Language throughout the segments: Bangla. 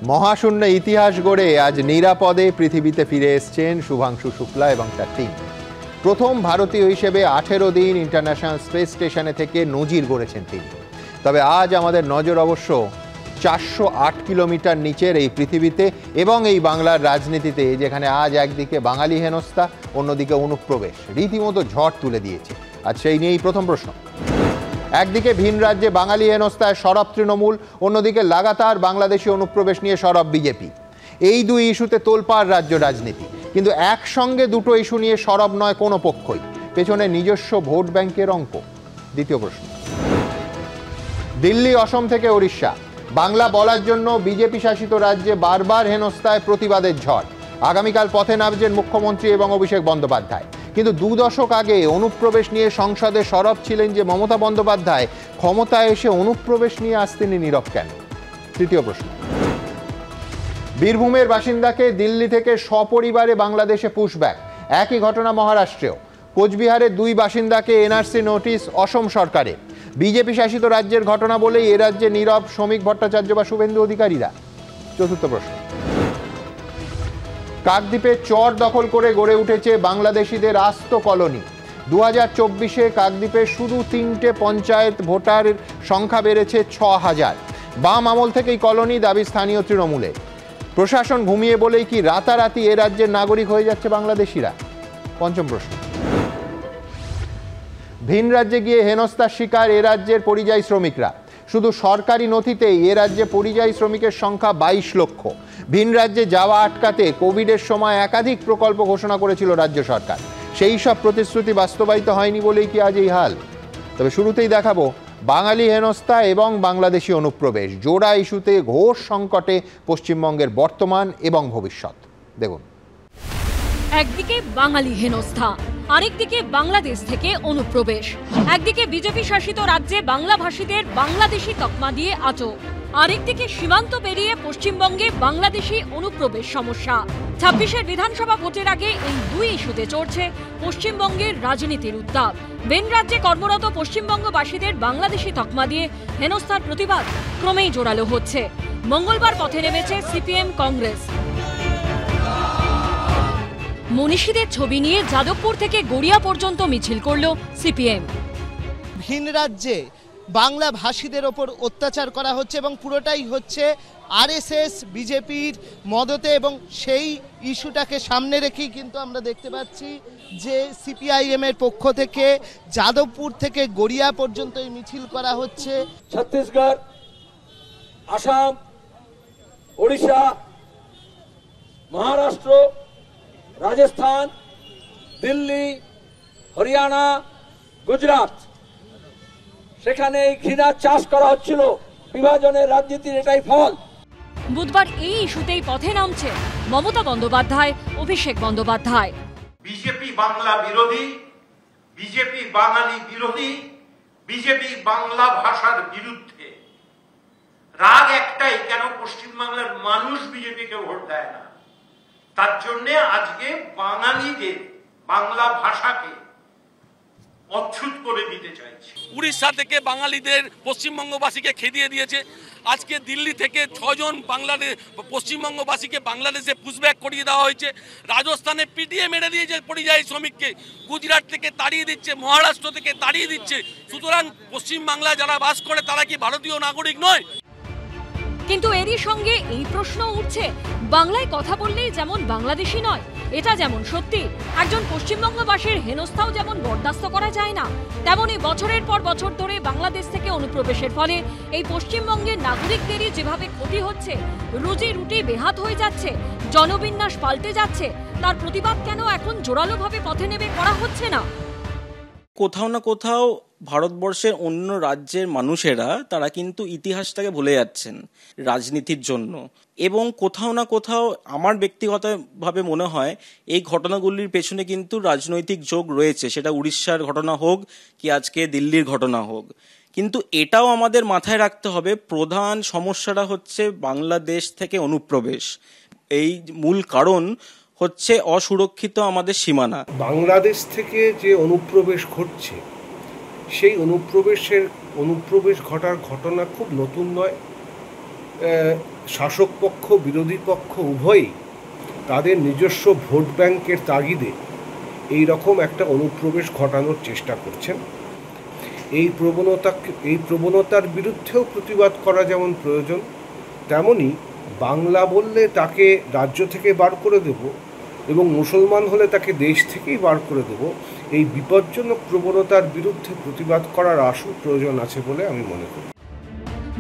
মহাশূন্য ইতিহাস গড়ে আজ নিরাপদে পৃথিবীতে ফিরে এসেছেন শুভাংশু শুক্লা এবং তার টিম। প্রথম ভারতীয় হিসেবে 18 দিন ইন্টারন্যাশনাল স্পেস স্টেশনে থেকে নজির গড়েছেন তিনি। তবে আজ আমাদের নজর অবশ্য 408 কিলোমিটার নিচের এই পৃথিবীতে এবং এই বাংলার রাজনীতিতে, যেখানে আজ একদিকে বাঙালি হেনস্থা, অন্যদিকে অনুপ্রবেশ রীতিমতো ঝড় তুলে দিয়েছে। আজ সেই নিয়েই প্রথম প্রশ্ন। একদিকে ভিন রাজ্যে বাঙালি হেনস্থায় সরব তৃণমূল, অন্যদিকে লাগাতার বাংলাদেশি অনুপ্রবেশ নিয়ে সরব বিজেপি। এই দুই ইস্যুতে তোলপাড় রাজ্য রাজনীতি, কিন্তু একসঙ্গে দুটো ইস্যু নিয়ে সরব নয় কোনো পক্ষই। পেছনে নিজস্ব ভোট ব্যাংকের অঙ্ক। দ্বিতীয় প্রশ্ন। দিল্লি, অসম থেকে ওড়িশা, বাংলা বলার জন্য বিজেপি শাসিত রাজ্যে বারবার হেনস্থায় প্রতিবাদের ঝড়। আগামীকাল পথে নামছেন মুখ্যমন্ত্রী এবং অভিষেক বন্দ্যোপাধ্যায়। কিন্তু 2 দশক আগে অনুপ্রবেশ নিয়ে সংসদে সরব ছিলেন যে মমতা বন্দ্যোপাধ্যায়, ক্ষমতায় এসে অনুপ্রবেশ নিয়ে আজ তিনি নীরব কেন? তৃতীয় প্রশ্ন। বীরভূমের বাসিন্দাকে দিল্লি থেকে সপরিবারে বাংলাদেশে পুশব্যাক। একই ঘটনা মহারাষ্ট্রেও। কোচবিহারের 2 বাসিন্দাকে এনআরসি নোটিশ অসম সরকারের। বিজেপি শাসিত রাজ্যের ঘটনা বলেই এ রাজ্যে নীরব শ্রমিক ভট্টাচার্য বা শুভেন্দু অধিকারীরা। চতুর্থ প্রশ্ন। কাকদ্বীপে চর দখল করে গড়ে উঠেছে বাংলাদেশিদের আস্ত কলোনি। 2024-এ কাকদ্বীপে শুধু 3টে পঞ্চায়েত ভোটারের সংখ্যা বেড়েছে 6000। বাম আমল থেকেই কলোনি, দাবি স্থানীয় তৃণমূলে। প্রশাসন ঘুমিয়ে বলেই কি রাতারাতি এ রাজ্যের নাগরিক হয়ে যাচ্ছে বাংলাদেশিরা? পঞ্চম প্রশ্ন। ভিন রাজ্যে গিয়ে হেনস্থার শিকার এ রাজ্যের পরিযায়ী শ্রমিকরা। শুধু সরকারি নথিতেই এ রাজ্যে পরিযায়ী শ্রমিকের সংখ্যা 22 লক্ষ। ভিন রাজ্যে যাওয়া আটকাতে কোভিডের সময় একাধিক প্রকল্প ঘোষণা করেছিল রাজ্য সরকার। সেই সব প্রতিশ্রুতি বাস্তবায়িত হয়নি বলেই কি আজ এই হাল? তবে শুরুতেই দেখাবো বাঙালি হেনস্থা এবং বাংলাদেশি অনুপ্রবেশ, জোড়া ইস্যুতে ঘোর সংকটে পশ্চিমবঙ্গের বর্তমান এবং ভবিষ্যৎ। দেখুন, একদিকে বাঙালি হেনস্থা, আরেকদিকে বাংলাদেশ থেকে অনুপ্রবেশ। একদিকে বিজেপি শাসিত রাজ্যে বাংলাভাষীদের বাংলাদেশি তকমা দিয়ে আটক, আরেকদিকে সীমান্ত পেরিয়ে পশ্চিমবঙ্গে বাংলাদেশি অনুপ্রবেশ সমস্যা। 26-এর বিধানসভা ভোটের আগে এই দুই ইস্যুতে চড়ছে পশ্চিমবঙ্গের রাজনীতির উত্তাপ। ভিন রাজ্যে কর্মরত পশ্চিমবঙ্গবাসীদের বাংলাদেশি তকমা দিয়ে হেনস্থার প্রতিবাদ ক্রমেই জোরালো হচ্ছে। মঙ্গলবার পথে নেমেছে সিপিএম, কংগ্রেস। মনীষীদের ছবি নিয়ে যাদবপুর থেকে গড়িয়া পর্যন্ত মিছিল করল সিপিএম। ভিন রাজ্যে বাংলা ভাষীদের ওপর অত্যাচার করা হচ্ছে এবং পুরোটাই হচ্ছে আরএসএস বিজেপির মদতে, এবং সেই ইস্যুটাকে সামনে রেখেই কিন্তু আমরা দেখতে পাচ্ছি যে সিপিআইএম এর পক্ষ থেকে যাদবপুর থেকে গড়িয়া পর্যন্ত এই মিছিল করা হচ্ছে। ছত্তিশগড়, আসাম, ওড়িশা, মহারাষ্ট্র, রাজস্থান, দিল্লি, হরিয়ানা, গুজরাট, সেখানে ঘৃণার চাষ করা হচ্ছিল। বিভাজনের রাজনীতির এটাই ফল। বুধবার এই ইস্যুতেই পথে নামছে মমতা বন্দ্যোপাধ্যায়, অভিষেক বন্দ্যোপাধ্যায়। বিজেপি বাংলা বিরোধী, বিজেপি বাঙালি বিরোধী, বিজেপি বাংলা ভাষার বিরুদ্ধে। রাগ একটাই, কেন পশ্চিমবাংলার মানুষ বিজেপিকে ভোট দেয় না। তার জন্য আজকে বাঙালিদের বাংলা ভাষাকে অচ্ছুত করে দিতে চাইছে। উড়িষ্যা থেকে বাঙালিদের পশ্চিমবঙ্গবাসীকে খেদিয়ে দিয়েছে। আজকে দিল্লি থেকে 6 জন পশ্চিমবঙ্গবাসীকে বাংলাদেশে পুশব্যাক করিয়ে দেওয়া হয়েছে। রাজস্থানে পিটিয়ে মেরে দিয়েছে পরিযায়ী শ্রমিককে। গুজরাট থেকে তাড়িয়ে দিচ্ছে, মহারাষ্ট্র থেকে তাড়িয়ে দিচ্ছে। সুতরাং পশ্চিমবাংলায় যারা বাস করে তারা কি ভারতীয় নাগরিক নয়? কিন্তু এরই সঙ্গে এই প্রশ্ন উঠছে, বাংলায় কথা বললেই যেমন বাংলাদেশি নয়, এটা যেমন সত্যি, একজন পশ্চিমবঙ্গবাসীর হেনস্থাও যেমন বরদাস্ত করা যায় না, তেমনি বছরের পর বছর ধরে বাংলাদেশ থেকে অনুপ্রবেশের ফলে এই পশ্চিমবঙ্গের নাগরিকদেরই যেভাবে ক্ষতি হচ্ছে, রুজি রুটি বেহাত হয়ে যাচ্ছে, জনবিন্যাস পাল্টে যাচ্ছে, তার প্রতিবাদ কেন এখন জোরালোভাবে পথে নেমে করা হচ্ছে না? কোথাও না কোথাও ভারতবর্ষের অন্য রাজ্যের মানুষেরা তারা কিন্তু ইতিহাসটাকে ভুলে যাচ্ছেন রাজনীতির জন্য, এবং কোথাও না কোথাও আমার ব্যক্তিগতভাবে মনে হয় এই ঘটনাগুলির পেছনে কিন্তু রাজনৈতিক যোগ রয়েছে, সেটা উড়িষ্যার ঘটনা হোক কি আজকে দিল্লির ঘটনা হোক। কিন্তু এটাও আমাদের মাথায় রাখতে হবে, প্রধান সমস্যাটা হচ্ছে বাংলাদেশ থেকে অনুপ্রবেশ। এই মূল কারণ হচ্ছে অসুরক্ষিত আমাদের সীমানা। বাংলাদেশ থেকে যে অনুপ্রবেশ ঘটছে, সেই অনুপ্রবেশ ঘটার ঘটনা খুব নতুন নয়। শাসক পক্ষ বিরোধী পক্ষ উভয়ই তাদের নিজস্ব ভোট ব্যাংকের তাগিদে এই রকম একটা অনুপ্রবেশ ঘটানোর চেষ্টা করছেন। এই প্রবণতার বিরুদ্ধেও প্রতিবাদ করা যেমন প্রয়োজন, তেমনি বাংলা বললে তাকে রাজ্য থেকে বার করে দেব এবং মুসলমান হলে তাকে দেশ থেকেই বার করে দেব, এই বিপজ্জনক প্রবণতার বিরুদ্ধে প্রতিবাদ করার আশু প্রয়োজন আছে বলে আমি মনে করি।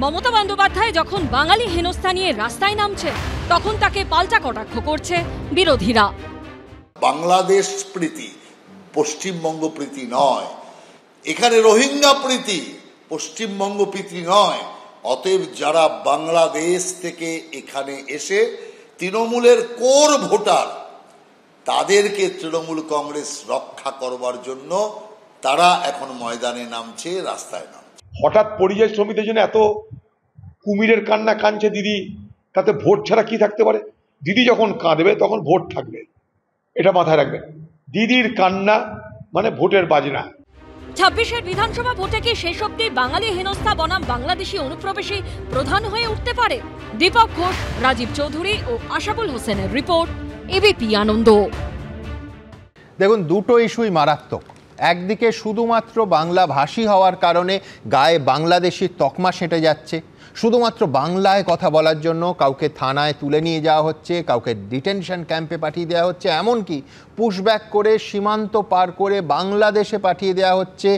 মমতা বন্দ্যোপাধ্যায় যখন বাঙালি হেনস্থা নিয়ে রাস্তায় নামছে, তখন তাকে পাল্টা কটাক্ষ করছে বিরোধীরা। বাংলাদেশ প্রীতি পশ্চিমবঙ্গ প্রীতি নয়, এখানে রোহিঙ্গা প্রীতি পশ্চিমবঙ্গ প্রীতি নয়। অতএব যারা বাংলাদেশ থেকে এখানে এসে তৃণমূলের কোর ভোটার, তাদেরকে তৃণমূল কংগ্রেস রক্ষা করবার জন্য তারা এখন ময়দানে নামছে, রাস্তায় নামছে। হঠাৎ পরিযায়ী শ্রমিকদের জন্য এত কুমিরের কান্না কাঁদছে দিদি, তাতে ভোট ছাড়া কি থাকতে পারে? দিদি যখন কাঁদবে তখন ভোট থাকবে, এটা মাথায় রাখবেন। দিদির কান্না মানে ভোটের বাজনা। 26-এর বিধানসভা ভোটে কি শেষ অবধি বাঙালি হেনস্থা বনাম বাংলাদেশি অনুপ্রবেশী প্রধান হয়ে উঠতে পারে? দীপক ঘোষ, রাজীব চৌধুরী ও আশাবুল হোসেনের রিপোর্ট, এবিপি আনন্দ। দেখুন, দুটো ইস্যুই মারাত্মক। একদিকে শুধুমাত্র বাংলা ভাষী হওয়ার কারণে গায়ে বাংলাদেশি তকমা সেঁটে যাচ্ছে, শুধুমাত্র বাংলায় কথা বলার জন্য কাউকে থানায় তুলে নিয়ে যাওয়া হচ্ছে, কাউকে ডিটেনশন ক্যাম্পে পাঠিয়ে দেওয়া হচ্ছে, এমনকি পুশব্যাক করে সীমান্ত পার করে বাংলাদেশে পাঠিয়ে দেওয়া হচ্ছে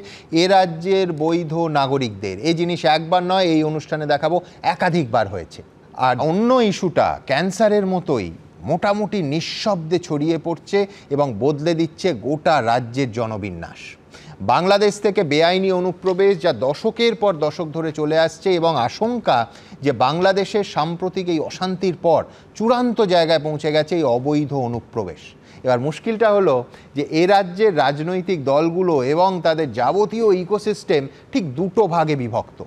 এ রাজ্যের বৈধ নাগরিকদের। এই জিনিস একবার নয়, এই অনুষ্ঠানে দেখাবো একাধিকবার হয়েছে। আর অন্য ইস্যুটা ক্যান্সারের মতোই মোটামুটি নিঃশব্দে ছড়িয়ে পড়ছে এবং বদলে দিচ্ছে গোটা রাজ্যের জনবিন্যাস। বাংলাদেশ থেকে বেআইনি অনুপ্রবেশ যা দশকের পর দশক ধরে চলে আসছে, এবং আশঙ্কা যে বাংলাদেশের সাম্প্রতিক এই অশান্তির পর চূড়ান্ত জায়গায় পৌঁছে গেছে এই অবৈধ অনুপ্রবেশ। এবার মুশকিলটা হলো যে এ রাজ্যের রাজনৈতিক দলগুলো এবং তাদের যাবতীয় ইকোসিস্টেম ঠিক দুটো ভাগে বিভক্ত।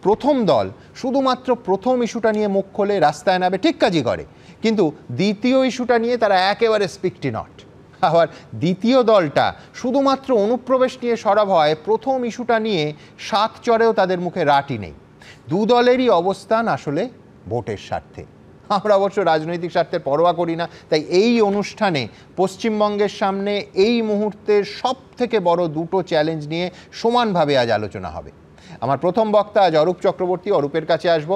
প্রথম দল শুধুমাত্র প্রথম ইস্যুটা নিয়ে মুখ খোলে, রাস্তায় নামে, ঠিক কাজই করে, কিন্তু দ্বিতীয় ইস্যুটা নিয়ে তারা একেবারে স্পিকটি নট। আবার দ্বিতীয় দলটা শুধুমাত্র অনুপ্রবেশ নিয়ে সরব হয়, প্রথম ইস্যুটা নিয়ে সাত চরেও তাদের মুখে রাটি নেই। দু দলেরই অবস্থান আসলে ভোটের স্বার্থে। আমরা অবশ্য রাজনৈতিক স্বার্থের পরোয়া করি না, তাই এই অনুষ্ঠানে পশ্চিমবঙ্গের সামনে এই মুহূর্তের সব থেকে বড় দুটো চ্যালেঞ্জ নিয়ে সমানভাবে আজ আলোচনা হবে। আমার প্রথম বক্তা আজ অরূপ চক্রবর্তী। অরূপের কাছে আসব।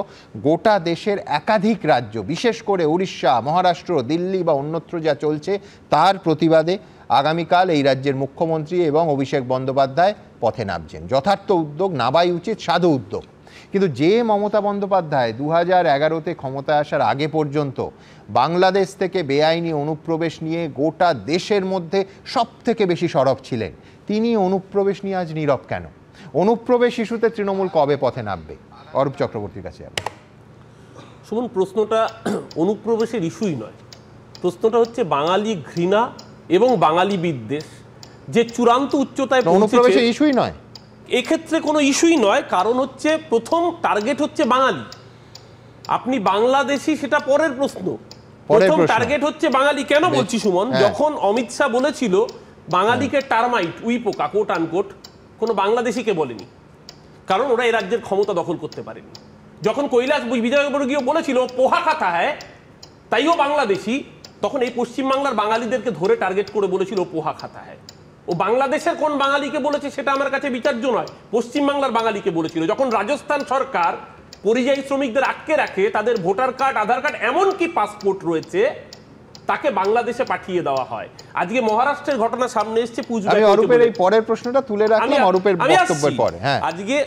গোটা দেশের একাধিক রাজ্য, বিশেষ করে উড়িষ্যা, মহারাষ্ট্র, দিল্লি বা অন্যত্র যা চলছে তার প্রতিবাদে আগামীকাল এই রাজ্যের মুখ্যমন্ত্রী এবং অভিষেক বন্দ্যোপাধ্যায় পথে নামছেন। যথার্থ উদ্যোগ, নাবাই উচিত, সাধু উদ্যোগ। কিন্তু যে মমতা বন্দ্যোপাধ্যায় 2011-তে ক্ষমতায় আসার আগে পর্যন্ত বাংলাদেশ থেকে বেআইনি অনুপ্রবেশ নিয়ে গোটা দেশের মধ্যে সব থেকে বেশি সরব ছিলেন, তিনি অনুপ্রবেশ নিয়ে আজ নীরব কেন? অনুপ্রবেশ ইস্যুতে তৃণমূল কবে পথে নামবে? অরূপ চক্রবর্তীর কাছে যাবে। শুনুন, প্রশ্নটা অনুপ্রবেশের ইস্যুই নয়, প্রশ্নটা হচ্ছে বাঙালি ঘৃণা এবং বাঙালি বিদ্বেষ যে চূড়ান্ত উচ্চতায় পৌঁছেছে। অনুপ্রবেশের ইস্যুই নয়, এক্ষেত্রে কোনো ইস্যুই নয়, কারণ হচ্ছে প্রথম টার্গেট হচ্ছে বাঙালি। আপনি বাংলাদেশি সেটা পরের প্রশ্ন, প্রথম টার্গেট হচ্ছে বাঙালি। কেন বলছি সুমন, যখন অমিত শাহ বলেছিল বাঙালিকে টার্মাইট, উইপোকা, কোট আনকোট, কোনো বাংলাদেশিকে বলেনি, কারণ ওরা এই রাজ্যের ক্ষমতা দখল করতে পারেনি। যখন কৈলাস বিজয়বর্গীয় বলেছিল পোহা খাতা হ্যায়, তাইও বাংলাদেশি, তখন এই পশ্চিমবাংলার বাঙালিদেরকে ধরে টার্গেট করে বলেছিল পোহা খাতা হ্যায়। ও বাংলাদেশের কোন বাঙালিকে বলেছে সেটা আমার কাছে বিচার্য নয়, পশ্চিমবাংলার বাঙালিকে বলেছিল। যখন রাজস্থান সরকার পরিযায়ী শ্রমিকদের আটকে রাখে, তাদের ভোটার কার্ড, আধার কার্ড, এমনকি পাসপোর্ট রয়েছে, তাকে বাংলাদেশে পাঠিয়ে দেওয়া হয়। আজকে মহারাষ্ট্রের ঘটনা সামনে এসেছে। অরূপের এই পরের প্রশ্নটা তুলে রাখলাম অরূপের বক্তব্যের পরে। আজকে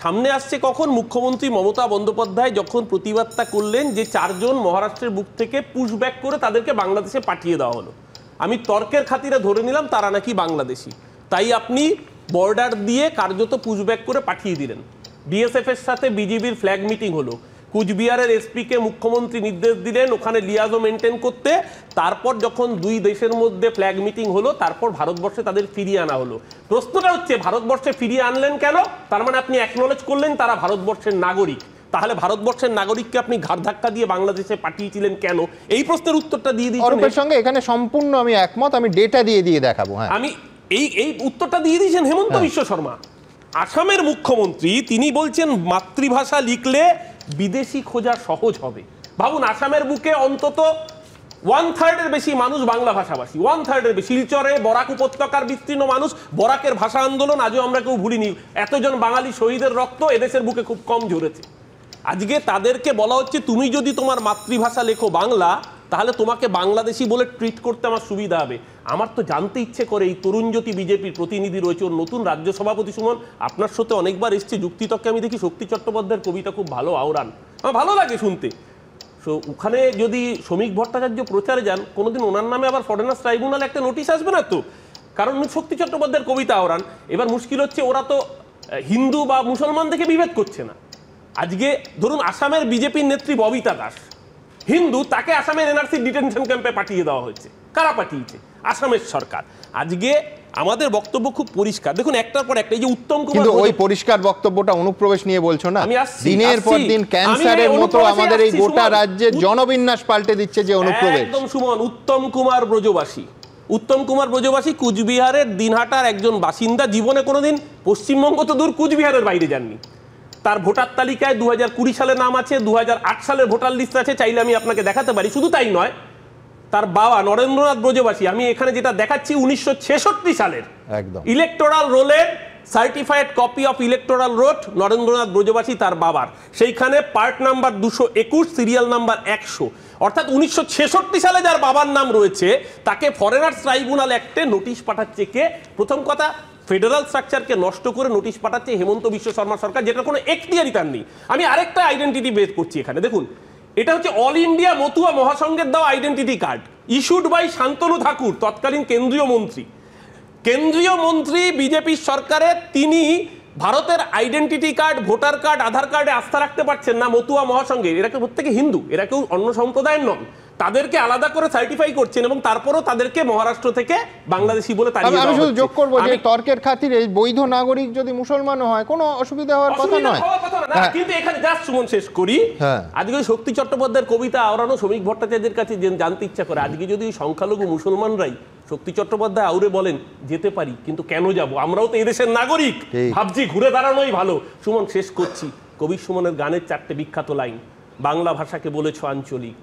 সামনে আসছে কখন, মুখ্যমন্ত্রী মমতা বন্দ্যোপাধ্যায় যখন প্রতিবাদটা করলেন যে 4 জন মহারাষ্ট্রের বুক থেকে পুশব্যাক করে তাদেরকে বাংলাদেশে পাঠিয়ে দেওয়া হলো। আমি তর্কের খাতিরে ধরে নিলাম তারা নাকি বাংলাদেশি, তাই আপনি বর্ডার দিয়ে কার্যত পুশব্যাক করে পাঠিয়ে দিলেন। বিএসএফ এর সাথে বিজিবির ফ্ল্যাগ মিটিং হলো, কুচবিহারের এসপিকে মুখ্যমন্ত্রী নির্দেশ দিলেন ওখানে লিয়াজো মেনটেন করতে। তারপর যখন দুই দেশের মধ্যে ফ্ল্যাগ মিটিং হলো, তারপর ভারতবর্ষে তাদের ফিরিয়ে আনা হলো। প্রশ্নটা হচ্ছে ভারতবর্ষে ফিরিয়ে আনলেন কেন? তার মানে আপনি অ্যাকনলেজ করলেন তারা ভারতবর্ষের নাগরিক। তাহলে ভারতবর্ষের নাগরিককে আপনি ঘাড় ধাক্কা দিয়ে বাংলাদেশে পাঠিয়েছিলেন কেন? এই প্রশ্নের উত্তরটা দিয়ে দিই। অরূপের সঙ্গে এখানে সম্পূর্ণ আমি একমত, আমি ডেটা দিয়ে দেখাবো। আমি এই উত্তরটা দিয়ে দিয়েছেন হেমন্ত বিশ্ব শর্মা, আসামের মুখ্যমন্ত্রী। তিনি বলছেন মাতৃভাষা লিখলে বিদেশি খোঁজা সহজ হবে। ভাবুন, আসামের বুকে অন্তত 1/3 বেশি মানুষ বাংলা ভাষাভাষী, 1/3 বেশি। শিলচরে বরাক উপত্যকার বিস্তীর্ণ মানুষ, বরাকের ভাষা আন্দোলন আজও আমরা কেউ ভুলিনি। এতজন বাঙালি শহীদের রক্ত এদেশের বুকে খুব কম ঝরেছে। আজকে তাদেরকে বলা হচ্ছে তুমি যদি তোমার মাতৃভাষা লেখো বাংলা, তাহলে তোমাকে বাংলাদেশি বলে ট্রিট করতে আমার সুবিধা হবে। আমার তো জানতে ইচ্ছে করে, এই তরুণ জ্যোতি বিজেপির প্রতিনিধি রয়েছে, ওর নতুন রাজ্য সভাপতি সুমন, আপনার সাথে অনেকবার এসছে যুক্তিতর্কে, আমি দেখি শক্তি চট্টোপাধ্যায়ের কবিতা খুব ভালো আওড়ান, আমার ভালো লাগে শুনতে। সো ওখানে যদি শ্রমিক ভট্টাচার্য প্রচারে যান, কোনোদিন ওনার নামে আবার ফরেনার্স ট্রাইব্যুনালে একটা নোটিশ আসবে না তো? কারণ উনি শক্তি চট্টোপাধ্যায়ের কবিতা আওড়ান। এবার মুশকিল হচ্ছে ওরা তো হিন্দু বা মুসলমান থেকে বিভেদ করছে না। আজকে ধরুন আসামের বিজেপির নেত্রী ববিতা দাস হিন্দু, তাকে আসামের এনআরসি ডিটেনশন ক্যাম্পে পাঠিয়ে দেওয়া হয়েছে। কারা পাঠিয়েছে? আসামের সরকার। আজকে আমাদের বক্তব্য খুব পরিষ্কার, দেখুন একটার পর একটা। এই যে উত্তম কুমার, কিন্তু ওই পরিষ্কার বক্তব্যটা অনুপ্রবেশ নিয়ে বলছো না, দিনের পর দিন ক্যান্সারের মতো আমাদের এই গোটা রাজ্যের জনবিন্যাস পাল্টে দিচ্ছে যে অনুপ্রবেশ। একদম সুমন, উত্তম কুমার ব্রজবাসী কুচবিহারের দিনহাটার একজন বাসিন্দা, জীবনে কোনোদিন পশ্চিমবঙ্গ তো দূর, কুচবিহারের বাইরে যাননি। তার ভোটার তালিকায় 2020 সালের নাম আছে, 2008 সালের ভোটার লিস্ট আছে, চাইলে আমি আপনাকে দেখাতে পারি। শুধু তাই নয়, তার বাবা নরেন্দ্রনাথ ব্রজবাসী, আমি এখানে যেটা দেখাচ্ছি 1966 সালের ইলেকটোরাল রোলের certified copy of electoral roll, Narendranath Brajabasi তার বাবার, সেইখানে পার্ট নাম্বার 221, সিরিয়াল নাম্বার 100। অর্থাৎ 1966 সালে যার বাবার নাম রয়েছে, তাকে ফরেনার্স ট্রাইব্যুনাল অ্যাক্টে নোটিশ পাঠাচ্ছে কে? প্রথম কথা, ফেডারাল স্ট্রাকচারকে নষ্ট করে নোটিশ পাঠাচ্ছে হেমন্ত বিশ্ব শর্মা সরকার, যেটা কোনো এখতিয়ারই তার নেই। আমি আরেকটা আইডেন্টিটি বের করছি এখানে, দেখুন এটা হচ্ছে অল ইন্ডিয়া মতুয়া মহাসংঘের দেওয়া identity card, issued by Shantanu Thakur, তৎকালীন কেন্দ্রীয় মন্ত্রী বিজেপির সরকারের। তিনি ভারতের identity card, voter card, Aadhaar কার্ডে আস্থা রাখতে পারছেন না মতুয়া মহাসংঘের। এরা কেউ প্রত্যেকে হিন্দু, এরা কেউ অন্য সম্প্রদায়ের নন, তাদেরকে আলাদা করে সার্টিফাই করছেন এবং তারপরও তাদেরকে মহারাষ্ট্র থেকে বাংলাদেশি বলে তাড়িয়ে দেওয়া হচ্ছে। আমি শুধু যোগ করব যে তর্কের খাতিরে বৈধ নাগরিক যদি মুসলমানও হয় কোনো অসুবিধা হওয়ার কথা নয়, কিন্তু এখানে জাস্ট সুমন শেষ করি। আজকে শক্তি চট্টোপাধ্যায়ের কবিতা আওড়ানো শ্রমিক ভট্টাচার্যের কাছে জানতে ইচ্ছা করে, আজকে যদি সংখ্যালঘু মুসলমানরাই শক্তি চট্টোপাধ্যায় আউরে বলেন যেতে পারি, কিন্তু কেন যাব, আমরাও তো এদেশের নাগরিক, ভাবছি ঘুরে দাঁড়ানোই ভালো। সুমন শেষ করছি, কবি সুমনের গানের 4টে বিখ্যাত লাইন। বাংলা ভাষাকে বলেছ আঞ্চলিক,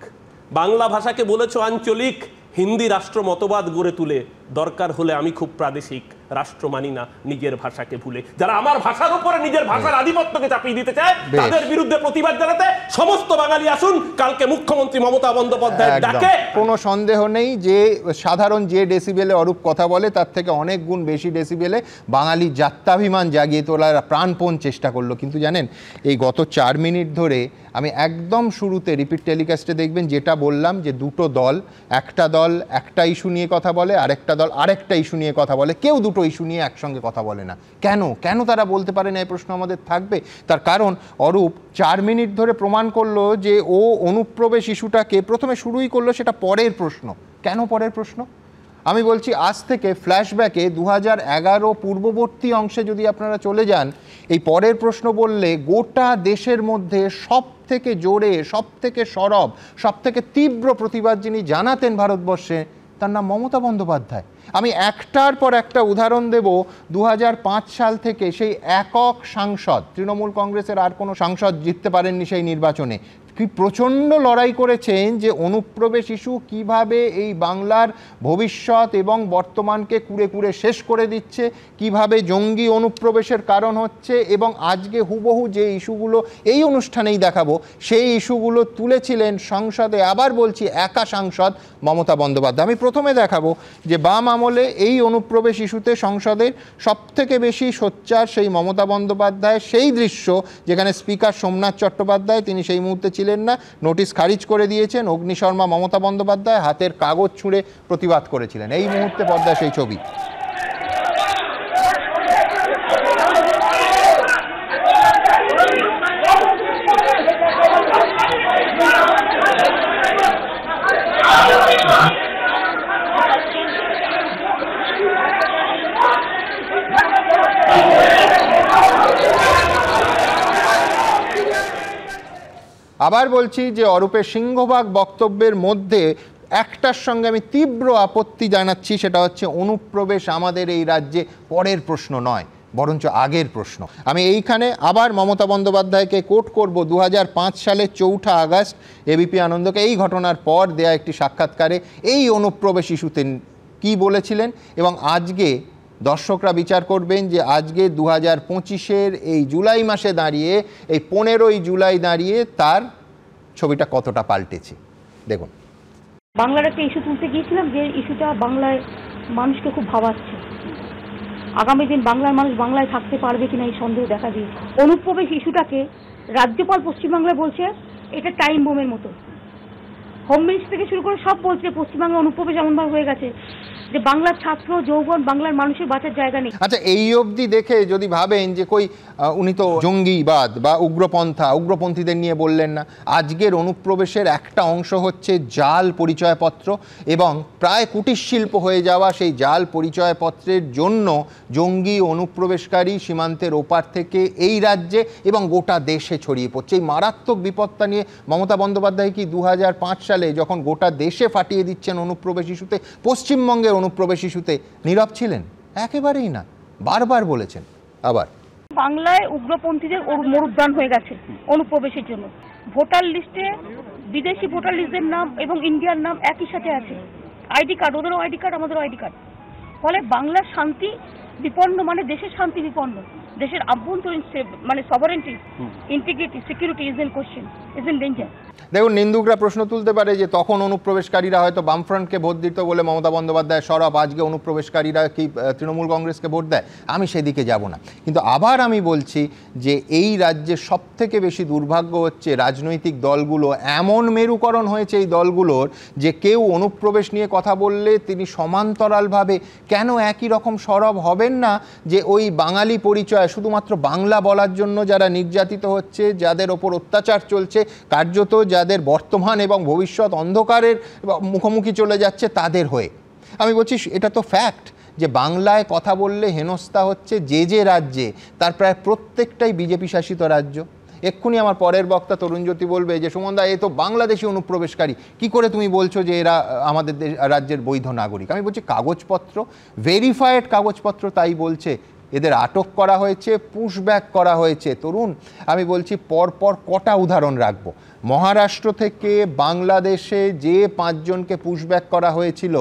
বাংলা ভাষাকে বলেছ আঞ্চলিক, হিন্দি রাষ্ট্র মতবাদ গড়ে তুলে, দরকার হলে আমি খুব প্রাদেশিক, রাষ্ট্র মানি না নিজের ভাষাকে ভুলে। যারা আমার ভাষার উপরে নিজের ভাষার আধিপত্যকে চাপিয়ে দিতে চায়, তাদের বিরুদ্ধে প্রতিবাদ জানাতে সমস্ত বাঙালি আসুন কালকে মুখ্যমন্ত্রী মমতা বন্দ্যোপাধ্যায়ের ডাকে। কোনো সন্দেহ নেই যে সাধারণ যে ডেসিবেলে অরূপ কথা বলে, তার থেকে অনেক গুণ বেশি ডেসিবেলে বাঙালি জাত্যাভিমান জাগিয়ে তোলার প্রাণপণ চেষ্টা করলো। কিন্তু জানেন, এই গত 4 মিনিট ধরে আমি একদম শুরুতে রিপিট টেলিকাস্টে দেখবেন যেটা বললাম, যে দুটো দল, একটা দল একটা ইস্যু নিয়ে কথা বলে, আরেকটা দল আরেকটা ইস্যু নিয়ে কথা বলে, কেউ দুটো ইস্যু নিয়ে একসঙ্গে কথা বলে না। কেন তারা বলতে পারে না, এই প্রশ্ন আমাদের থাকবে। তার কারণ অরূপ 4 মিনিট ধরে প্রমাণ করলো যে ও অনুপ্রবেশ ইস্যুটাকে প্রথমে শুরুই করলো, সেটা পরের প্রশ্ন। কেন পরের প্রশ্ন? আমি বলছি আজ থেকে ফ্ল্যাশব্যাকে 2011 পূর্ববর্তী অংশে যদি আপনারা চলে যান, এই পরের প্রশ্ন বললে গোটা দেশের মধ্যে সব থেকে জোরে, সব থেকে সরব, সব থেকে তীব্র প্রতিবাদ যিনি জানাতেন ভারতবর্ষে, তার নাম মমতা বন্দ্যোপাধ্যায়। আমি একটার পর একটা উদাহরণ দেব। 2005 সাল থেকে সেই একক সাংসদ, তৃণমূল কংগ্রেসের আর কোনো সাংসদ জিততে পারেননি সেই নির্বাচনে, কি প্রচণ্ড লড়াই করেছেন যে অনুপ্রবেশ ইস্যু কিভাবে এই বাংলার ভবিষ্যৎ এবং বর্তমানকে কুড়ে কুড়ে শেষ করে দিচ্ছে, কিভাবে জঙ্গি অনুপ্রবেশের কারণ হচ্ছে। এবং আজকে হুবহু যে ইস্যুগুলো এই অনুষ্ঠানেই দেখাবো, সেই ইস্যুগুলো তুলেছিলেন সংসদে, আবার বলছি একা সাংসদ মমতা বন্দ্যোপাধ্যায়। আমি প্রথমে দেখাবো যে বাম আমলে এই অনুপ্রবেশ ইস্যুতে সংসদের সবথেকে বেশি সোচ্চার সেই মমতা বন্দ্যোপাধ্যায়, সেই দৃশ্য যেখানে স্পিকার সোমনাথ চট্টোপাধ্যায়, তিনি সেই মুহূর্তে ছিলেন না, নোটিশ খারিজ করে দিয়েছেন। অগ্নিশর্মা মমতা বন্দ্যোপাধ্যায় হাতের কাগজ ছুঁড়ে প্রতিবাদ করেছিলেন। এই মুহূর্তে পর্দায় সেই ছবি। আবার বলছি যে অরূপের সিংহভাগ বক্তব্যের মধ্যে একটার সঙ্গে আমি তীব্র আপত্তি জানাচ্ছি, সেটা হচ্ছে অনুপ্রবেশ আমাদের এই রাজ্যে পরের প্রশ্ন নয়। বরঞ্চ আগের প্রশ্ন। আমি এইখানে আবার মমতা বন্দ্যোপাধ্যায়কে কোট করব 2005 সালের 4 আগস্ট এবিপি আনন্দকে এই ঘটনার পর দেয়া একটি সাক্ষাৎকারে এই অনুপ্রবেশ ইস্যুতে কী বলেছিলেন, এবং আজকে দর্শকরা বিচার করবেন যে আজকে 2025-এর এই জুলাই মাসে দাঁড়িয়ে, এই 15ই জুলাই দাঁড়িয়ে তার ছবিটা কতটা পাল্টেছে। দেখুন, বাংলার একটা ইস্যু তুলতে গিয়েছিলাম, যে ইস্যুটা বাংলায় মানুষকে খুব ভাবাচ্ছে। আগামী দিন বাংলার মানুষ বাংলায় থাকতে পারবে কিনা এই সন্দেহ দেখা দিয়েছে। অনুপ্রবেশ ইস্যুটাকে রাজ্যপাল পশ্চিমবাংলায় বলছে এটা টাইম বোমের মতো। হোম মিনিস্টার থেকে শুরু করে সব বলছে পশ্চিমবাংলা অনুপ্রবেশ এমনভাবে হয়ে গেছে যে বাংলার ছাত্র যৌবন, বাংলার মানুষের বাঁচার জায়গা নেই। আচ্ছা, এই অবধি দেখে যদি ভাবেন যে কই উনি তো জঙ্গিবাদ বা উগ্রপন্থীদের নিয়ে বললেন না, আজকের অনুপ্রবেশের একটা অংশ হচ্ছে জাল পরিচয়পত্র, এবং প্রায় কুটির শিল্প হয়ে যাওয়া সেই জাল পরিচয়পত্রের জন্য জঙ্গি অনুপ্রবেশকারী সীমান্তের ওপার থেকে এই রাজ্যে এবং গোটা দেশে ছড়িয়ে পড়ছে। এই মারাত্মক বিপদটা নিয়ে মমতা বন্দ্যোপাধ্যায় কি 2005 সালে যখন গোটা দেশে ফাটিয়ে দিচ্ছেন অনুপ্রবেশ ইস্যুতে, পশ্চিমবঙ্গের অনুপ্রবেশ ইস্যুতে নীরব ছিলেন? একেবারেই না, বারবার বলেছেন। আবার বাংলায় উগ্রপন্থীদের মরুদ্যান হয়ে গেছে অনুপ্রবেশের জন্য। ভোটার লিস্টে বিদেশি ভোটার লিস্টের নাম এবং ইন্ডিয়ার নাম একই সাথে আছে। আইডি কার্ড, ওদেরও আইডি কার্ড, আমাদেরও আইডি কার্ড। ফলে বাংলার শান্তি বিপন্ন, মানে দেশের শান্তি বিপন্ন। দেশের আভ্যন্তরীণ মানে sovereignty, integrity, security is in question, is in danger. দেখুন, নিন্দুকরা প্রশ্ন তুলতে পারে যে তখন অনুপ্রবেশকারীরা হয়তো বামফ্রন্টকে ভোট দিত বলে মমতা বন্দ্যোপাধ্যায় সরব, আজকে অনুপ্রবেশকারীরা কি তৃণমূল কংগ্রেসকে ভোট দেয়? আমি সেদিকে যাব না, কিন্তু আবার আমি বলছি যে এই রাজ্যে সবথেকে বেশি দুর্ভাগ্য হচ্ছে রাজনৈতিক দলগুলো এমন মেরুকরণ হয়েছে এই দলগুলোর, যে কেউ অনুপ্রবেশ নিয়ে কথা বললে তিনি সমান্তরালভাবে কেন একই রকম সরব হবেন না যে ওই বাঙালি পরিচয় শুধুমাত্র বাংলা বলার জন্য যারা নির্যাতিত হচ্ছে, যাদের ওপর অত্যাচার চলছে, কার্যত যাদের বর্তমান এবং ভবিষ্যৎ অন্ধকারের মুখোমুখি চলে যাচ্ছে তাদের হয়ে। আমি বলছি এটা তো ফ্যাক্ট যে বাংলায় কথা বললে হেনস্থা হচ্ছে যে রাজ্যে, তার প্রায় প্রত্যেকটাই বিজেপি শাসিত রাজ্য। এক্ষুনি আমার পরের বক্তা তরুণজ্যোতি বলবে যে সুমনদা, এ তো বাংলাদেশি অনুপ্রবেশকারী, কি করে তুমি বলছো যে এরা আমাদের রাজ্যের বৈধ নাগরিক? আমি বলছি কাগজপত্র, ভেরিফাইড কাগজপত্র তাই বলছে। এদের আটক করা হয়েছে, পুশব্যাক করা হয়েছে। তরুণ, আমি বলছি পরপর কটা উদাহরণ রাখবো। মহারাষ্ট্র থেকে বাংলাদেশে যে 5 জনকে পুশব্যাক করা হয়েছিল,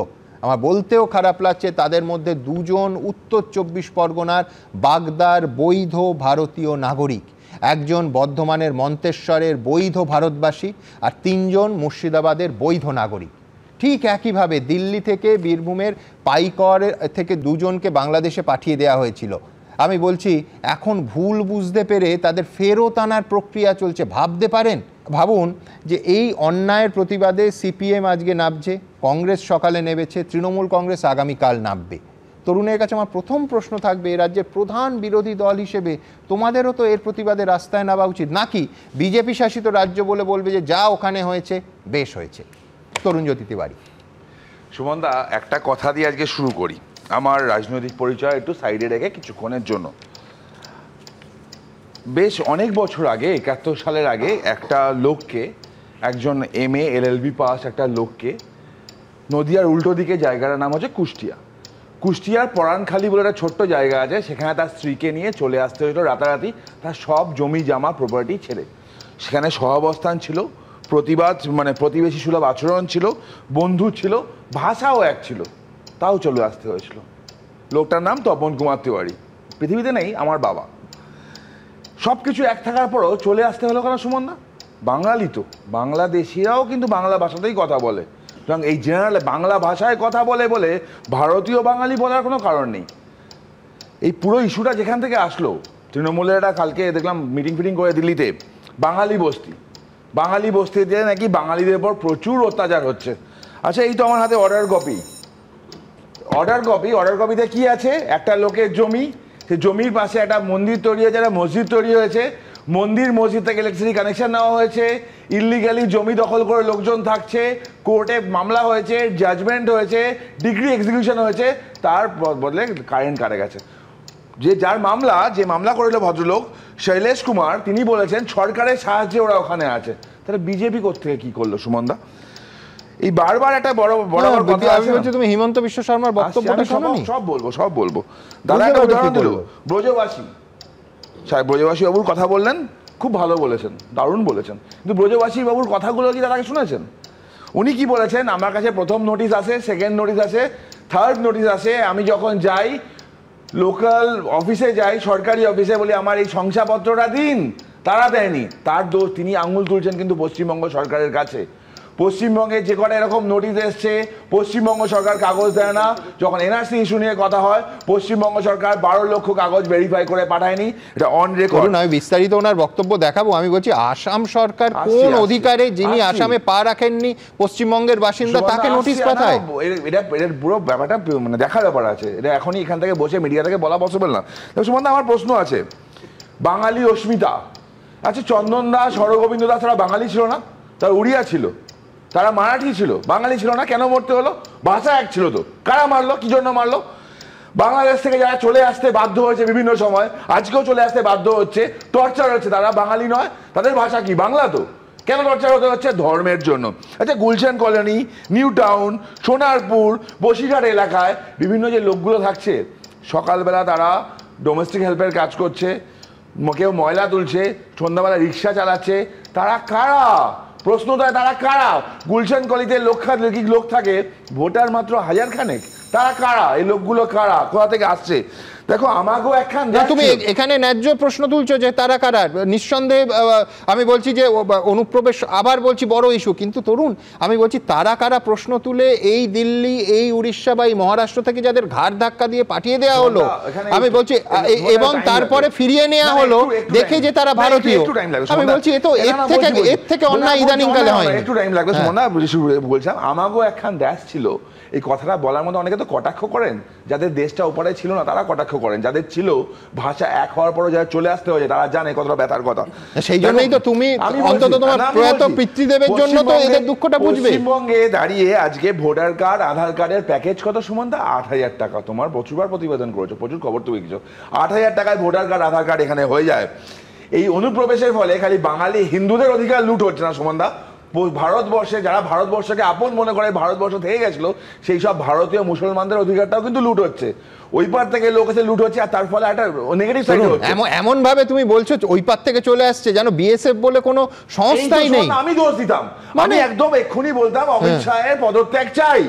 আমার বলতেও খারাপ লাগছে, তাদের মধ্যে 2 জন উত্তর 24 পরগনার বাগদার বৈধ ভারতীয় নাগরিক, 1 জন বর্ধমানের মন্তেশ্বরের বৈধ ভারতবাসী, আর 3 জন মুর্শিদাবাদের বৈধ নাগরিক। ঠিক একইভাবে দিল্লি থেকে বীরভূমের পাইকর থেকে 2 জনকে বাংলাদেশে পাঠিয়ে দেওয়া হয়েছিল। আমি বলছি এখন ভুল বুঝতে পেরে তাদের ফেরত আনার প্রক্রিয়া চলছে। ভাবতে পারেন, ভাবুন যে এই অন্যায়ের প্রতিবাদে সিপিএম আজকে নামছে, কংগ্রেস সকালে নেমেছে, তৃণমূল কংগ্রেস আগামীকাল নামবে। তরুণের কাছে আমার প্রথম প্রশ্ন থাকবে, এ রাজ্যের প্রধান বিরোধী দল হিসেবে তোমাদেরও তো এর প্রতিবাদে রাস্তায় নামা উচিত, নাকি বিজেপি শাসিত রাজ্য বলে বলবে যে যা ওখানে হয়েছে বেশ হয়েছে? তরুণজ্যোতি তিওয়ারি। সুমনদা, একটা কথা দিয়ে আজকে শুরু করি, আমার রাজনৈতিক পরিচয় একটু সাইডে রেখে কিছুক্ষণের জন্য। বেশ অনেক বছর আগে, 71 সালের আগে, একটা লোককে, একজন MA LLB পাস একটা লোককে, নদিয়ার উল্টো দিকে জায়গাটার নাম হচ্ছে কুষ্টিয়ার পরাণখালী বলে একটা ছোট্ট জায়গা আছে, সেখানে তার স্ত্রীকে নিয়ে চলে আসতে হয়েছিল রাতারাতি, তার সব জমি জামা প্রপার্টি ছেড়ে। সেখানে সহাবস্থান ছিল, প্রতিবাদ মানে প্রতিবেশী সুলভ আচরণ ছিল, বন্ধু ছিল, ভাষাও এক ছিল, তাও চলে আসতে হয়েছিল। লোকটার নাম তপন কুমার তিওয়ারি, পৃথিবীতে নেই, আমার বাবা। সব কিছু এক থাকার পরও চলে আসতে হলো কেন সুমনদা? বাঙালি তো, বাংলাদেশিরাও কিন্তু বাংলা ভাষাতেই কথা বলে, সুতরাং এই জেনারেল বাংলা ভাষায় কথা বলে বলে ভারতীয় বাঙালি বলার কোনো কারণ নেই। এই পুরো ইস্যুটা যেখান থেকে আসলো, তৃণমূলের একটা কালকে দেখলাম মিটিং ফিটিং করে দিল্লিতে, বাঙালি বস্তিতে নাকি বাঙালিদের উপর প্রচুর অত্যাচার হচ্ছে। আচ্ছা, এই তো আমার হাতে অর্ডার কপিতে কি আছে? একটা লোকের জমি, সে জমির পাশে একটা মন্দির তৈরি হয়েছে, একটা মসজিদ তৈরি হয়েছে, মসজিদ থেকে ইলেকট্রিসিটি কানেকশন নেওয়া হয়েছে, ইলিগালি জমি দখল করে লোকজন থাকছে, কোর্টে মামলা হয়েছে, জাজমেন্ট হয়েছে, ডিগ্রি এক্সিকিউশন হয়েছে, তার বদলে কারেন্ট কাটে গেছে। যে মামলা করেছিল ভদ্রলোক শৈলেশ কুমার, তিনি বলেছেন সরকারের সাহায্যে ওরা ওখানে আছে। তাহলে বিজেপি কোত্থেকে কি করলো সুমনদা? এই বারবার একটা বড় বড় কথা আমি বলছি তুমি হিমন্ত বিশ্ব শর্মার বক্তব্যটা শোনোনি? সব বলবো দাদা, একটা উদাহরণ দিল ব্রজবাসী সাহেব, ব্রজবাসী বাবুর কথা বললেন, খুব ভালো বলেছেন, দারুণ বলেছেন, কিন্তু ব্রজবাসী বাবুর কথাগুলো কি তারা শুনেছেন? উনি কি বলেছেন, আমার কাছে প্রথম নোটিশ আসে, সেকেন্ড নোটিশ আসে, থার্ড নোটিশ আসে, আমি যখন যাই লোকাল অফিসে যাই, সরকারি অফিসে, বলি আমার এই শংসাপত্রটা দিন, তারা দেয়নি। তার দোষ, তিনি আঙুল তুলছেন কিন্তু পশ্চিমবঙ্গ সরকারের কাছে। পশ্চিমবঙ্গে যে কটা এরকম নোটিশ এসছে, পশ্চিমবঙ্গ সরকার কাগজ দেয় না। যখন এনআরসি ইস্যু নিয়ে কথা হয়, পশ্চিমবঙ্গ সরকার 12 লক্ষ কাগজ ভেরিফাই করে পাঠায়নি, এটা অন রেকর্ড। আমি বিস্তারিত ওনার বক্তব্য দেখাবো। আমি বলছি আসাম সরকার কোন অধিকারে, যিনি আসামে পা রাখেননি পশ্চিমবঙ্গের বাসিন্দা, তাকে নোটিশ পাঠায়? এটা পুরো ব্যাপারটা মানে দেখার ব্যাপার আছে, এটা এখনই এখান থেকে বসে মিডিয়া থেকে বলা পসিবল না। সুমন, আমার প্রশ্ন আছে, বাঙালি অস্মিতা, আচ্ছা চন্দন দাস, হরগোবিন্দ দাস তারা বাঙালি ছিল না? তারা উড়িয়া ছিল, তারা মারাঠি ছিল, বাঙালি ছিল না? কেন মরতে হলো? ভাষা এক ছিল তো, কারা মারলো, কি জন্য মারলো? বাংলাদেশ থেকে যারা চলে আসতে বাধ্য হয়েছে বিভিন্ন সময়, আজকেও চলে আসতে বাধ্য হচ্ছে, টর্চার হচ্ছে, তারা বাঙালি নয়? তাদের ভাষা কি? বাংলা তো। কেন টর্চার হতে হচ্ছে? ধর্মের জন্য। আচ্ছা Gulshan colony, new town, Sonarpur, Basirhat এলাকায় বিভিন্ন যে লোকগুলো থাকছে, সকালবেলা তারা ডোমেস্টিক হেল্পের কাজ করছে, কেউ ময়লা তুলছে, সন্ধ্যাবেলা রিক্সা চালাচ্ছে, তারা কারা? প্রশ্ন দেয়, তারা কারা? গুলশান কলিতে লক্ষাধিক লোক থাকে, ভোটার মাত্র 1000 খানেক, তারা কারা? এই লোকগুলো কারা, কোথা থেকে আসছে? দেখো আমাকেও একখান, তুমি এখানে ন্যায্য প্রশ্ন তুলছো যে তারা কারা। নিঃসন্দেহে আমি বলছি যে অনুপ্রবেশ, আবার বলছি বড় ইস্যু, কিন্তু তরুণ আমি বলছি তারা কারা প্রশ্ন তুলে এই দিল্লি, এই উড়িষ্যা বা এই মহারাষ্ট্র থেকে যাদের ঘাড় ধাক্কা দিয়ে পাঠিয়ে দেওয়া হলো, আমি বলছি, এবং তারপরে ফিরিয়ে নেওয়া হলো দেখে যে তারা ভারতীয়, আমি বলছি এর থেকে অন্যায় ইদানিংকালে হয়। একটু টাইম লাগবে সুমন, বলছিলাম আমাকেও একখান দেশ ছিল। এই কথাটা বলার মধ্যে অনেকে তো কটাক্ষ করেন, যাদের দেশটা ওপারে ছিল না তারা কটাক্ষ করেন, যাদের ছিল ভাষা এক হওয়ার পরও যারা চলে আসতে হয়েছে তারা জানে কতটা ব্যথার কথা। সেই জন্যই তো তুমি অন্তত তোমার প্রয়াত পিতৃদেবের জন্য তো এদের দুঃখটা বুঝবে। পশ্চিমবঙ্গে দাঁড়িয়ে আজকে ভোটার কার্ড, আধার কার্ডের প্যাকেজ কত সুমন দা? 8000 টাকা। তোমার প্রচুরবার প্রতিবেদন করেছো, প্রচুর খবর তুমি কিছু, 8000 টাকায় ভোটার কার্ড, আধার কার্ড এখানে হয়ে যায়। এই অনুপ্রবেশের ফলে খালি বাঙালি হিন্দুদের অধিকার লুট হচ্ছে না সুমন দা, ভারতবর্ষে যারা ভারতবর্ষকে আপন মনে করে ভারতবর্ষ থেকে গেছিল সেই সব ভারতীয় মুসলমানদের অধিকারটাও কিন্তু লুট হচ্ছে। ওই পার থেকে লোক এসে লুট হচ্ছে, আর তার ফলে একটা নেগেটিভ সাইড হচ্ছে। এমন ভাবে তুমি বলছো ওই পার থেকে চলে আসছে, যেন বিএসএফ বলে কোনো সংস্থাই নেই। আমি দোষ দিতাম, আমি একদম এক্ষুনি বলতাম অমিত শাহের পদত্যাগ চাই,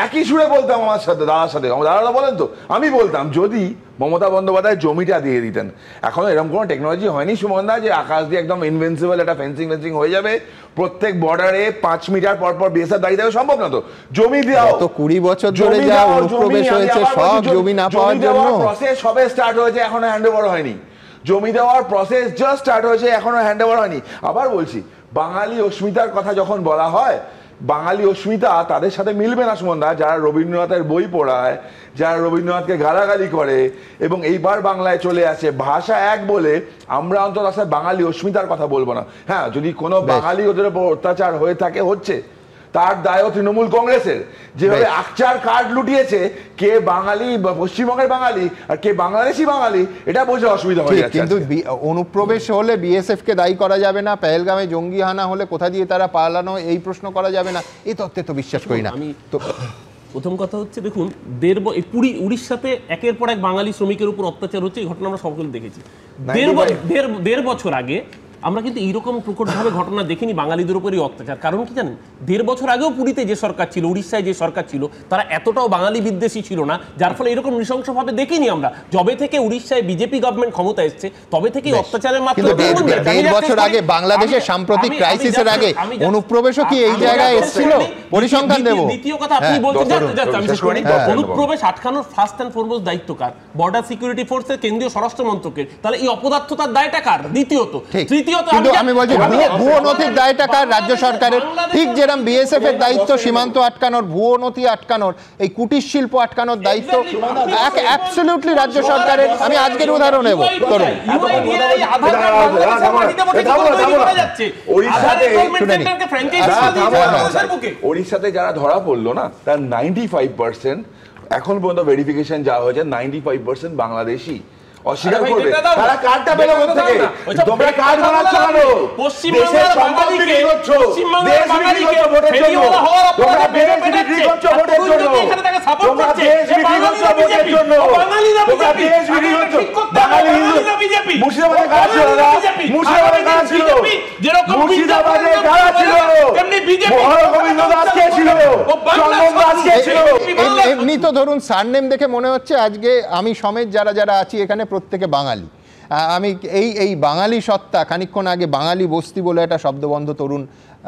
একই সুরে বলতাম আমার সাথে, দাদার সাথে, দাদারা বলেন তো, আমি বলতাম যদি মমতা বন্দ্যোপাধ্যায় জমিটা দিয়ে দিতেন। এখনো এরকম কোনো টেকনোলজি হয়নি সুমন দা যে আকাশ দিয়ে একদম ইনভেন্সিবল একটা ফেন্সিং হয়ে যাবে, প্রত্যেক বর্ডারে 5 মিটার পর পর বিএসএফ দাঁড়িয়ে থাকা সম্ভব না। তো জমি দাও, তো 20 বছর ধরে যা অনুপ্রবেশ হয়েছে সব জমি না পাওয়ার জন্য প্রসেস সবে স্টার্ট হয়েছে, এখনো হ্যান্ডওভার হয়নি। জমি দেওয়ার প্রসেস জাস্ট স্টার্ট হয়েছে, এখনো হ্যান্ডওভার হয়নি। আবার বলছি, বাঙালি অস্মিতার কথা যখন বলা হয়, বাঙালি অস্মিতা তাদের সাথে মিলবে না সুমন দা যারা রবীন্দ্রনাথের বই পড়ায়, যারা রবীন্দ্রনাথকে গালাগালি করে এবং এইবার বাংলায় চলে আসে ভাষা এক বলে, আমরা অন্তত আসলে বাঙালি অস্মিতার কথা বলবো না। হ্যাঁ, যদি কোনো বাঙালি ওদের উপর অত্যাচার হয়ে থাকে, হচ্ছে, তার দায়ও তৃণমূল কংগ্রেসের। যেভাবে আকচার কার্ড লুটিয়েছে, কে বাঙালি, পশ্চিমবঙ্গের বাঙালি আর কে বাংলাদেশি বাঙালি, এটা বোঝা অসুবিধা হয়ে যাচ্ছে। কিন্তু অনুপ্রবেশ হলে বিএসএফ কে দায়ী করা যাবে না, পেহেলগামে জঙ্গি হানা হলে কোথা দিয়ে তারা পালানো এই প্রশ্ন করা যাবে না, এই তত্ত্বে তো বিশ্বাস করি না। আমি তো প্রথম কথা হচ্ছে, দেখুন উড়িষ্যাতে একের পর এক বাঙালি শ্রমিকের উপর অত্যাচার হচ্ছে, এই ঘটনা আমরা সকলে দেখেছি। 1.5 বছর আগে আমরা কিন্তু এইরকম প্রকটভাবে ঘটনা দেখিনি বাঙালিদের উপরই অত্যাচার। কারণ কি জানেন, 1.5 বছর আগেও পুরীতে যে সরকার ছিল, উড়িষ্যায় যে সরকার ছিল, তারা এতটাও বাঙালি বিদ্বেষী ছিল না, যার ফলে এরকম নৃশংসভাবে দেখিনি আমরা। যবে থেকে উড়িষ্যায় বিজেপি গভর্নমেন্ট ক্ষমতা এসছে তবে থেকে অত্যাচারের মাত্রা। 1.5 বছর আগে বাংলাদেশের সাম্প্রতিক ক্রাইসিসের আগে অনুপ্রবেশও কি এই জায়গায় এসেছিল? পরিসংখ্যান দেব। দ্বিতীয় কথা আপনি বলছেন, অনুপ্রবেশ আটকানোর ফার্স্ট এন্ড ফরমোস্ট দায়িত্ব কার? বর্ডার সিকিউরিটি ফোর্সের, কেন্দ্রীয় স্বরাষ্ট্র মন্ত্রকের। তাহলে এই অপদার্থতার দায়টা কার? দ্বিতীয়ত। তৃতীয়ত আমি বলছি ভুয়ো নথির দায়টা কার? রাজ্য সরকারের। ঠিক যেরকম বিএসএফ এর দায়িত্ব সীমান্ত আটকানোর, ভুয়ো নথি আটকানোর, এই কুটির শিল্প আটকানোর দায়িত্ব অ্যাবসলিউটলি রাজ্য সরকারের। আমি আজকের উদাহরণ নেব। ওড়িশাতে যারা ধরা পড়লো না, তার 95% এখন পর্যন্ত ভেরিফিকেশন যা হয়েছে 95% বাংলাদেশি। অস্বীকার করবে। তারা কার্ডটা পেলো কোথা থেকে? তোমরা কার্ড বানাচ্ছ কেন? দেশের সম্পদ বিক্রি করছো, দেশ বিক্রি করছো ভোটের জন্য, তোমরা দেশ বিক্রি করছো ভোটের জন্য, তোমরা দেশ বিক্রি করছো ভোটের জন্য, তোমরা দেশ বিক্রি করছো। বাঙালি হিন্দু মুর্শিদাবাদে কারা ছিল? মুর্শিদাবাদে কারা ছিল? মুর্শিদাবাদে কারা ছিল? গোবিন্দ দাস কে ছিল? চন্দন দাস কে ছিল? এমনি তো ধরুন সারনেম দেখে মনে হচ্ছে আজকে আমি সমেত যারা যারা আছি এখানে প্রত্যেকে বাঙালি। আমি এই বাঙালি সত্তা, খানিকক্ষণ আগে বাঙালি বস্তি বলে একটা শব্দবন্ধ তরুণ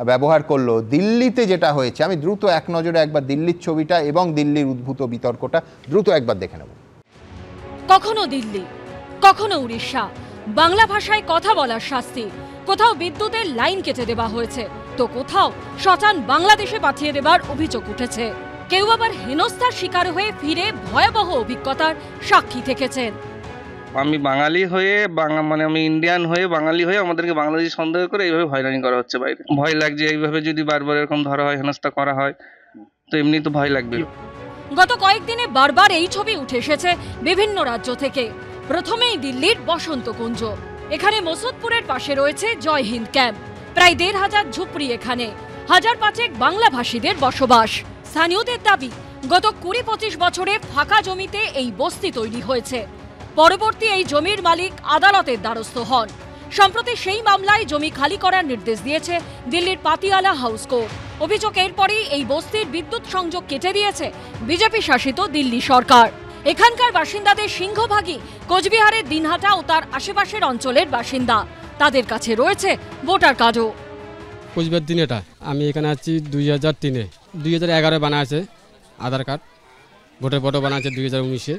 ব্যবহার করলো। দিল্লিতে যেটা হয়েছে, আমি দ্রুত এক নজরে একবার দিল্লির ছবিটা এবং দিল্লির উদ্ভূত বিতর্কটা দ্রুত একবার দেখে নেব। কখনো দিল্লি, কখনো উড়িষ্যা, বাংলা ভাষায় কথা বলার শাস্তি। কোথাও বিদ্যুতের লাইন কেটে দেওয়া হয়েছে, তো কোথাও শ্মশান বাংলাদেশে পাঠিয়ে দেবার অভিযোগ উঠেছে। কেউ আবার হেনস্থার শিকার হয়ে ফিরে ভয়াবহ অভিজ্ঞতার সাক্ষী থেকেছেন। আমি বাঙালি হয়ে মানে আমি ইন্ডিয়ান হয়ে বাঙালি হয়ে আমাদেরকে বাংলাদেশি সন্দেহ করে এইভাবে হয়রানি করা হচ্ছে বাইরে। ভয় লাগছে, এইভাবে যদি বারবার এরকম ধরা হয়, হেনস্থা করা হয়, তো এমনি তো ভয় লাগবে। গত কয়েকদিনে বারবার এই ছবি উঠে এসেছে বিভিন্ন রাজ্য থেকে। প্রথমেই দিল্লির বসন্ত কুঞ্জ। এখানে মসুদপুরের পাশে রয়েছে জয় হিন্দ ক্যাম্প। প্রায় ১৫০০ ঝুপড়ি এখানে, ৫০০ বাংলা ভাষীদের বসবাস। স্থানীয়দের দাবি, গত ২০-২৫ বছরে ফাঁকা জমিতে এই বস্তি তৈরি হয়েছে। পরবর্তী এই জমির মালিক আদালতের দ্বারস্থ হন। সম্প্রতি সেই মামলায় জমি খালি করার নির্দেশ দিয়েছে দিল্লির পাতিয়ালা হাউস কোর্ট। অভিযোগ এরপরই এই বস্তির বিদ্যুৎ সংযোগ কেটে দিয়েছে বিজেপি শাসিত দিল্লি সরকার। এখানকার বাসিন্দাদের সিংহভাগই কোচবিহারের দিনহাটা ও তার আশেপাশের অঞ্চলের বাসিন্দা। তাদের কাছে রয়েছে ভোটার কার্ডও। কোচবিহার দিনহাটা, আমি এখানে আছি 2003-এ, 2011-এ বানা আছে আধার কার্ড, ভোটার ফটো বানা আছে 2019-এ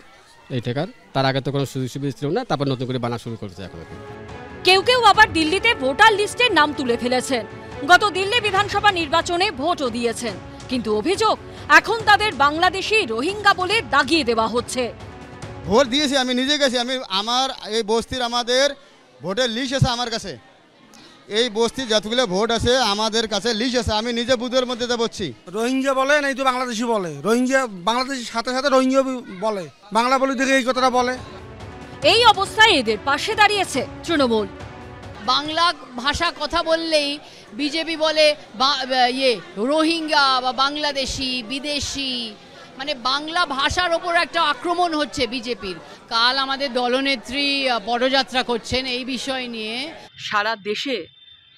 এই টাকার। তার আগে তো কোনো সুযোগ সুবিধা ছিল না, তারপর নতুন করে বানা শুরু করেছে এখন। কেউ কেউ আবার দিল্লিতে ভোটার লিস্টের নাম তুলে ফেলেছেন। গত দিল্লি বিধানসভা নির্বাচনে ভোটও দিয়েছেন, কিন্তু অভিযোগ এখন তাদের বাংলাদেশি রোহিঙ্গা বলে দাগিয়ে দেওয়া হচ্ছে। ভোট দিয়েছি, আমি নিজে গেছি, আমার এই বস্তির আমাদের ভোটের লিস্ট আছে আমার কাছে। এই বস্তির যতগুলো ভোট আছে আমাদের কাছে লিস্ট আছে, আমি নিজে বুথের মধ্যে বসছি। রোহিঙ্গা বলে নাই তো বাংলাদেশি বলে, রোহিঙ্গা বাংলাদেশের সাথে সাথে রোহিঙ্গা বলে, বাংলা বলে দেখে এই কথাটা বলে। এই অবস্থায় এদের পাশে দাঁড়িয়েছে তৃণমূল। বাংলা ভাষা কথা বললেই বিজেপি বলে রোহিঙ্গা বা বাংলাদেশি, বিদেশি, মানে বাংলা ভাষার ওপর একটা আক্রমণ হচ্ছে বিজেপির। কাল আমাদের দলনেত্রী পদযাত্রা করছেন এই বিষয় নিয়ে। সারা দেশে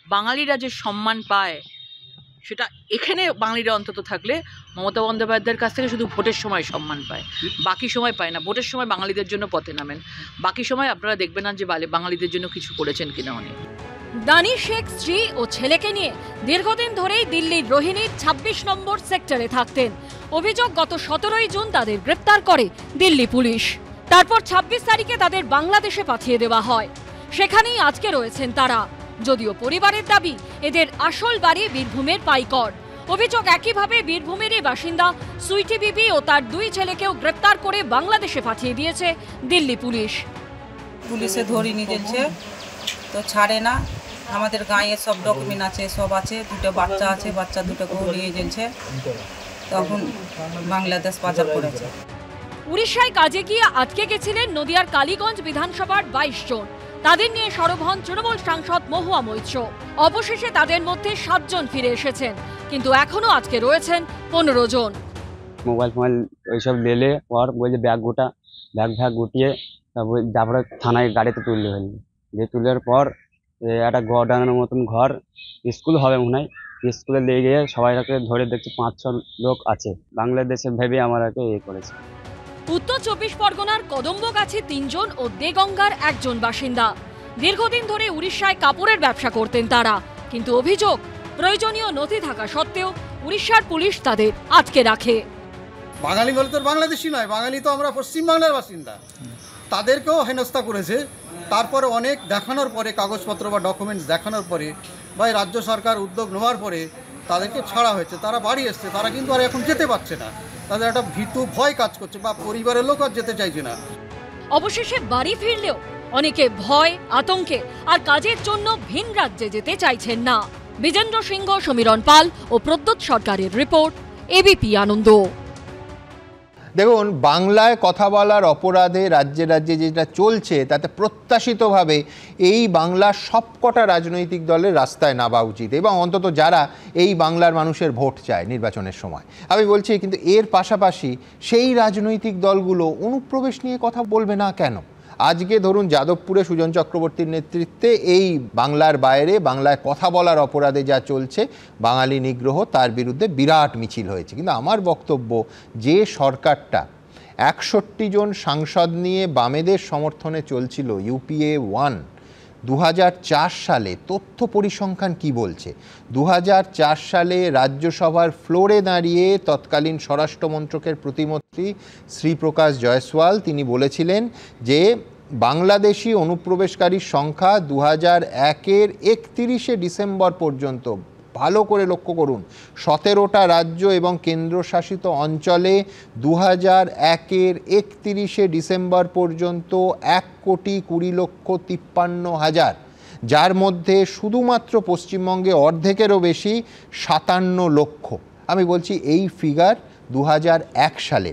বাঙালিরা যে সম্মান পায়, সেটা এখানে বাঙালিরা অন্তত থাকলে মমতা বন্দ্যোপাধ্যায়ের কাছ থেকে শুধু ভোটের সময় সম্মান পায়, বাকি সময় পায় না। ভোটের সময় বাঙালিদের জন্য পথে নামেন, বাকি সময় আপনারা দেখবেন না যে বাঙালিদের জন্য কিছু করেছেন কিনা উনি। দানিশ শেখ স্ত্রী ও ছেলেকে নিয়ে দীর্ঘদিন ধরেই দিল্লির রোহিণীর ২৬ নম্বর সেক্টরে থাকতেন। অভিযোগ, গত ১৭ই জুন তাদের গ্রেপ্তার করে দিল্লি পুলিশ। তারপর ২৬ তারিখে তাদের বাংলাদেশে পাঠিয়ে দেওয়া হয়। সেখানেই আজকে রয়েছেন তারা। যদিও পরিবারের দাবি, এদের আসল বাড়ি বীরভূমের পাইকর। অভিযোগ, একইভাবে বীরভূমেরই বাসিন্দা সুইটি বিবি ও তার ২ ছেলেকেও গ্রেপ্তার করে বাংলাদেশে পাঠিয়ে দিয়েছে দিল্লি পুলিশ। পুলিশে ধরে নিয়ে যাচ্ছে, তো ছাড়ে না। আমাদের গাঁয়ে সব ডকুমেন্ট আছে, সব আছে, 2টা বাচ্চা আছে, বাচ্চা 2টাকেও নিয়ে যাচ্ছে, তখন বাংলাদেশ পাচার করেছে। উড়িষ্যায় কাজে গিয়ে আটকে গেছিলেন নদিয়ার কালীগঞ্জ বিধানসভার 22 জন। তাদের নিয়ে সরব হন তৃণমূল সাংসদ মহুয়া মৈত্র। অবশেষে তাদের মধ্যে 7 জন ফিরে এসেছেন, কিন্তু এখনো আজকে রয়েছেন 15 জন। মোবাইল ফোবাইল ওইসব লেলে পর বলছে ব্যাগ গুটিয়ে তারপরে থানায় গাড়িতে তুললে হল। যে তুলার পর একটা গডাউনের মতন ঘর, স্কুল হবে মনে হয়, স্কুলে নিয়ে গিয়ে সবাইকে ধরে দেখছি 5-6 লোক আছে। বাংলাদেশে ভেবে আমাকে করেছে। উত্তর 24 পরগনার কদম্বগাছি 3 জন ও দেগঙ্গার 1 জন বাসিন্দা। দীর্ঘদিন ধরে উড়িষ্যায় কাপড়ের ব্যবসা করতেন তারা, কিন্তু অভিযোগ, প্রয়োজনীয় নথি থাকা সত্ত্বেও উড়িষ্যার পুলিশ তাদের আটকে রাখে। বাঙালি বলে তো বাংলাদেশি নয়, বাঙালি তো আমরা পশ্চিমবাংলার বাসিন্দা। তাদেরকেও হেনস্থা করেছে। তারপরে অনেক দেখানোর পরে, কাগজপত্র বা ডকুমেন্টস দেখানোর পরে বা রাজ্য সরকার উদ্যোগ নেওয়ার পরে তাদেরকে ছাড়া হয়েছে। তারা বাড়ি এসছে, তারা কিন্তু আর এখন যেতে পারছে না। তাদের একটা ভীতু ভয় কাজ করছে, বা পরিবারের লোক আর যেতে চাইছে না। অবশেষে বাড়ি ফিরলেও অনেকে ভয়, আতঙ্কে আর কাজের জন্য ভিন রাজ্যে যেতে চাইছেন না। বিজেন্দ্র সিংহ, সমীরণ পাল ও প্রদ্যোৎ সরকারের রিপোর্ট, এবিপি আনন্দ। দেখুন, বাংলায় কথা বলার অপরাধে রাজ্যে রাজ্যে যেটা চলছে তাতে প্রত্যাশিতভাবে এই বাংলার সবকটা রাজনৈতিক দলের রাস্তায় নামা উচিত, এবং অন্তত যারা এই বাংলার মানুষের ভোট চায় নির্বাচনের সময়। আমি বলছি, কিন্তু এর পাশাপাশি সেই রাজনৈতিক দলগুলো অনুপ্রবেশ নিয়ে কথা বলবে না কেন? আজকে ধরুন যাদবপুরে সুজন চক্রবর্তীর নেতৃত্বে এই বাংলার বাইরে বাংলায় কথা বলার অপরাধে যা চলছে, বাঙালি নিগ্রহ, তার বিরুদ্ধে বিরাট মিছিল হয়েছে। কিন্তু আমার বক্তব্য, যে সরকারটা 61 জন সাংসদ নিয়ে বামেদের সমর্থনে চলছিল, ইউপিএ 1, 2004 সালে তথ্য পরিসংখ্যান কি বলছে? 2004 সালে রাজ্যসভার ফ্লোরে দাঁড়িয়ে তৎকালীন স্বরাষ্ট্রমন্ত্রকের প্রতিমন্ত্রী শ্রীপ্রকাশ জয়সওয়াল তিনি বলেছিলেন যে বাংলাদেশি অনুপ্রবেশকারীর সংখ্যা 2001-এর 31শে ডিসেম্বর পর্যন্ত, ভালো করে লক্ষ্য করুন, 17টা রাজ্য এবং কেন্দ্রশাসিত অঞ্চলে 2001-এর 31শে ডিসেম্বর পর্যন্ত 1,20,53,000, যার মধ্যে শুধুমাত্র পশ্চিমবঙ্গে অর্ধেকেরও বেশি 57 লক্ষ। আমি বলছি এই ফিগার 2001 সালে।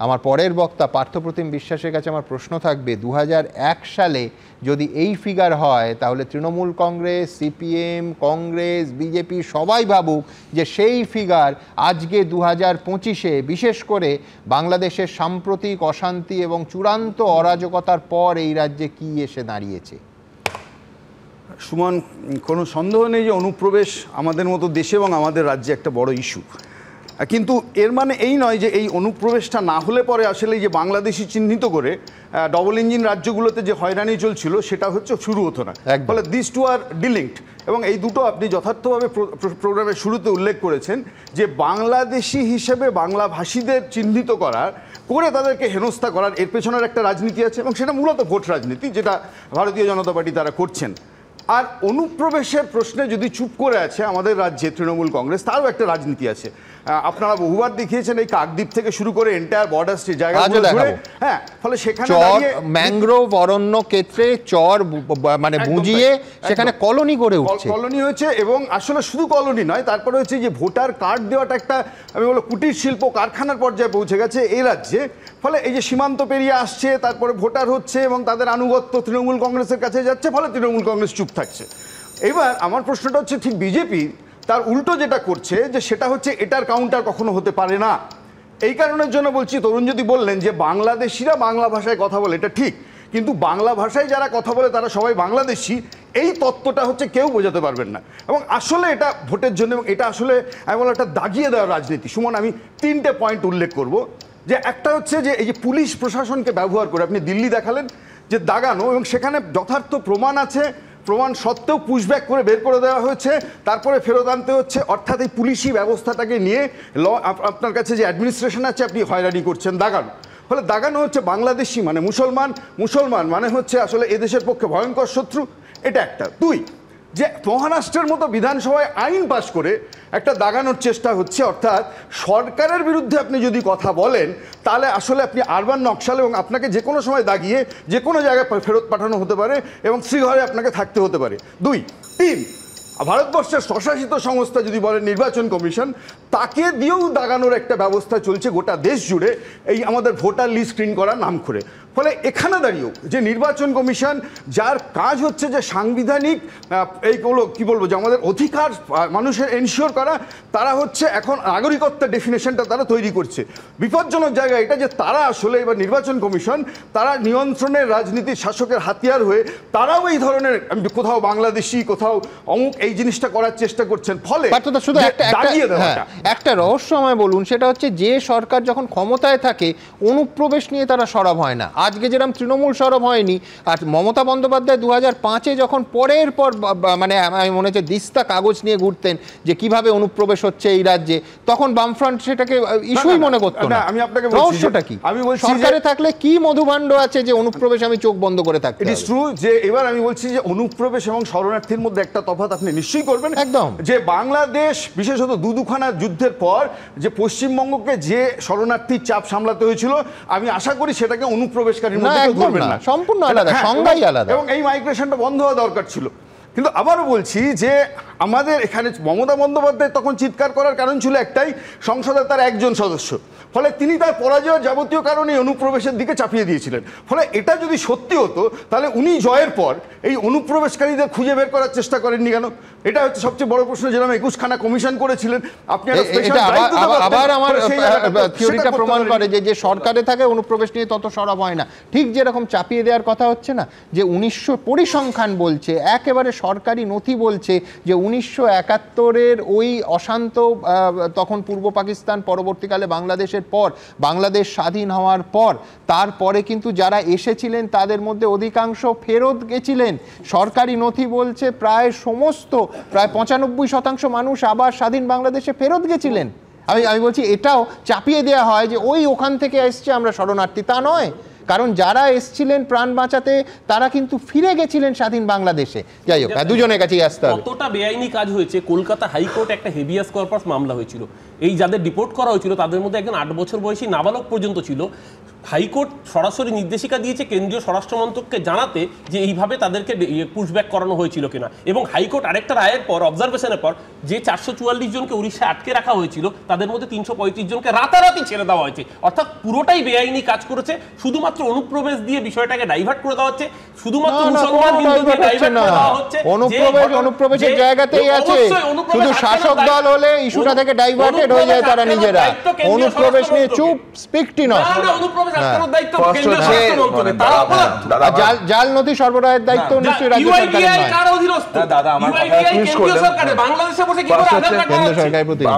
আমার পরের বক্তা পার্থপ্রতিম বিশ্বাসের কাছে আমার প্রশ্ন থাকবে, 2001 সালে যদি এই ফিগার হয় তাহলে তৃণমূল কংগ্রেস, সিপিএম, কংগ্রেস, বিজেপি সবাই ভাবুক যে সেই ফিগার আজকে 2025-এ, বিশেষ করে বাংলাদেশের সাম্প্রতিক অশান্তি এবং চূড়ান্ত অরাজকতার পর এই রাজ্যে কি এসে দাঁড়িয়েছে। সুমন, কোনো সন্দেহ নেই যে অনুপ্রবেশ আমাদের মতো দেশে এবং আমাদের রাজ্যে একটা বড় ইস্যু, কিন্তু এর মানে এই নয় যে এই অনুপ্রবেশটা না হলে পরে আসলে যে বাংলাদেশি চিহ্নিত করে ডবল ইঞ্জিন রাজ্যগুলোতে যে হয়রানি চলছিল সেটা হচ্ছে শুরু হতো না। ফলে দিস টু আর ডিলিঙ্কড, এবং এই দুটো আপনি যথার্থভাবে প্রোগ্রামের শুরুতে উল্লেখ করেছেন যে বাংলাদেশি হিসেবে বাংলাভাষীদের চিহ্নিত করে তাদেরকে হেনস্থা করার এর পেছনের একটা রাজনীতি আছে, এবং সেটা মূলত ভোট রাজনীতি, যেটা ভারতীয় জনতা পার্টি তারা করছেন। আর অনুপ্রবেশের প্রশ্নে যদি চুপ করে আছে আমাদের রাজ্যে তৃণমূল কংগ্রেস, তারও একটা রাজনীতি আছে। আপনারা বহুবার দেখিয়েছেন এই কাকদ্বীপ থেকে শুরু করে এন্টায়ার বর্ডার স্টেট জায়গাগুলো ঘুরে, হ্যাঁ, ফলে সেখানে ম্যানগ্রোভ অরণ্য ক্ষেত্রে চর মানে বুঝিয়ে সেখানে কলোনি গড়ে উঠছে, কলোনি হয়েছে, এবং আসলে শুধু কলোনি নয়, তারপরে হচ্ছে যে ভোটার কার্ড দেওয়াটা একটা আমি বলবো কুটির শিল্প কারখানার পর্যায়ে পৌঁছে গেছে এই রাজ্যে। ফলে এই যে সীমান্ত পেরিয়ে আসছে, তারপরে ভোটার হচ্ছে এবং তাদের আনুগত্য তৃণমূল কংগ্রেসের কাছে যাচ্ছে, ফলে তৃণমূল কংগ্রেস চুপ থাকছে। এবার আমার প্রশ্নটা হচ্ছে ঠিক বিজেপি তার উল্টো যেটা করছে, যে সেটা হচ্ছে এটার কাউন্টার কখনো হতে পারে না। এই কারণের জন্য বলছি, তরুণ যদি বললেন যে বাংলাদেশিরা বাংলা ভাষায় কথা বলে, এটা ঠিক, কিন্তু বাংলা ভাষায় যারা কথা বলে তারা সবাই বাংলাদেশি, এই তত্ত্বটা হচ্ছে কেউ বোঝাতে পারবেন না। এবং আসলে এটা ভোটের জন্য, এবং এটা আসলে আমি বলবো একটা দাগিয়ে দেওয়ার রাজনীতি। সুমন, আমি 3টে পয়েন্ট উল্লেখ করব। যে একটা হচ্ছে যে এই যে পুলিশ প্রশাসনকে ব্যবহার করে আপনি দিল্লি দেখালেন যে দাগানো, এবং সেখানে যথার্থ প্রমাণ আছে, প্রমাণ সত্ত্বেও পুশব্যাক করে বের করে দেওয়া হয়েছে, তারপরে ফেরত আনতে হচ্ছে। অর্থাৎ এই পুলিশি ব্যবস্থাটাকে নিয়ে আপনার কাছে যে অ্যাডমিনিস্ট্রেশন আছে আপনি হয়রানি করছেন, দাগানো। ফলে দাগানো হচ্ছে বাংলাদেশি মানে মুসলমান, মুসলমান মানে হচ্ছে আসলে এদেশের পক্ষে ভয়ঙ্কর শত্রু, এটা একটা। 2, যে মহারাষ্ট্রের মতো বিধানসভায় আইন পাশ করে একটা দাগানোর চেষ্টা হচ্ছে, অর্থাৎ সরকারের বিরুদ্ধে আপনি যদি কথা বলেন তাহলে আসলে আপনি আরবান নকশাল, এবং আপনাকে যে কোনো সময় দাগিয়ে যে কোনো জায়গায় ফেরত পাঠানো হতে পারে এবং শ্রীঘরে আপনাকে থাকতে হতে পারে। 2, 3, ভারতবর্ষের স্বশাসিত সংস্থা যদি বলেন নির্বাচন কমিশন, তাকে দিয়েও দাগানোর একটা ব্যবস্থা চলছে গোটা দেশ জুড়ে, এই আমাদের ভোটার লিস্ট স্ক্রিন করার নাম করে। ফলে এখানে দাঁড়িয়েও যে নির্বাচন কমিশন, যার কাজ হচ্ছে যে সাংবিধানিক এইগুলো কী বলবো, যে আমাদের অধিকার মানুষের এনশিওর করা, তারা হচ্ছে এখন নাগরিকত্বের ডেফিনেশনটা তারা তৈরি করছে। বিপজ্জনক জায়গা এটা যে তারা আসলে এবার নির্বাচন কমিশন, তারা নিয়ন্ত্রণের রাজনীতির শাসকের হাতিয়ার হয়ে তারাও এই ধরনের কোথাও বাংলাদেশি, কোথাও অমুক এই জিনিসটা করার চেষ্টা করছেন। ফলে শুধু একটা রহস্য আমায় বলুন, সেটা হচ্ছে যে সরকার যখন ক্ষমতায় থাকে অনুপ্রবেশ নিয়ে তারা সরব হয় না। আজকে যেরকম তৃণমূল সরব হয়নি, আর মমতা বন্দ্যোপাধ্যায় 2005-এ যখন পরের পর মানে আমি মনে হচ্ছে দিস্তা কাগজ নিয়ে ঘুরতেন যে কিভাবে অনুপ্রবেশ হচ্ছে এই রাজ্যে, তখন বামফ্রন্ট সেটাকে ইস্যুই মনে করতো না। আমি আপনাকে রহস্যটা কি? আমি বলছি সরকারে থাকলে কি মধুভাণ্ড আছে যে অনুপ্রবেশ আমি চোখ বন্ধ করে থাকতে। ইট ইজ ট্রু যে এবার আমি বলছি যে অনুপ্রবেশ এবং শরণার্থীর মধ্যে একটা তফাৎ আপনি নিশ্চয়ই করবেন একদম, যে বাংলাদেশ বিশেষত দুখানা যুদ্ধের পর যে পশ্চিমবঙ্গকে যে শরণার্থীর চাপ সামলাতে হয়েছিল, আমি আশা করি সেটাকে অনুপ্রবেশকারীর মধ্যে ধরবেন না, সম্পূর্ণ আলাদা, সংজ্ঞাই আলাদা, এবং এই মাইগ্রেশনটা বন্ধ হওয়া দরকার ছিল। কিন্তু আবারও বলছি যে আমাদের এখানে মমতা বন্দ্যোপাধ্যায় তখন চিৎকার করার কারণ ছিল একটাই, সংসদে তার একজন সদস্য, ফলে তিনি তার পরাজয়ের যাবতীয় কারণে অনুপ্রবেশের দিকে চাপিয়ে দিয়েছিলেন। ফলে এটা যদি সত্যি হতো তাহলে উনি জয়ের পর এই অনুপ্রবেশকারীদের খুঁজে বের করার চেষ্টা করেননি কেন? এটা হচ্ছে সবচেয়ে বড় প্রশ্ন। যেরকম 21খানা কমিশন করেছিলেন আপনি, আবার আমার থিওরিটা প্রমাণ করে যে সরকারে থাকে অনুপ্রবেশ নিয়ে তত সরব হয় না। ঠিক যেরকম চাপিয়ে দেওয়ার কথা হচ্ছে না, যে 1900 পরিসংখ্যান বলছে, একেবারে সরকারি নথি বলছে যে 1971-এর ওই অশান্ত তখন পূর্ব পাকিস্তান, পরবর্তীকালে বাংলাদেশের পর, বাংলাদেশ স্বাধীন হওয়ার পর, তারপরে কিন্তু যারা এসেছিলেন তাদের মধ্যে অধিকাংশ ফেরত গেছিলেন। সরকারি নথি বলছে প্রায় 95% মানুষ আবার স্বাধীন বাংলাদেশে ফেরত গেছিলেন। আমি বলছি এটাও চাপিয়ে দেওয়া হয় যে ওই ওখান থেকে এসছে আমরা শরণার্থী, তা নয়। কারণ যারা এসছিলেন প্রাণ বাঁচাতে তারা কিন্তু ফিরে গেছিলেন স্বাধীন বাংলাদেশে। যাই হোক, দুজনের কাছেই আসতে হবে। কতটা বেআইনি কাজ হয়েছে, কলকাতা হাইকোর্ট একটা হেভিয়াস কর্পাস মামলা হয়েছিল, এই যাদের ডিপোর্ট করা হয়েছিল তাদের মধ্যে একজন 8 বছর বয়সী নাবালক পর্যন্ত ছিল। হাইকোর্ট সরাসরি নির্দেশিকা দিয়েছে কেন্দ্রীয় স্বরাষ্ট্রমন্ত্রককে জানাতে যে এইভাবে তাদেরকে পুশব্যাক করানো হয়েছিল কিনা। এবং হাইকোর্ট আরেকটা রায়ের পর, অবজারভেশনের পর, যে 444 জনকে উড়িষ্যায় আটকে রাখা হয়েছিল তাদের মধ্যে 335 জনকে রাতারাতি ছেড়ে দেওয়া হয়েছে। অর্থাৎ পুরোটাই বেআইনি কাজ করেছে, শুধুমাত্র অনুপ্রবেশ দিয়ে বিষয়টাকে ডাইভার্ট করে দেওয়া হচ্ছে, শুধুমাত্র মুসলমান হিন্দুদের ডাইভার্ট করে দেওয়া হচ্ছে। অনুপ্রবেশের জায়গাতেই আছে, শুধু শাসক দল হলে ইস্যুটা থেকে ডাইভার্টেড হয়ে যায় তারা নিজেরা। অনুপ্রবেশ নিয়ে চুপ, স্পিকটি নয়। জাল নথি সরবরাহের দায়িত্ব নিশ্চয়ই রাজ্য সরকারের।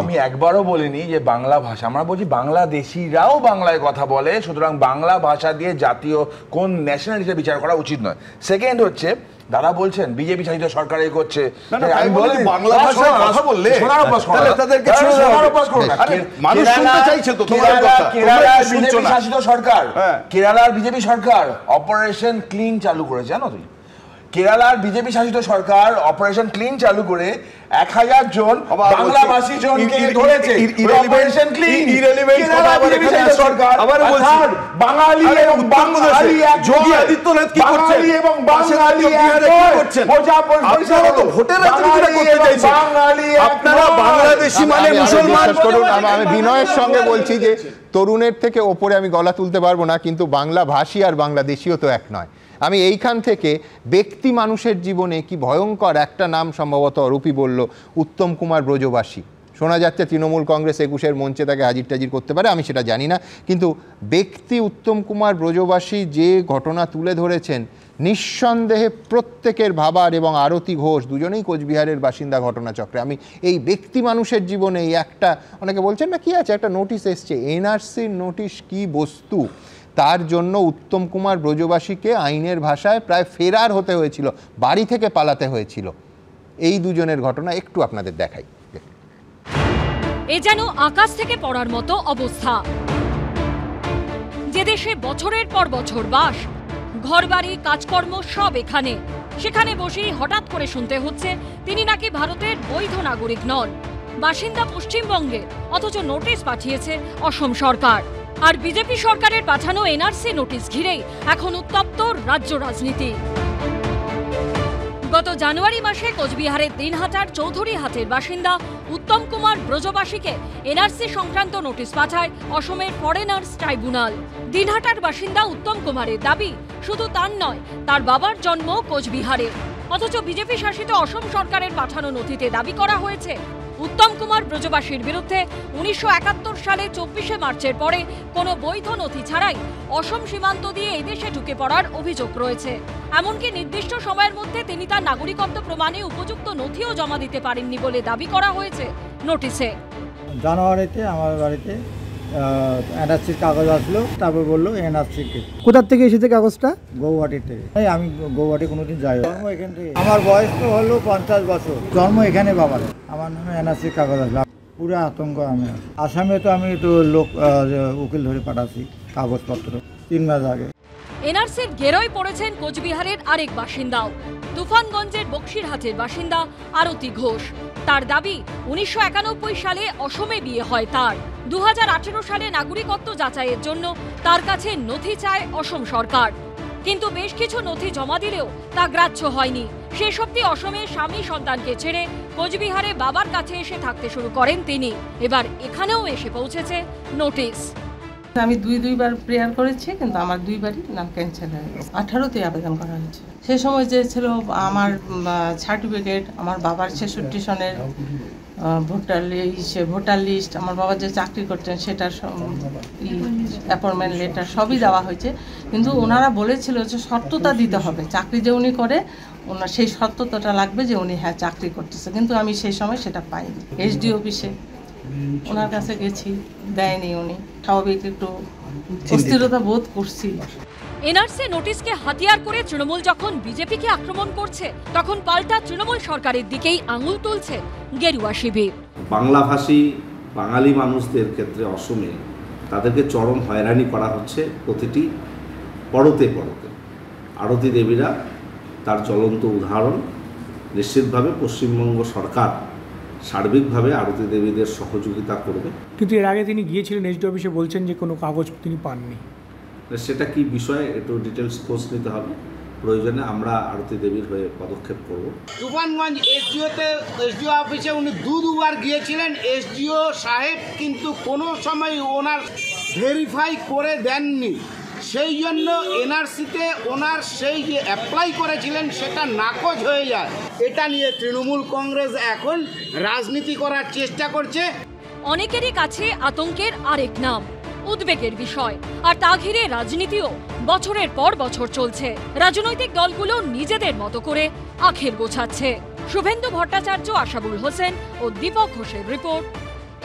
আমি একবারও বলিনি যে বাংলা ভাষা, আমরা বলছি বাংলাদেশিরাও বাংলায় কথা বলে, সুতরাং বাংলা ভাষা দিয়ে জাতীয় কোন ন্যাশনালিটির বিচার করা উচিত নয়। সেকেন্ড হচ্ছে, দাদা বলছেন বিজেপি শাসিত সরকার এই করছে, আমি বলি বাংলা ভাষায় কথা বললে তাদেরকে মানুষ শুনতে চাইছে তো। কেরালার বিজেপি শাসিত সরকার, কেরালার বিজেপি সরকার অপারেশন ক্লিন চালু করেছে, জানো তুমি? কেরালার বিজেপি শাসিত সরকার অপারেশন ক্লিন চালু করে 1000 জন বাংলাভাষী জনকে ধরেছে। অপারেশন ক্লিন কেরালার বিজেপি শাসিত সরকার, আবার বলছি বাঙালি এবং বাংলাদেশী যোগী আদিত্যনাথ কি করছেন এবং বাঙালি কি করছেন? আপনারা তো ভোটের রাজনীতিটা করতে চাইছেন, আপনারা বাংলাদেশী মানে মুসলমান। আমি বিনয়ের সঙ্গে বলছি যে তরুণের থেকে ওপরে আমি গলা তুলতে পারবো না, কিন্তু বাংলা ভাষী আর বাংলাদেশীও তো এক নয়। আমি এইখান থেকে ব্যক্তি মানুষের জীবনে কি ভয়ঙ্কর একটা নাম সম্ভবত অরূপী বলল, উত্তম কুমার ব্রজবাসী। শোনা যাচ্ছে তৃণমূল কংগ্রেস 21-এর মঞ্চে তাকে হাজির টাজির করতে পারে, আমি সেটা জানি না, কিন্তু ব্যক্তি উত্তম কুমার ব্রজবাসী যে ঘটনা তুলে ধরেছেন, নিঃসন্দেহে প্রত্যেকের ভাবার, এবং আরতি ঘোষ দুজনেই কোচবিহারের বাসিন্দা ঘটনাচক্রে। আমি এই ব্যক্তি মানুষের জীবনে এই একটা, অনেকে বলছেন না কি আছে, একটা নোটিশ এসছে, এনআরসির নোটিশ কি বস্তু, তার জন্য উত্তম কুমার ব্রজবাসীকে আইনের ভাষায় প্রায় ফেরার হতে হয়েছিল, বাড়ি থেকে পালাতে হয়েছিল। এই দুজনের ঘটনা একটু আপনাদের দেখাই। এ যেন আকাশ থেকে পড়ার মতো অবস্থা। যে দেশে বছরের পর বছর বাস, ঘরবাড়ি, কাজকর্ম সব এখানে, সেখানে বসেই হঠাৎ করে শুনতে হচ্ছে তিনি নাকি ভারতের বৈধ নাগরিক নন, বাসিন্দা পশ্চিমবঙ্গে, অথচ নোটিশ পাঠিয়েছে অসম সরকার। আর বিজেপি সরকারের পাঠানো এনআরসি নোটিশ ঘিরেই এখন উত্তপ্ত রাজ্য রাজনীতি। গত জানুয়ারি মাসে কোচবিহারের দিনহাটার চৌধুরীহাটের বাসিন্দা উত্তম কুমার ব্রজবাসীকে এনআরসি সংক্রান্ত নোটিশ পাঠায় অসমের ফরেনার্স ট্রাইব্যুনাল। দিনহাটার বাসিন্দা উত্তম কুমারের দাবি, শুধু তার নয়, তার বাবার জন্ম কোচবিহারে, অথচ বিজেপি শাসিত অসম সরকারের পাঠানো নথিতে দাবি করা হয়েছে উত্তম কুমার ব্রজবাসীর বিরুদ্ধে 1971 সালে 24শে মার্চের পরে কোনো বৈধ নথি ছাড়াই অসম সীমান্ত দিয়ে এদেশে ঢুকে পড়ার অভিযোগ রয়েছে। এমনকি নির্দিষ্ট সময়ের মধ্যে তিনি তার নাগরিকত্ব প্রমাণে উপযুক্ত নথিও জমা দিতে পারেননি বলে দাবি করা হয়েছে নোটিশে। জানুয়ারিতে আমার বাড়িতে এনআরসির কাগজ আসলো, তারপর বললো এনআরসি কোথার থেকে এসেছে কাগজটা? গৌহাটির থেকে। আমি গৌহাটি কোনোদিন যাই, জন্ম এখান থেকে। আমার বয়স তো হলো 50 বছর, জন্ম এখানে বাবার। আমার নামে এনআরসির কাগজ আসলো, পুরো আতঙ্ক। আমি আসামে তো আমি তো লোক উকিল ধরে পাঠাচ্ছি কাগজপত্র 3 মাস আগে। এনআরসির গেরোয় পড়েছেন কোচবিহারের আরেক বাসিন্দাও, তুফানগঞ্জের বক্সিরহাটের বাসিন্দা আরতি ঘোষ। তার দাবি, 1991 সালে অসমে বিয়ে হয় তার। 2018 সালে নাগরিকত্ব যাচাইয়ের জন্য তার কাছে নথি চায় অসম সরকার, কিন্তু বেশ কিছু নথি জমা দিলেও তা গ্রাহ্য হয়নি। শেষ অবধি অসমে স্বামী সন্তানকে ছেড়ে কোচবিহারে বাবার কাছে এসে থাকতে শুরু করেন তিনি। এবার এখানেও এসে পৌঁছেছে নোটিশ। আমি দুইবার প্রেয়ার করেছি, কিন্তু আমার দুইবারই নাম ক্যান্সেল হয়ে গেছে। 18তে আবেদন করা হয়েছে। সে সময় যে ছিল আমার সার্টিফিকেট, আমার বাবার 66 সনের ভোটার লিস্ট, আমার বাবা যে চাকরি করতেন সেটার অ্যাপয়েন্টমেন্ট লেটার সবই দেওয়া হয়েছে, কিন্তু ওনারা বলেছিল যে সত্যতা দিতে হবে, চাকরি যে উনি করে ওনার সেই সত্যতাটা লাগবে যে উনি হ্যাঁ চাকরি করতেছে, কিন্তু আমি সেই সময় সেটা পাইনি। এসডি অফিসে ওনার কাছে গেছি, দেয়নি উনি। স্বাভাবিক একটু অস্থিরতা বোধ করছি। এনআরসি নোটিশকে হাতিয়ার করে তৃণমূল যখন বিজেপিকে আক্রমণ করছে, তখন পাল্টা তৃণমূল সরকারের দিকেই আঙুল তুলছে গেরুয়া শিবির। বাংলাভাষী বাঙালি মানুষদের ক্ষেত্রে অসমে তাদেরকে চরম হয়রানি করা হচ্ছে প্রতিটি পরতে পরতে। আরতি দেবীরা তার জ্বলন্ত উদাহরণ। নিশ্চিতভাবে পশ্চিমবঙ্গ সরকার সার্বিকভাবে আরতি দেবীদের সহযোগিতা করবে। কিন্তু এর আগে তিনি গিয়েছিলেন এসডি অফিসে, বলছেন যে কোনো কাগজ তিনি পাননি। সেটা কি বিষয়ে একটু ডিটেলস খোঁজ নিতে হবে, প্রয়োজনে আমরা আরতি দেবীর হয়ে পদক্ষেপ করব। তুফানগঞ্জ এসডিও অফিসে উনি দুবার গিয়েছিলেন। এসডিও সাহেব কিন্তু কোনো সময় ওনার ভেরিফাই করে দেননি, সেই জন্য এনআরসিতে ওনার সেই যে অ্যাপ্লাই করেছিলেন সেটা নাকচ হয়ে যায়। এটা নিয়ে তৃণমূল কংগ্রেস এখন রাজনীতি করার চেষ্টা করছে। অনেকেরই কাছে আতঙ্কের আরেক নাম, উদ্বেগের বিষয়, আর তা ঘিরে রাজনীতিও বছরের পর বছর চলছে। রাজনৈতিক দলগুলো নিজেদের মতো করে আখের গোছাচ্ছে। শুভেন্দু ভট্টাচার্য, আশাবুল হোসেন ও দীপক ঘোষের রিপোর্ট,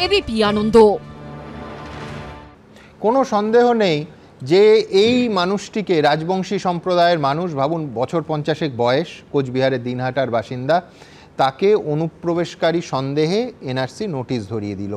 এবিপি আনন্দ। কোনো সন্দেহ নেই যে এই মানুষটিকে, রাজবংশী সম্প্রদায়ের মানুষ, ভাবুন বছর 50 বয়স, কোচবিহারের দিনহাটার বাসিন্দা, তাকে অনুপ্রবেশকারী সন্দেহে এনআরসি নোটিশ ধরিয়ে দিল।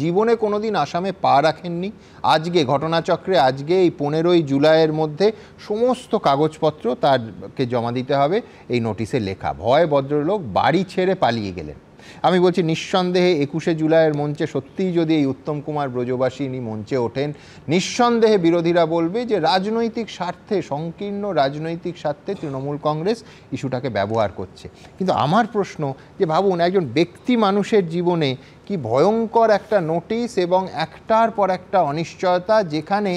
জীবনে কোনোদিন আসামে পা রাখেননি। আজকে ঘটনাচক্রে, আজকে এই 15ই জুলাইয়ের মধ্যে সমস্ত কাগজপত্র তারকে জমা দিতে হবে, এই নোটিশে লেখা। ভয় ভদ্রলোক বাড়ি ছেড়ে পালিয়ে গেলেন। আমি বলছি নিঃসন্দেহে 21শে জুলাইয়ের মঞ্চে সত্যিই যদি এই উত্তম কুমার ব্রজবাসিনী মঞ্চে ওঠেন, নিঃসন্দেহে বিরোধীরা বলবে যে রাজনৈতিক স্বার্থে, সংকীর্ণ রাজনৈতিক স্বার্থে তৃণমূল কংগ্রেস ইস্যুটাকে ব্যবহার করছে। কিন্তু আমার প্রশ্ন যে ভাবুন একজন ব্যক্তি মানুষের জীবনে কি ভয়ঙ্কর একটা নোটিশ এবং একটার পর একটা অনিশ্চয়তা, যেখানে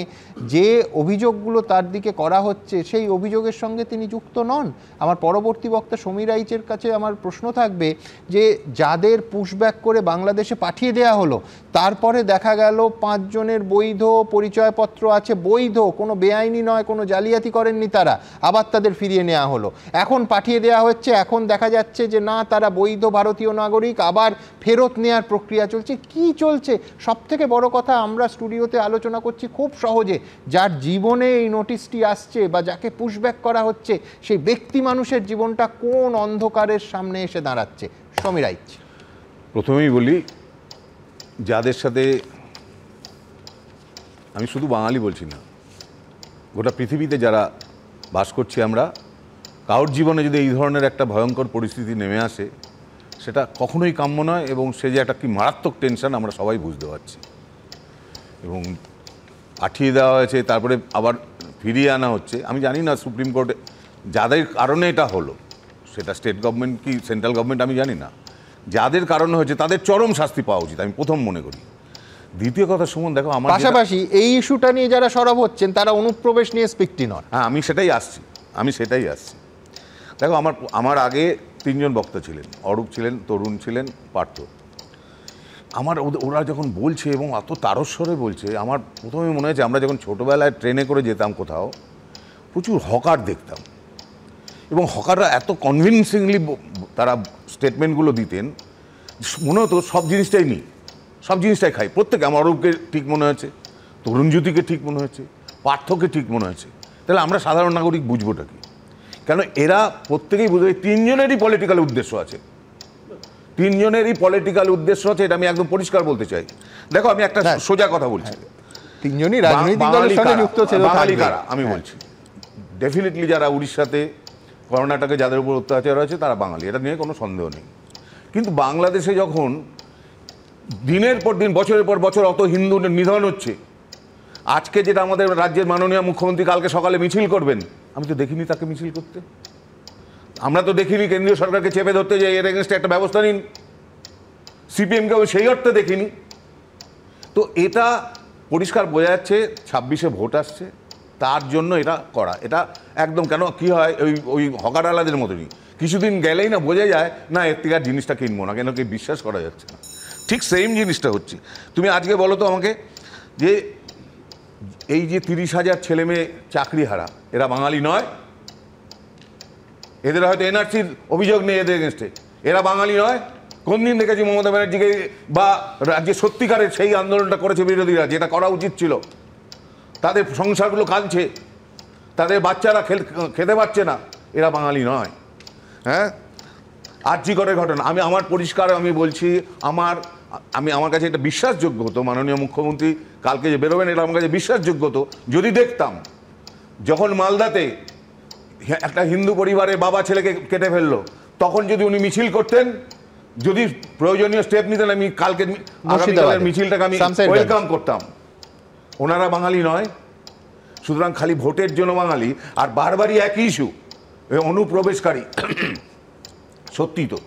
যে অভিযোগগুলো তার দিকে করা হচ্ছে সেই অভিযোগের সঙ্গে তিনি যুক্ত নন। আমার পরবর্তী বক্তা সমীর রাইচের কাছে আমার প্রশ্ন থাকবে যে যাদের পুশব্যাক করে বাংলাদেশে পাঠিয়ে দেওয়া হলো, তারপরে দেখা গেল 5 জনের বৈধ পরিচয়পত্র আছে, বৈধ, কোনো বেআইনি নয়, কোনো জালিয়াতি করেননি তারা, আবার তাদের ফিরিয়ে নেওয়া হলো। এখন পাঠিয়ে দেওয়া হচ্ছে, এখন দেখা যাচ্ছে যে না, তারা বৈধ ভারতীয় নাগরিক, আবার ফেরত নেওয়ার প্রক্রিয়া চলছে। কি চলছে? সব থেকে বড় কথা, আমরা স্টুডিওতে আলোচনা করছি খুব সহজে, যার জীবনে এই নোটিশটি আসছে বা যাকে পুশব্যাক করা হচ্ছে, সেই ব্যক্তি মানুষের জীবনটা কোন অন্ধকারের সামনে এসে দাঁড়াচ্ছে। সমীর রাইচ। প্রথমেই বলি, যাদের সাথে, আমি শুধু বাঙালি বলছি না, গোটা পৃথিবীতে যারা বাস করছি আমরা, কারোর জীবনে যদি এই ধরনের একটা ভয়ঙ্কর পরিস্থিতি নেমে আসে, সেটা কখনোই কাম্য নয়, এবং সে যে একটা কি মারাত্মক টেনশন আমরা সবাই বুঝতে পারছি। এবং পাঠিয়ে দেওয়া হয়েছে, তারপরে আবার ফিরিয়ে আনা হচ্ছে। আমি জানি না সুপ্রিম কোর্টে যাদের কারণে এটা হলো, সেটা স্টেট গভর্নমেন্ট কি সেন্ট্রাল গভর্নমেন্ট আমি জানি না, যাদের কারণে হয়েছে তাদের চরম শাস্তি পাওয়া উচিত, আমি প্রথম মনে করি। দ্বিতীয় কথা, সুমন দেখো, আমার পাশাপাশি এই ইস্যুটা নিয়ে যারা সরব হচ্ছেন তারা অনুপ্রবেশ নিয়ে স্পিকটি নন। হ্যাঁ, আমি সেটাই আসছি। দেখো, আমার আগে 3 জন বক্তা ছিলেন, অরূপ ছিলেন, তরুণ ছিলেন, পার্থ। ওরা যখন বলছে এবং এত তারস্বরে বলছে, আমার প্রথমে মনে হয়েছে আমরা যখন ছোটোবেলায় ট্রেনে করে যেতাম কোথাও, প্রচুর হকার দেখতাম, এবং হকাররা এত কনভিনসিংলি তারা স্টেটমেন্টগুলো দিতেন, মনে হতো সব জিনিসটাই নিই, সব জিনিসটাই খাই। প্রত্যেকে, আমার অরূপকে ঠিক মনে হয়েছে, তরুণজ্যোতিকে ঠিক মনে হয়েছে, পার্থকে ঠিক মনে হয়েছে। তাহলে আমরা সাধারণ নাগরিক বুঝবোটা কি? কেন এরা প্রত্যেকেই বুঝবে 3 জনেরই পলিটিক্যাল উদ্দেশ্য আছে, 3 জনেরই পলিটিক্যাল উদ্দেশ্য আছে, এটা আমি একদম পরিষ্কার বলতে চাই। দেখো, আমি একটা সোজা কথা বলছি, 3 জনই রাজনৈতিক দলের সাথে যুক্ত ছিল। বাঙালি কারা আমি বলছি, ডেফিনেটলি যারা উড়িষ্যাতে, কর্ণাটকে যাদের উপর অত্যাচার হয়েছে তারা বাঙালি, এটা নিয়ে কোনো সন্দেহ নেই। কিন্তু বাংলাদেশে যখন দিনের পর দিন, বছরের পর বছর অত হিন্দু নিধন হচ্ছে, আজকে যেটা আমাদের রাজ্যের মাননীয় মুখ্যমন্ত্রী কালকে সকালে মিছিল করবেন, আমি তো দেখিনি তাকে মিছিল করতে। আমরা তো দেখিনি কেন্দ্রীয় সরকারকে চেপে ধরতে যে এর এগেনস্টে একটা ব্যবস্থা নিন, সিপিএমকেও সেই অর্থে দেখিনি। তো এটা পরিষ্কার বোঝা যাচ্ছে 26-এ ভোট আসছে, তার জন্য এটা করা। এটা একদম কেন কি হয় ওই হকারওয়ালাদের মতনই, কিছুদিন গেলেই না বোঝা যায় না এর থেকে আর জিনিসটা কিনবো না, কেন কি বিশ্বাস করা যাচ্ছে না। ঠিক সেম জিনিসটা হচ্ছে। তুমি আজকে বলো তো আমাকে যে এই যে 30,000 ছেলে মেয়ে চাকরি হারা, এরা বাঙালি নয়? এদের হয়তো এনআরসির অভিযোগ নেই এদের এগেনস্টে, এরা বাঙালি নয়? কোন দিন দেখেছি মমতা ব্যানার্জিকে বা রাজ্যে সত্যিকারের সেই আন্দোলনটা করেছে বিরোধীরা, যেটা করা উচিত ছিল? তাদের সংসারগুলো কাঁদছে, তাদের বাচ্চারা খেতে পারছে না, এরা বাঙালি নয়। হ্যাঁ, আরজি করের ঘটনা আমার পরিষ্কার আমি বলছি, আমার কাছে এটা বিশ্বাসযোগ্য হতো, মাননীয় মুখ্যমন্ত্রী কালকে যে বেরোবেন এটা আমার কাছে বিশ্বাসযোগ্য হতো যদি দেখতাম যখন মালদাতে একটা হিন্দু পরিবারের বাবা ছেলেকে কেটে ফেললো, তখন যদি উনি মিছিল করতেন, যদি প্রয়োজনীয় স্টেপ নিতেন, আমি কালকে আগামীকালের মিছিলটাকে আমি ওয়েলকাম করতাম। ওনারা বাঙালি নয়, সুতরাং খালি ভোটের জন্য বাঙালি। আর বারবারই একই ইস্যু, অনুপ্রবেশকারী। সত্যি তো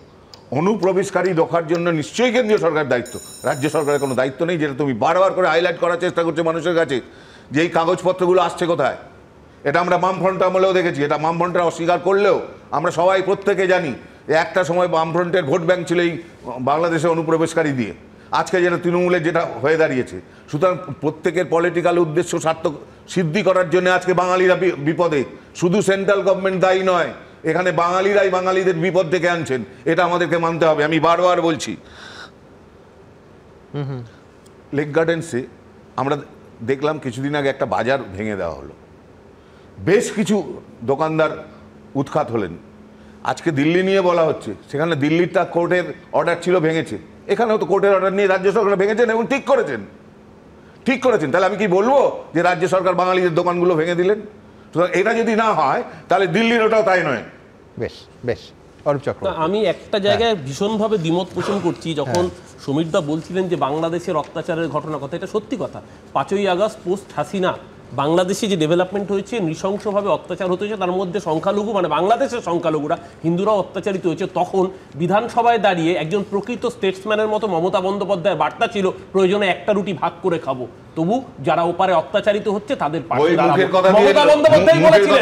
অনুপ্রবেশকারী রোখার জন্য নিশ্চয়ই কেন্দ্রীয় সরকার দায়িত্ব, রাজ্য সরকারের কোনো দায়িত্ব নেই, যেটা তুমি বারবার করে হাইলাইট করার চেষ্টা করছো মানুষের কাছে, যে এই কাগজপত্রগুলো আসছে কোথায়। এটা আমরা বামফ্রন্ট আমলেও দেখেছি, এটা বামফ্রন্টরা অস্বীকার করলেও আমরা সবাই প্রত্যেকে জানি একটা সময় বামফ্রন্টের ভোট ব্যাংক ছিল এই বাংলাদেশে অনুপ্রবেশকারী দিয়ে, আজকে যেটা তৃণমূলের যেটা হয়ে দাঁড়িয়েছে। সুতরাং প্রত্যেকের পলিটিক্যাল উদ্দেশ্য স্বার্থ সিদ্ধি করার জন্য আজকে বাঙালিরা বিপদে, শুধু সেন্ট্রাল গভর্নমেন্ট দায়ী নয়, এখানে বাঙালিরাই বাঙালিদের বিপদ ডেকে আনছেন, এটা আমাদেরকে মানতে হবে। আমি বারবার বলছি, লেক গার্ডেন্সে আমরা দেখলাম কিছুদিন আগে একটা বাজার ভেঙে দেওয়া হলো, বেশ কিছু দোকানদার উৎখাত হলেন। আজকে দিল্লি নিয়ে বলা হচ্ছে, সেখানে দিল্লিরটা কোর্টের অর্ডার ছিল, ভেঙেছে। এখানেও তো কোর্টের অর্ডার নিয়ে রাজ্য সরকার ভেঙেছেন এবং ঠিক করেছেন। তাহলে আমি কি বলবো যে রাজ্য সরকার বাঙালিদের দোকানগুলো ভেঙে দিলেন? সুতরাং এটা যদি না হয় তাহলে দিল্লির ওটাও তাই নয়। বেশ আমি একটা জায়গায় ভীষণভাবে দ্বিমত পোষণ করছি, যখন সমীরদা বলছিলেন যে বাংলাদেশের অত্যাচারের ঘটনা কথা, এটা সত্যি কথা। 5ই আগস্ট পোস্ট হাসিনা বাংলাদেশে যে ডেভেলপমেন্ট হয়েছে, নৃশংসভাবে অত্যাচার হতে হয়েছে, তার মধ্যে সংখ্যালঘু মানে বাংলাদেশের সংখ্যালঘুরা হিন্দুরাও অত্যাচারিত হয়েছে। তখন বিধানসভায় দাঁড়িয়ে একজন প্রকৃত স্টেটসম্যানের মতো মমতা বন্দ্যোপাধ্যায়ের বার্তা ছিল, প্রয়োজনে একটা রুটি ভাগ করে খাবো, তবু যারা ওপারে অত্যাচারিত হচ্ছে তাদের পাশে দাঁড়াবো। মমতা বন্দ্যোপাধ্যায় বলেছিলেন,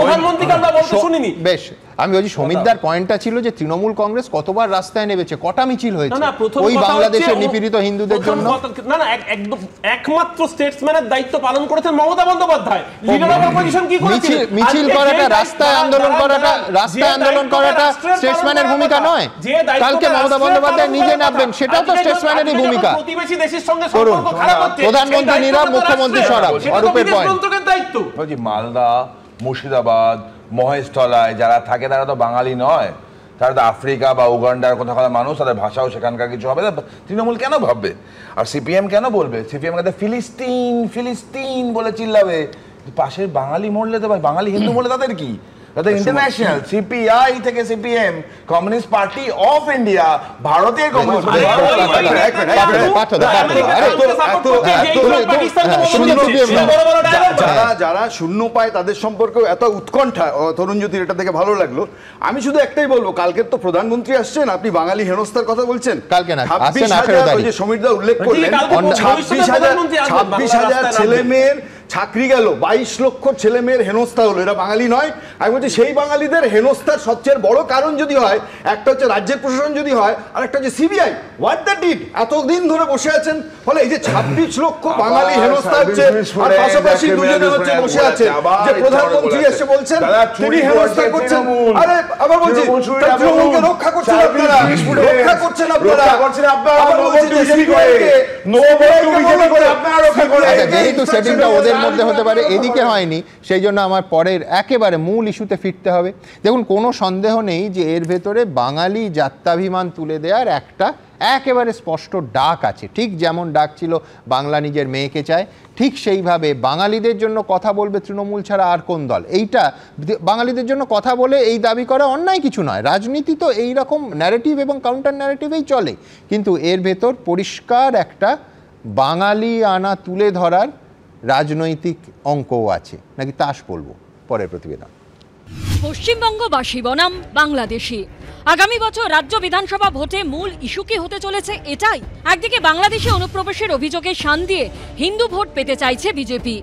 প্রধানমন্ত্রীকে আমরা বলতে শুনিনি। বেশ, আমি বলছি সমীরদার পয়েন্টটা ছিল যে তৃণমূল কংগ্রেস কতবার রাস্তায় নেমেছে, কটা মিছিল হয়েছে ওই বাংলাদেশের নিপীড়িত হিন্দুদের জন্য। না একদম একমাত্র স্টেটসম্যানের দায়িত্ব পালন করেছেন Mamata Bandyopadhyay. Leader of opposition কি করেছিল? মিছিল করাটা, রাস্তায় আন্দোলন করাটা স্টেটসম্যানের ভূমিকা নয়? কালকে মমতা বন্দ্যোপাধ্যায় নিজে নামবেন, সেটাও তো স্টেটসম্যানেরই ভূমিকা। প্রতিবেশী দেশের সঙ্গে সম্পর্ক খারাপ হচ্ছে, প্রধানমন্ত্রী নীরব, মুখ্যমন্ত্রী সরব, অরূপের পয়েন্ট। মালদা, মুর্শিদাবাদ, মহেশতলায় যারা থাকে তারা তো বাঙালি নয়, তারা তো আফ্রিকা বা উগান্ডার কোথাকার মানুষ, তাদের ভাষাও সেখানকার কিছু হবে। তৃণমূল কেন ভাববে? আর সিপিএম কেন বলবে? সিপিএম কাছে ফিলিস্তিন বলে চিল্লাবে, পাশের বাঙালি মরলে তো ভাই, বাঙালি হিন্দু মরলে তাদের কি? ইন্টারন্যাশনাল সিপিআই থেকে CPM, communist party of India, ভারতীয় কমিউনিস্ট যারা শূন্য পায় তাদের সম্পর্কে এত উৎকণ্ঠা তরুণ জ্যোতির, এটা থেকে ভালো লাগলো। আমি শুধু একটাই বলবো, কালকের তো প্রধানমন্ত্রী আসছেন, আপনি বাঙালি হেনস্থার কথা বলছেন। কালকে না, 26,000, ওই যে সমীরদা উল্লেখ করলেন, 26,000 ছেলে মেয়ের চাকরি গেল, 22 লক্ষ ছেলে মেয়ের হেনস্থা হলো, এরা বাঙালি নয়? আমি বলছি সেই বাঙালিদের হেনস্থার সবচেয়ে বড় কারণ যদি হয়, একটা হচ্ছে রাজ্যের প্রশাসন যদি হয়, আর একটা হচ্ছে সিবিআই। What the did? এতদিন ধরে বসে আছেন, ফলে এই যে 26 লক্ষ বাঙালি হেনস্থা হচ্ছে, আর পাশাপাশি দুজনে হচ্ছে বসে আছে, যে প্রধানমন্ত্রী এসে বলছেন তিনি হেনস্থা করছেন। আরে আবার বলছি তৃণমূলকে রক্ষা করছেন আপনারা, যেহেতু সেটিংটা ওদের মধ্যে হতে পারে, এদিকে হয়নি, সেই জন্য আমার পরের একেবারে মূল ইস্যুতে ফিরতে হবে। দেখুন, কোনো সন্দেহ নেই যে এর ভেতরে বাঙালি জাত্যাভিমান তুলে দেওয়ার একটা একেবারে স্পষ্ট ডাক আছে। ঠিক যেমন ডাক ছিল বাংলা নিজের মেয়েকে চায়, ঠিক সেইভাবে বাঙালিদের জন্য কথা বলবে তৃণমূল ছাড়া আর কোন দল। এইটা বাঙালিদের জন্য কথা বলে এই দাবি করা অন্যায় কিছু নয়, রাজনীতি তো এই রকম ন্যারেটিভ এবং কাউন্টার ন্যারেটিভেই চলে। কিন্তু এর ভেতর পরিষ্কার একটা বাঙালি আনা তুলে ধরার রাজনৈতিক অঙ্কও আছে, নাকি তাস বলবো পরের প্রতিবেদন। পশ্চিমবঙ্গবাসী বনাম বাংলাদেশি। আগামী বছর রাজ্য বিধানসভা ভোটে মূল ইস্যু কি হতে চলেছে এটাই। একদিকে বাংলাদেশে অনুপ্রবেশের অভিযোগে শান দিয়ে হিন্দু ভোট পেতে চাইছে বিজেপি,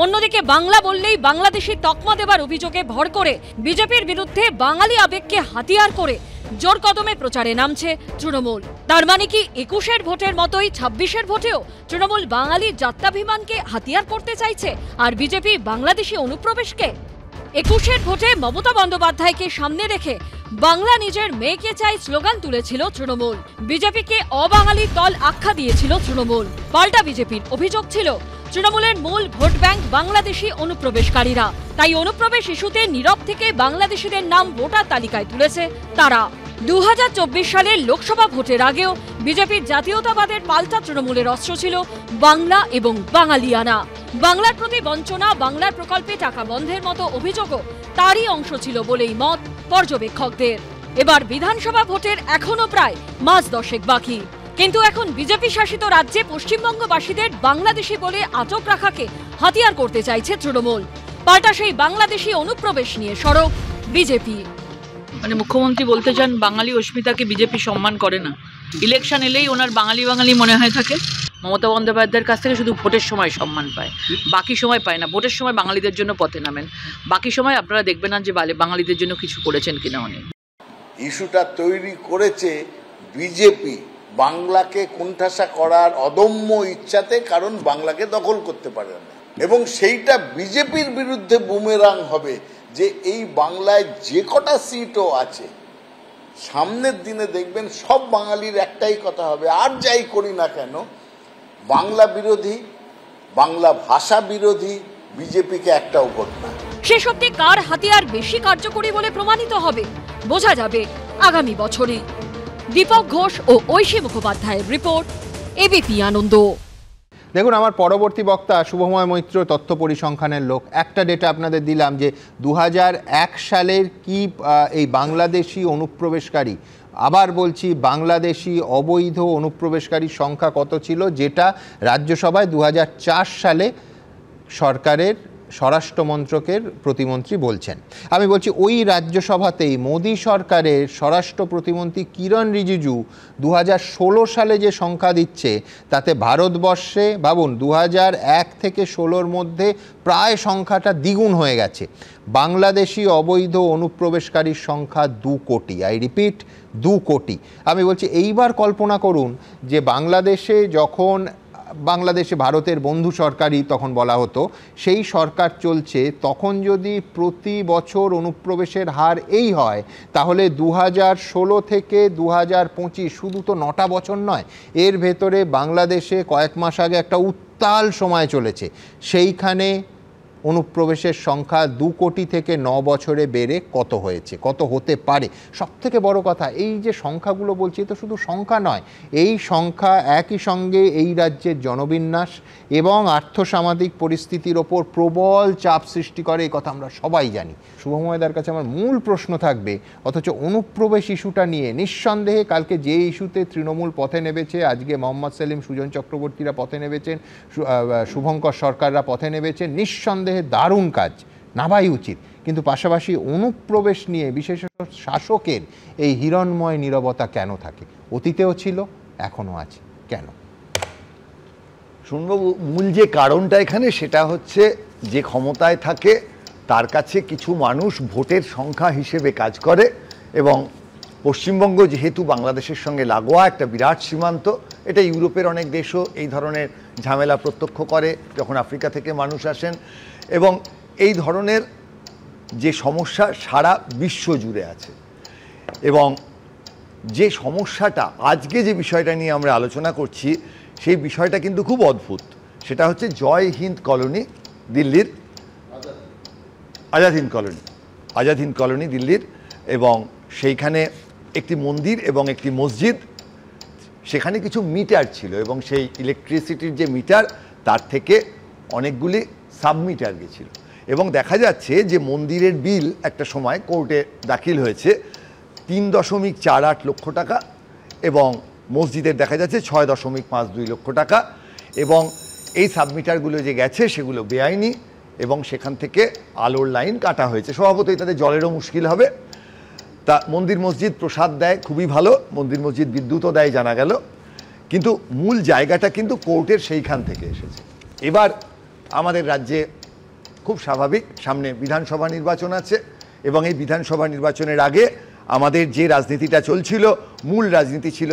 অন্যদিকে বাংলা বললেই বাংলাদেশি তকমা দেবার অভিযোগে ভর করে বিজেপির বিরুদ্ধে বাঙালি আবেগকে হাতিয়ার করে জোর কদমে প্রচারে নামছে তৃণমূল। তার মানে কি 21-এর ভোটের মতোই 26-এর ভোটেও তৃণমূল বাঙালি জাত্যাভিমানকে হাতিয়ার করতে চাইছে আর বিজেপি বাংলাদেশি অনুপ্রবেশকে? 21-এর ভোটে মমতা বন্দ্যোপাধ্যায়কে সামনে রেখে বাংলা নিজের মেয়েকে চাই স্লোগান তুলেছিল তৃণমূল। বিজেপিকে অবাঙালি দল আখ্যা দিয়েছিল তৃণমূল। পাল্টা বিজেপির অভিযোগ ছিল তৃণমূলের মূল ভোট ব্যাংক বাংলাদেশি অনুপ্রবেশকারীরা, তাই অনুপ্রবেশ ইস্যুতে নীরব থেকে বাংলাদেশিদের নাম ভোটার তালিকায় তুলেছে তারা। 2024 সালের লোকসভা ভোটের আগেও বিজেপির জাতীয়তাবাদের পাল্টা তৃণমূলের অস্ত্র ছিল বাংলা এবং বাঙালিয়ানা। বাংলার প্রতি বঞ্চনা, বাংলার প্রকল্পে টাকা বন্ধের মতো অভিযোগও তারই অংশ ছিল বলেই মত পর্যবেক্ষকদের। এবার বিধানসভা ভোটের এখনো প্রায় মাস 10 বাকি, কিন্তু এখন বিজেপি শাসিত রাজ্যে পশ্চিমবঙ্গবাসীদের বাংলাদেশি বলে আটক রাখাকে হাতিয়ার করতে চাইছে তৃণমূল। পাল্টা সেই বাংলাদেশি অনুপ্রবেশ নিয়ে সরব বিজেপি। মানে মুখ্যমন্ত্রী বলতে চান বাঙালি অস্মিতাকে বিজেপি সম্মান করে না, ইলেকশন এলেই ওনার বাঙালি বাঙালি মনে হয়ে থাকে। মমতা বন্দ্যোপাধ্যায়ের কাছ থেকে শুধু ভোটের সময় সম্মান পায়, বাকি সময় পায় না। ভোটের সময় বাঙালিদের জন্য পথে নামেন, বাকি সময় আপনারা দেখবেন না যে বাঙালিদের জন্য কিছু করেছেন কিনা উনি। ইস্যুটা তৈরি করেছে বিজেপি বাংলাকে কোণঠাসা করার অদম্য ইচ্ছাতে, কারণ বাংলাকে দখল করতে পারে না, এবং সেইটা বিজেপির বিরুদ্ধে বুমেরাং হবে যে এই বাংলায় যে কটা সিটও আছে সামনের দিনে দেখবেন সব বাঙালির একটাই কথা হবে, আর যাই করি না কেন বাংলা বিরোধী, বাংলা ভাষা বিরোধী বিজেপিকে একটাও ভোট না। সে সত্যি কার হাতিয়ার বেশি কার্যকরী বলে প্রমাণিত হবে বোঝা যাবে আগামী বছরে। দীপক ঘোষ ও ঐশী মুখোপাধ্যায়ের রিপোর্ট, এবিপি আনন্দ। দেখুন, আমার পরবর্তী বক্তা শুভময় মৈত্র তথ্য পরিসংখ্যানের লোক। একটা ডেটা আপনাদের দিলাম যে 2001 সালের কি এই বাংলাদেশি অনুপ্রবেশকারী, আবার বলছি বাংলাদেশি অবৈধ অনুপ্রবেশকারীর সংখ্যা কত ছিল, যেটা রাজ্যসভায় 2004 সালে সরকারের স্বরাষ্ট্র মন্ত্রকের প্রতিমন্ত্রী বলছেন। আমি বলছি ওই রাজ্যসভাতেই মোদী সরকারের স্বরাষ্ট্র প্রতিমন্ত্রী কিরণ রিজিজু 2016 সালে যে সংখ্যা দিচ্ছে তাতে ভারতবর্ষে ভাবুন 2001 থেকে 16-র মধ্যে প্রায় সংখ্যাটা দ্বিগুণ হয়ে গেছে। বাংলাদেশি অবৈধ অনুপ্রবেশকারীর সংখ্যা 2 কোটি। আই রিপিট, 2 কোটি। আমি বলছি এইবার কল্পনা করুন যে বাংলাদেশে যখন বাংলাদেশে ভারতের বন্ধু সরকারই তখন বলা হতো, সেই সরকার চলছে, তখন যদি প্রতি বছর অনুপ্রবেশের হার এই হয় তাহলে 2016 থেকে 2025 শুধু তো 9টা বছর নয়, এর ভেতরে বাংলাদেশে কয়েক মাস আগে একটা উত্তাল সময় চলেছে, সেইখানে অনুপ্রবেশের সংখ্যা 2 কোটি থেকে 9 বছরে বেড়ে কত হয়েছে, কত হতে পারে। সবথেকে বড় কথা, এই যে সংখ্যাগুলো বলছি তো শুধু সংখ্যা নয়, এই সংখ্যা একই সঙ্গে এই রাজ্যের জনবিন্যাস এবং আর্থসামাজিক পরিস্থিতির ওপর প্রবল চাপ সৃষ্টি করে, এই কথা আমরা সবাই জানি। শুভময়দার কাছে আমার মূল প্রশ্ন থাকবে, অথচ অনুপ্রবেশ ইস্যুটা নিয়ে নিঃসন্দেহে কালকে যে ইস্যুতে তৃণমূল পথে নেমেছে, আজকে মোহাম্মদ সেলিম, সুজন চক্রবর্তীরা পথে নেমেছেন, শুভঙ্কর সরকাররা পথে নেমেছেন, নিঃসন্দেহে দারুণ কাজ, নাভাই উচিত। কিন্তু পাশাপাশি অনুপ্রবেশ নিয়ে বিশেষত শাসকের এই হিরণময় নীরবতা কেন থাকে? অতীতেও ছিল, এখনো আছে, কেন? শুনবাবু, মূল যে কারণটা এখানে সেটা হচ্ছে যে ক্ষমতায় থাকে তার কাছে কিছু মানুষ ভোটের সংখ্যা হিসেবে কাজ করে, এবং পশ্চিমবঙ্গ যেহেতু বাংলাদেশের সঙ্গে লাগোয়া একটা বিরাট সীমান্ত, এটা ইউরোপের অনেক দেশও এই ধরনের ঝামেলা প্রত্যক্ষ করে যখন আফ্রিকা থেকে মানুষ আসেন, এবং এই ধরনের যে সমস্যা সারা বিশ্ব জুড়ে আছে। এবং যে সমস্যাটা আজকে যে বিষয়টা নিয়ে আমরা আলোচনা করছি সেই বিষয়টা কিন্তু খুব অদ্ভুত। সেটা হচ্ছে জয় হিন্দ কলোনি, দিল্লির আজাদ হিন্দ কলোনি দিল্লির, এবং সেইখানে একটি মন্দির এবং একটি মসজিদ, সেখানে কিছু মিটার ছিল, এবং সেই ইলেকট্রিসিটির যে মিটার তার থেকে অনেকগুলি সাবমিটার গেছিল, এবং দেখা যাচ্ছে যে মন্দিরের বিল একটা সময় কোর্টে দাখিল হয়েছে 3.48 লক্ষ টাকা, এবং মসজিদের দেখা যাচ্ছে 6.52 লক্ষ টাকা, এবং এই সাবমিটারগুলো যে গেছে সেগুলো বেআইনি, এবং সেখান থেকে আলোর লাইন কাটা হয়েছে। স্বভাবতই তাদের জলেরও মুশকিল হবে। তা মন্দির মসজিদ প্রসাদ দেয়, খুবই ভালো, মন্দির মসজিদ বিদ্যুৎও দেয় জানা গেল, কিন্তু মূল জায়গাটা কিন্তু কোর্টের সেইখান থেকে এসেছে। এবার আমাদের রাজ্যে খুব স্বাভাবিক সামনে বিধানসভা নির্বাচন আছে, এবং এই বিধানসভা নির্বাচনের আগে আমাদের যে রাজনীতিটা চলছিল, মূল রাজনীতি ছিল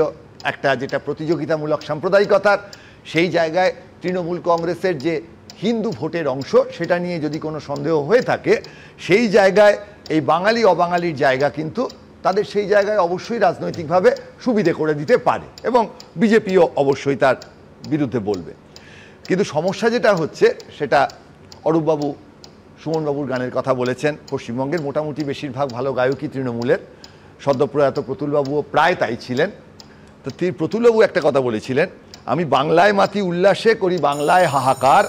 একটা যেটা প্রতিযোগিতামূলক সাম্প্রদায়িকতার, সেই জায়গায় তৃণমূল কংগ্রেসের যে হিন্দু ভোটের অংশ সেটা নিয়ে যদি কোনো সন্দেহ হয়ে থাকে, সেই জায়গায় এই বাঙালি অবাঙালির জায়গা কিন্তু তাদের সেই জায়গায় অবশ্যই রাজনৈতিকভাবে সুবিধে করে দিতে পারে, এবং বিজেপিও অবশ্যই তার বিরুদ্ধে বলবে। কিন্তু সমস্যা যেটা হচ্ছে সেটা অরূপবাবু সুমনবাবুর গানের কথা বলেছেন। পশ্চিমবঙ্গের মোটামুটি বেশিরভাগ ভালো গায়কই তৃণমূলের, সদ্যপ্রয়াত প্রতুলবাবুও প্রায় তাই ছিলেন। তো প্রতুলবাবু একটা কথা বলেছিলেন, আমি বাংলায় মাতি উল্লাসে করি বাংলায় হাহাকার,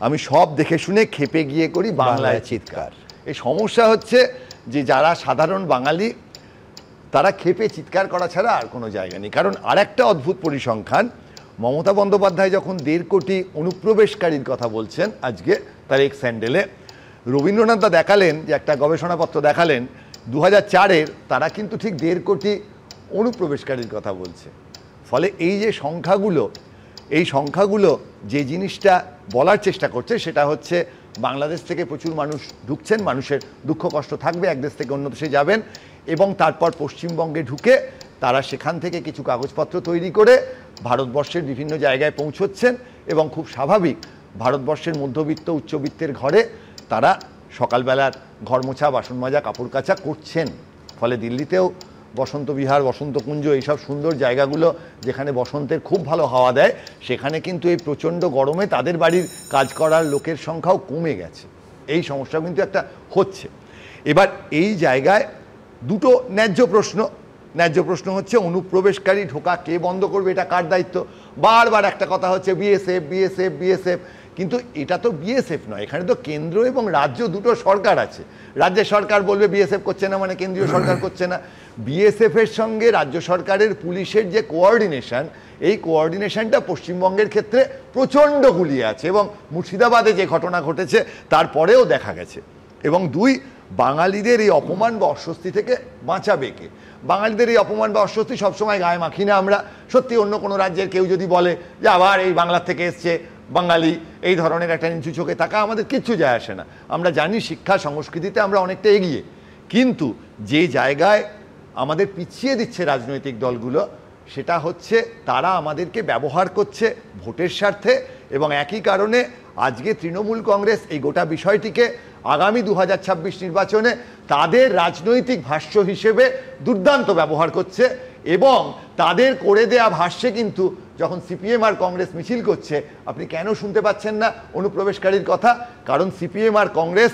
আমি সব দেখে শুনে খেপে গিয়ে করি বাংলায় চিৎকার। এই সমস্যা হচ্ছে যে যারা সাধারণ বাঙালি তারা খেপে চিৎকার করা ছাড়া আর কোনো জায়গা নেই। কারণ আরেকটা অদ্ভুত পরিসংখ্যান, মমতা বন্দ্যোপাধ্যায় যখন 1.5 কোটি অনুপ্রবেশকারীর কথা বলছেন আজকে তার এক্স হ্যান্ডেলে, রবীন্দ্রনাথ দা দেখালেন যে একটা গবেষণাপত্র দেখালেন 2004-এর, তারা কিন্তু ঠিক 1.5 কোটি অনুপ্রবেশকারীর কথা বলছে। ফলে এই যে সংখ্যাগুলো, এই সংখ্যাগুলো যে জিনিসটা বলার চেষ্টা করছে সেটা হচ্ছে বাংলাদেশ থেকে প্রচুর মানুষ ঢুকছেন, মানুষের দুঃখ কষ্ট থাকবে, এক দেশ থেকে অন্য দেশে যাবেন, এবং তারপর পশ্চিমবঙ্গে ঢুকে তারা সেখান থেকে কিছু কাগজপত্র তৈরি করে ভারতবর্ষের বিভিন্ন জায়গায় পৌঁছচ্ছেন, এবং খুব স্বাভাবিক ভারতবর্ষের মধ্যবিত্ত উচ্চবিত্তের ঘরে তারা সকালবেলার ঘর মোছা, বাসন মাজা, কাপড় কাচা করছেন। ফলে দিল্লিতেও বসন্ত বিহার, বসন্তকুঞ্জ, এইসব সুন্দর জায়গাগুলো যেখানে বসন্তের খুব ভালো হাওয়া দেয়, সেখানে কিন্তু এই প্রচণ্ড গরমে তাদের বাড়ির কাজ করার লোকের সংখ্যাও কমে গেছে। এই সমস্যা কিন্তু একটা হচ্ছে। এবার এই জায়গায় দুটো ন্যায্য প্রশ্ন হচ্ছে, অনুপ্রবেশকারী ঢোকা কে বন্ধ করবে, এটা কার দায়িত্ব? বারবার একটা কথা হচ্ছে বিএসএফ বিএসএফ বিএসএফ, কিন্তু এটা তো বিএসএফ নয়, এখানে তো কেন্দ্র এবং রাজ্য দুটো সরকার আছে। রাজ্যের সরকার বলবে বিএসএফ করছে না মানে কেন্দ্রীয় সরকার করছে না। বিএসএফের সঙ্গে রাজ্য সরকারের পুলিশের যে কোঅর্ডিনেশন, এই কোঅর্ডিনেশনটা পশ্চিমবঙ্গের ক্ষেত্রে প্রচণ্ড গুলিয়ে আছে, এবং মুর্শিদাবাদে যে ঘটনা ঘটেছে তারপরেও দেখা গেছে। এবং দুই, বাঙালিদের এই অপমান বা অস্বস্তি থেকে বাঁচাবে কে? বাঙালিদের এই অপমান বা অস্বস্তি সবসময় গায়ে মাখি না আমরা। সত্যি অন্য কোনো রাজ্যের কেউ যদি বলে যে আবার এই বাংলা থেকে এসছে বাঙালি, এই ধরনের একটা নিচু চোখে থাকা আমাদের কিচ্ছু যায় আসে না। আমরা জানি শিক্ষা সংস্কৃতিতে আমরা অনেকটা এগিয়ে, কিন্তু যে জায়গায় আমাদের পিছিয়ে দিচ্ছে রাজনৈতিক দলগুলো সেটা হচ্ছে তারা আমাদেরকে ব্যবহার করছে ভোটের স্বার্থে, এবং একই কারণে আজকে তৃণমূল কংগ্রেস এই গোটা বিষয়টিকে আগামী 2026 নির্বাচনে তাদের রাজনৈতিক ভাষ্য হিসেবে দুর্দান্ত ব্যবহার করছে। এবং তাদের করে দেয়া ভাষ্যে কিন্তু যখন সিপিএম আর কংগ্রেস মিছিল করছে, আপনি কেন শুনতে পাচ্ছেন না অনুপ্রবেশকারীর কথা? কারণ সিপিএম আর কংগ্রেস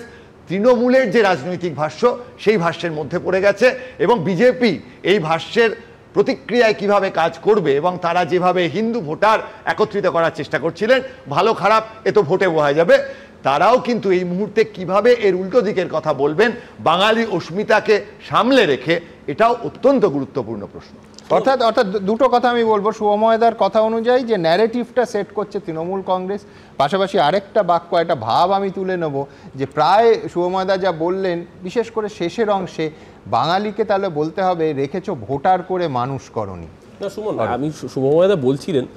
তৃণমূলের যে রাজনৈতিক ভাষ্য সেই ভাষ্যের মধ্যে পড়ে গেছে, এবং বিজেপি এই ভাষ্যের প্রতিক্রিয়ায় কিভাবে কাজ করবে, এবং তারা যেভাবে হিন্দু ভোটার একত্রিত করার চেষ্টা করছিলেন, ভালো খারাপ এ তো ভোটে বোঝা যাবে, তারাও কিন্তু এই মুহূর্তে কিভাবে এর উল্টো দিকের কথা বলবেন বাঙালি অস্মিতাকে সামলে রেখে, এটাও অত্যন্ত গুরুত্বপূর্ণ প্রশ্ন। অর্থাৎ দুটো কথা আমি বলবো। শুভময়দার কথা অনুযায়ী যে ন্যারেটিভটা সেট করছে তৃণমূল কংগ্রেস, পাশাপাশি আরেকটা বাক্য, একটা ভাব আমি তুলে নেব যে প্রায় শুভময়দা যা বললেন, বিশেষ করে শেষের অংশে, বাঙালিকে তাহলে বলতে হবে রেখেছো ভোটার করে মানুষ করনি। না সুমন, আমি শুভময়দা বলছিলেন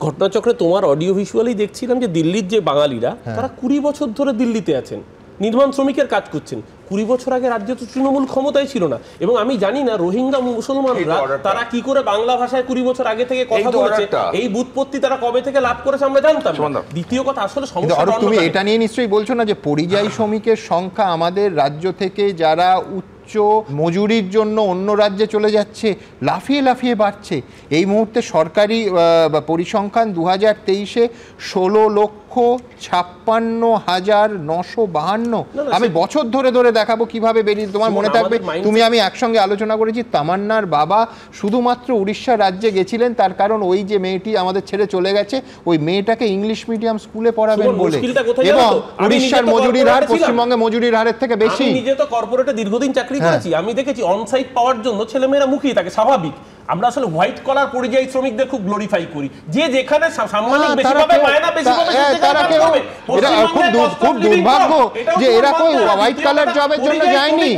ঘটনাচক্রে তোমার অডিও ভিজুয়ালি দেখছিলাম যে দিল্লির যে বাঙালিরা তারা 20 বছর ধরে দিল্লিতে আছেন, নির্মাণ শ্রমিকের কাজ করছেন। 20 বছর আগে রাজ্যে তো তৃণমূল ক্ষমতায় ছিল না, এবং আমি জানি না রোহিঙ্গা মুসলমানরা তারা কি করে বাংলা ভাষায় 20 বছর আগে থেকে কথা বলেছে, এই বুৎপত্তি তারা কবে থেকে লাভ করেছে আমরা জানতাম না। দ্বিতীয় কথা, আসলে সমস্যা তুমি এটা নিয়ে নিশ্চয়ই বলছো না যে পরিযায়ী শ্রমিকের সংখ্যা আমাদের রাজ্য থেকে যারা উচ্চ মজুরির জন্য অন্য রাজ্যে চলে যাচ্ছে লাফিয়ে লাফিয়ে বাড়ছে। এই মুহূর্তে সরকারি পরিসংখ্যান 2023-এ 16,56,952। আমি বছর ধরে ধরে দেখাবো কিভাবে বেরিয়ে, তোমার মনে থাকবে তুমি আমি একসঙ্গে আলোচনা করেছি, তামান্নার বাবা শুধুমাত্র উড়িষ্যা রাজ্যে গেছিলেন তার কারণ ওই যে মেয়েটি আমাদের ছেড়ে চলে গেছে, ওই মেয়েটাকে ইংলিশ মিডিয়াম স্কুলে পড়াবেন বলে, এবং উড়িষ্যার মজুরির হার পশ্চিমবঙ্গে মজুরির হারের থেকে বেশি। নিজে তো কর্পোরেটে দীর্ঘদিন চাকরি করেছি, আমি দেখেছি অনসাইট পাওয়ার জন্য ছেলেমেয়েরা মুখিয়ে থাকে, স্বাভাবিক। আমরা আসলে হোয়াইট কলার পরিযায়ী শ্রমিকদের খুব গ্লোরিফাই করি, যে যেখানে সাম্মানিক বেশি পাবে, মায়না বেশি পাবে, তারা কেউ এটা খুব দুর্ভাগ্য যে এরা কই হোয়াইট কালার জবের জন্য যায়নি।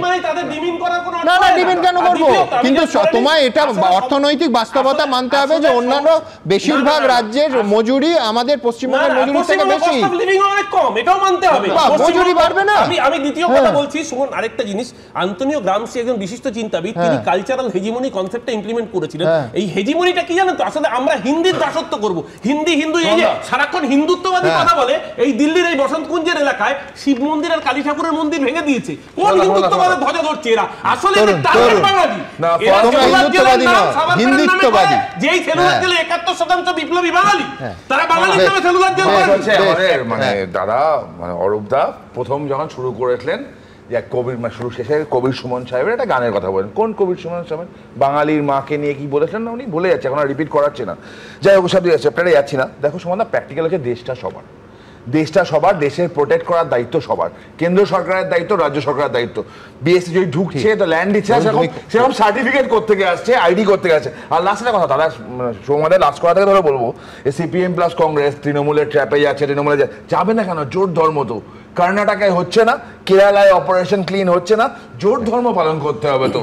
না না, ডিমিন কেন করবো, কিন্তু তোমায় এটা অর্থনৈতিক বাস্তবতা মানতে হবে যে অন্যান্য বেশিরভাগ রাজ্যের মজুরি আমাদের পশ্চিমবঙ্গের মজুরি থেকে বেশি, অনেক কম, এটাও মানতে হবে। মজুরি বাড়বে না। আমি দ্বিতীয় কথা বলছি, শুনুন আরেকটা জিনিস, আন্তোনিও গ্রামসি একজন বিশিষ্ট চিন্তাবিদ, তিনি কালচারাল হেজিমনি কনসেপ্টটা ইমপ্লিমেন্ট করেছিলেন। এই হেজিমনিটা কি জানেন তো, আসলে আমরা হিন্দির দাসত্ব করব, হিন্দু এই যে সারাক্ষণ হিন্দুত্ববাদী কথা বলে, এই দিল্লির এই বসন্ত কুঞ্জের এলাকায় শিব মন্দির আর কালী ঠাকুরের মন্দির ভেঙে দিয়েছে, কোন হিন্দুত্ববাদের ধ্বজা ধরছে এরা? আসলে টার্গেট বাঙালি না, হিন্দুত্ববাদী না, হিন্দুত্ববাদী। যেই সেলুলার জেলে 71% বিপ্লবী বাঙালি, তারা বাঙালির নামে সেলুলার জেল করেছে। মানে দাদা, মানে অরূপদা প্রথম যখন শুরু করেছিলেন যে কবির শুরু শেষে কবির সুমন সাহেবের একটা গানের কথা বলেন, কোন কবির সুমন সাহেব বাঙালির মাকে নিয়ে কি বলেছেন না, উনি বলে যাচ্ছে, এখন আর রিপিট করাচ্ছে না। যাই হোক, সব চ্যাপ্টারে যাচ্ছি না। দেখো সুমন দা, প্র্যাকটিক্যাল হচ্ছে দেশটা সবার, দেশটা সবার, দেশের প্রোটেক্ট করার দায়িত্ব সবার, কেন্দ্র সরকারের দায়িত্ব, রাজ্য সরকারের দায়িত্ব। বিএসসি যদি ঢুকছে তো ল্যান্ড দিচ্ছে, সেরকম সার্টিফিকেট করতে আসছে, আইডি করতে আসছে। আর লাস্টের কথা দাদা, সৌমাদের লাস্ট কথা থেকে ধরে বলবো, সিপিএম প্লাস কংগ্রেস তৃণমূলের ট্র্যাপে যাচ্ছে, তৃণমূলে যাবে না কেন? জোট ধর্ম তো কর্ণাটকায় হচ্ছে না, কেরালায় অপারেশন ক্লিন হচ্ছে না, জোট ধর্ম পালন করতে হবে। তো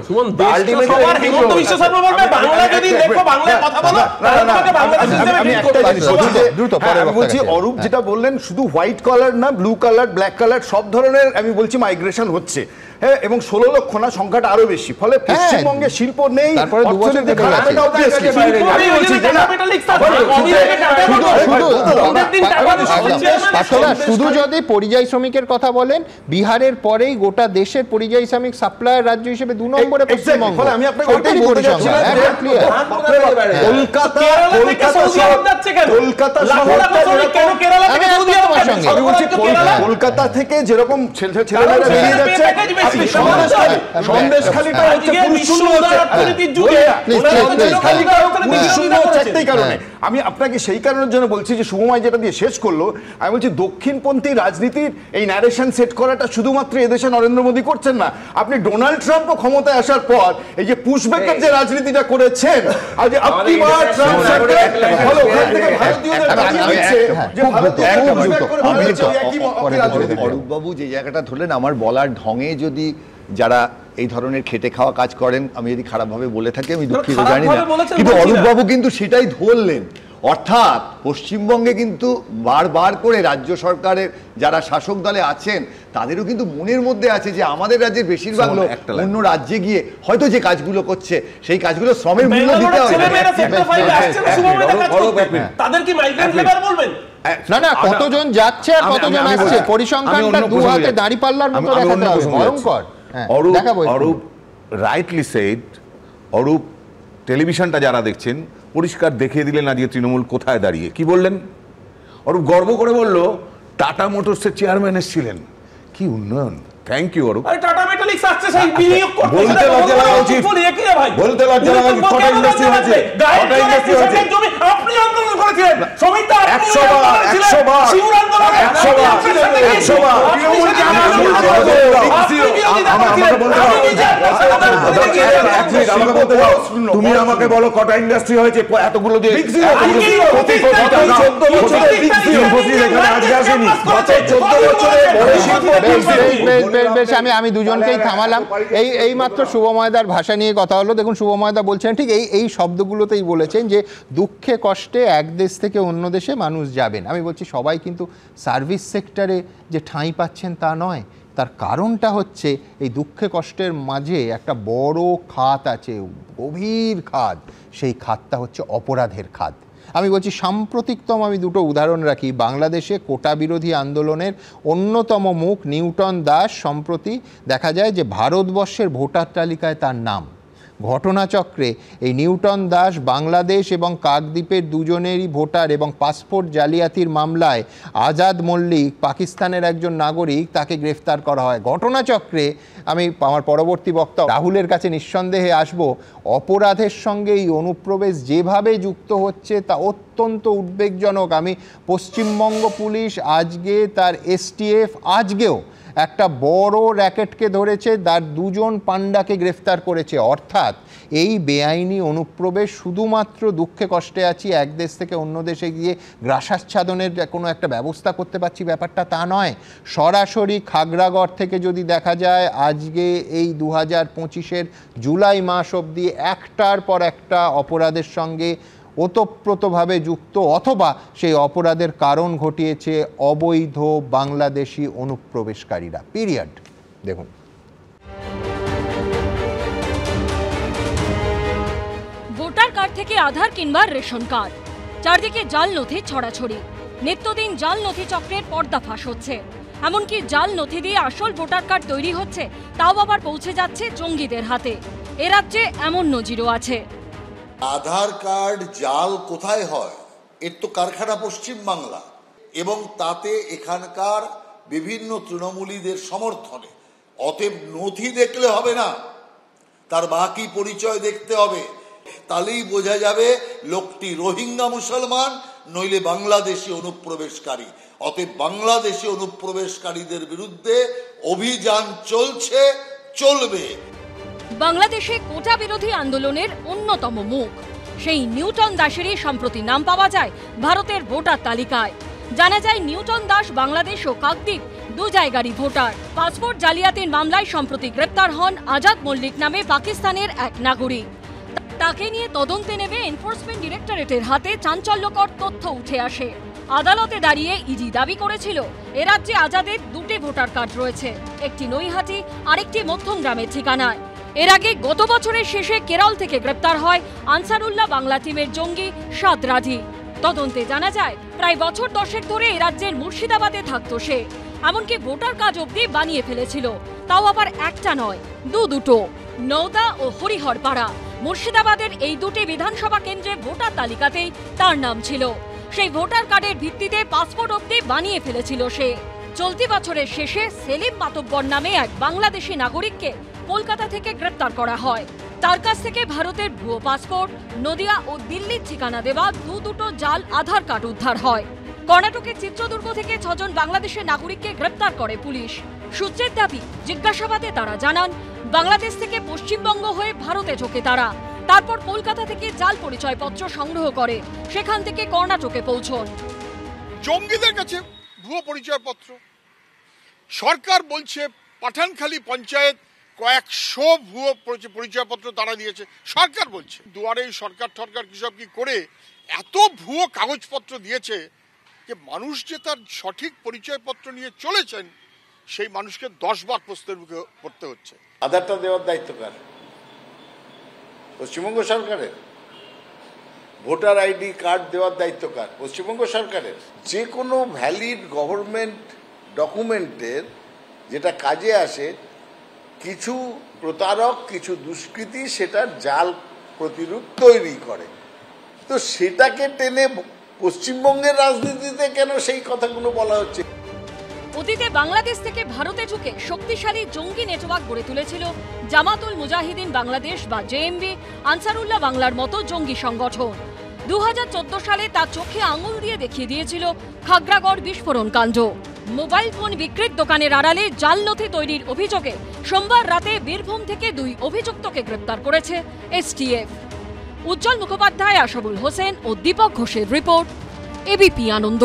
বলছি অরূপ যেটা বললেন, শুধু হোয়াইট কালার না, ব্লু কালার, ব্ল্যাক কালার সব ধরনের আমি বলছি মাইগ্রেশন হচ্ছে, হ্যাঁ, এবং 16 লক্ষ না, সংখ্যাটা আরো বেশি। ফলে পশ্চিমবঙ্গে শিল্প নেই, শুধু যদি পরিযায়ী শ্রমিকের কথা বলেন, বিহারের পরেই গোটা দেশের পরিযায়ী শ্রমিক সাপ্লায়ার রাজ্য হিসেবে 2 নম্বরে পশ্চিমবঙ্গ। আমি আপনাকে ওইটাই বলতে চাচ্ছিলাম, কলকাতা থেকে যেরকম ছেলেমেয়েরা বেরিয়ে যাচ্ছে, আমি আপনাকে সেই কারণের জন্য বলছি যে শুভময় যেটা দিয়ে শেষ করলো, আমি বলছি দক্ষিণপন্থী রাজনীতির এই ন্যারেশন সেট করাটা শুধুমাত্র এদেশে নরেন্দ্র মোদী করছেন না, আপনি ডোনাল্ড ট্রাম্পও ক্ষমতায় আসার পর এই যে পুশব্যাকের যে রাজনীতিটা করেছেন, আর যে অরূপবাবু যে জায়গাটা ধরলেন, আমার বলার ঢঙে যদি যারা এই ধরনের খেটে খাওয়া কাজ করেন, আমি যদি খারাপভাবে বলে থাকি আমি দুঃখিত, জানি না, কিন্তু অরূপবাবু কিন্তু সেটাই ধরলেন। অর্থাৎ পশ্চিমবঙ্গে কিন্তু বারবার করে রাজ্য সরকারের যারা শাসক দলে আছেন তাদেরও কিন্তু মনের মধ্যে আছে যে আমাদের রাজ্যের বেশিরভাগ লোক অন্য রাজ্যে গিয়ে হয়তো যে কাজগুলো করছে সেই কাজগুলো শ্রমের মূল্য দিতে হবে। না না, কতজন যাচ্ছে আর কতজন আসছে, পরিসংখ্যানটা দু হাতে দাঁড়িপাল্লার মতো দেখাতে হবে, ভয়ঙ্কর। অরূপ রাইটলি সেড, অরূপ টেলিভিশনটা যারা দেখছেন পরিষ্কার দেখিয়ে দিলেন আজকে তৃণমূল কোথায় দাঁড়িয়ে। কি বললেন অরূপ? গর্ব করে বলল টাটা মোটরসের চেয়ারম্যান এসেছিলেন, কি উন্নয়ন। Thank you Arup. টাটা মেটালিক্স আসছে, সেই বিনিয়োগ করতে বলতে লজ্জা লাগা উচিত, বলতে লজ্জা লাগা উচিত। কটা ইন্ডাস্ট্রি হয়েছে, কটা ইন্ডাস্ট্রি হয়েছে। আপনি আন্দোলন করেছিলেন, শ্রমিকরা 100 বার 100 বার 100 বার 100 বার তুমি আমাকে বলো কটা ইন্ডাস্ট্রি হয়েছে, এতগুলো দিয়ে আমি দুজনকেই থামালাম। এই মাত্র শুভময়দার ভাষা নিয়ে কথা হলো। দেখুন, শুভময়দা বলছেন ঠিক এই শব্দগুলোতেই বলেছেন যে দুঃখে কষ্টে এক দেশ থেকে অন্য দেশে মানুষ যাবেন। আমি বলছি সবাই কিন্তু সার্ভিস সেক্টরে যে ঠাঁই পাচ্ছেন তা নয়, তার কারণটা হচ্ছে এই দুঃখে কষ্টের মাঝে একটা বড় খাত আছে, গভীর খাত। সেই খাতটা হচ্ছে অপরাধের খাত। আমি বলছি সাম্প্রতিকতম আমি দুটো উদাহরণ রাখি। বাংলাদেশে কোটা বিরোধী আন্দোলনের অন্যতম মুখ নিউটন দাস, সম্প্রতি দেখা যায় যে ভারতবর্ষের ভোটার তালিকায় তার নাম। ঘটনাচক্রে এই নিউটন দাস বাংলাদেশ এবং কাকদ্বীপের দুজনেরই ভোটার এবং পাসপোর্ট জালিয়াতির মামলায় আজাদ মল্লিক পাকিস্তানের একজন নাগরিক, তাকে গ্রেফতার করা হয়। ঘটনাচক্রে আমি আমার পরবর্তী বক্তব্য রাহুলের কাছে নিঃসন্দেহে আসব। অপরাধের সঙ্গে এই অনুপ্রবেশ যেভাবে যুক্ত হচ্ছে তা অত্যন্ত উদ্বেগজনক। আমি পশ্চিমবঙ্গ পুলিশ আজকে তার STF আজকেও একটা বড় র্যাকেটকে ধরেছে, তার 2 জন পান্ডাকে গ্রেফতার করেছে। অর্থাৎ এই বেআইনি অনুপ্রবেশ শুধুমাত্র দুঃখে কষ্টে আছি, এক দেশ থেকে অন্য দেশে গিয়ে গ্রাসাচ্ছাদনের কোনো একটা ব্যবস্থা করতে পারছি ব্যাপারটা তা নয়। সরাসরি খাগড়াগড় থেকে যদি দেখা যায়, আজকে এই 2025-এর জুলাই মাস অবধি একটার পর একটা অপরাধের সঙ্গে ওতপ্রোতভাবে যুক্ত অথবা সেই অপরাধের কারণ ঘটিয়েছে অবৈধ বাংলাদেশি অনুপ্রবেশকারীরা। পিরিয়ড। দেখুন, ভোটার কার্ড থেকে আধার কিংবা রেশন কার্ড, চারদিকে জাল নথি ছড়াছড়ি। নিত্যদিন জাল নথি চক্রের পর্দাফাঁস হচ্ছে। এমনকি জাল নথি দিয়ে আসল ভোটার কার্ড তৈরি হচ্ছে, তাও আবার পৌঁছে যাচ্ছে জঙ্গিদের হাতে। এ রাজ্যে এমন নজিরও আছে। আধার কার্ড জাল কোথায় হয়? এর তো কারখানা পশ্চিম বাংলা, এবং তাতে এখানকার বিভিন্ন তৃণমূলীদের সমর্থনে। অতএব নথি দেখলে হবে না, তার বাকি পরিচয় দেখতে হবে। তাহলেই বোঝা যাবে লোকটি রোহিঙ্গা মুসলমান নইলে বাংলাদেশি অনুপ্রবেশকারী। অতএব বাংলাদেশি অনুপ্রবেশকারীদের বিরুদ্ধে অভিযান চলছে, চলবে। বাংলাদেশে কোটা বিরোধী আন্দোলনের অন্যতম মুখ সেই নিউটন দাসেরই সম্প্রতি নাম পাওয়া যায় ভারতের ভোটার তালিকায়। জানা যায় নিউটন দাস বাংলাদেশ ও কাকদ্বীপ 2 জায়গারই ভোটার। পাসপোর্ট জালিয়াতির মামলায় সম্প্রতি গ্রেপ্তার হন আজাদ মল্লিক নামে পাকিস্তানের এক নাগরিক। তাকে নিয়ে তদন্তে নেমে এনফোর্সমেন্ট ডিরেক্টরেটের হাতে চাঞ্চল্যকর তথ্য উঠে আসে। আদালতে দাঁড়িয়ে ইডি দাবি করেছিল এ রাজ্যে আজাদের 2টি ভোটার কার্ড রয়েছে, একটি নৈহাটি আরেকটি মধ্যমগ্রামের ঠিকানায়। এর আগে গত বছরের শেষে কেরল থেকে গ্রেপ্তার হয় আনসারুল্লাহ বাংলা টিমের জঙ্গি সাদ রাজি। তদন্তে জানা যায় প্রায় বছর 10 ধরে এ রাজ্যের মুর্শিদাবাদে থাকতো সে। এমনকি ভোটার কার্ড অবধি বানিয়ে ফেলেছিল, তাও আবার একটা নয়, দুটো। নওদা ও হরিহরপাড়া মুর্শিদাবাদের এই 2টি বিধানসভা কেন্দ্রে ভোটার তালিকাতেই তার নাম ছিল। সেই ভোটার কার্ডের ভিত্তিতে পাসপোর্ট অবধি বানিয়ে ফেলেছিল সে। চলতি বছরের শেষে সেলিম মাতব্বর নামে এক বাংলাদেশি নাগরিককে কলকাতা থেকে গ্রেপ্তার করা হয়। তার কাছ থেকে ভারতের ভুয়ো পাসপোর্ট, নদিয়া ও দিল্লির ঠিকানা দেওয়া দুটো জাল আধার কার্ড উদ্ধার হয়। কর্ণাটকের চিত্রদুর্গ থেকে 6 জন বাংলাদেশের নাগরিককে গ্রেপ্তার করে পুলিশ। সূত্রের দাবি, জিজ্ঞাসাবাদে তারা জানান বাংলাদেশ থেকে পশ্চিমবঙ্গ হয়ে ভারতে ঢোকে তারা। তারপর কলকাতা থেকে জাল পরিচয়পত্র সংগ্রহ করে সেখান থেকে কর্ণাটকে পৌঁছন। জঙ্গিদের কাছে ভুয়ো পরিচয়পত্র। সরকার বলছে পাঠানখালী পঞ্চায়েত কয়েকশো ভুয়ো পরিচয়পত্র তারা দিয়েছে। সরকার বলছে দুয়ারে সরকার কিসব কি করে এত ভুয়ো কাগজপত্র দিয়েছে যে মানুষ যে তার সঠিক পরিচয়পত্র নিয়ে চলেছেন সেই মানুষকে 10 বার প্রশ্নের মুখে পড়তে হচ্ছে। আধারটা দেওয়ার দায়িত্ব কার? পশ্চিমবঙ্গ সরকারের। ভোটার আইডি কার্ড দেওয়ার দায়িত্ব কার? পশ্চিমবঙ্গ সরকারের। যে কোনো ভ্যালিড গভর্নমেন্ট ডকুমেন্টের যেটা কাজে আসে, কিছু প্রতারক, কিছু দুষ্কৃতী সেটার জাল প্রতিরূপ তৈরি করে। তো সেটাকে টেনে পশ্চিমবঙ্গের রাজনীতিতে কেন সেই কথাগুলো বলা হচ্ছে? অতীতে বাংলাদেশ থেকে ভারতে ঢুকে শক্তিশালী জঙ্গি নেটওয়ার্ক গড়ে তুলেছিল জামাতুল মুজাহিদিন বাংলাদেশ বা জেএমবি, আনসারুল্লাহ বাংলার মতো জঙ্গি সংগঠন। 2014 সালে তা চোখে আঙুল দিয়ে দেখিয়ে দিয়েছিল খাগড়াগড় বিস্ফোরণ কাণ্ড। মোবাইল ফোন বিক্রির দোকানের আড়ালে জাল নথি তৈরির অভিযোগে সোমবার রাতে বীরভূম থেকে 2 অভিযুক্তকে গ্রেপ্তার করেছে এসটিএফ। উজ্জ্বল মুখোপাধ্যায়, আশাবুল হোসেন ও দীপক ঘোষের রিপোর্ট, এবিপি আনন্দ।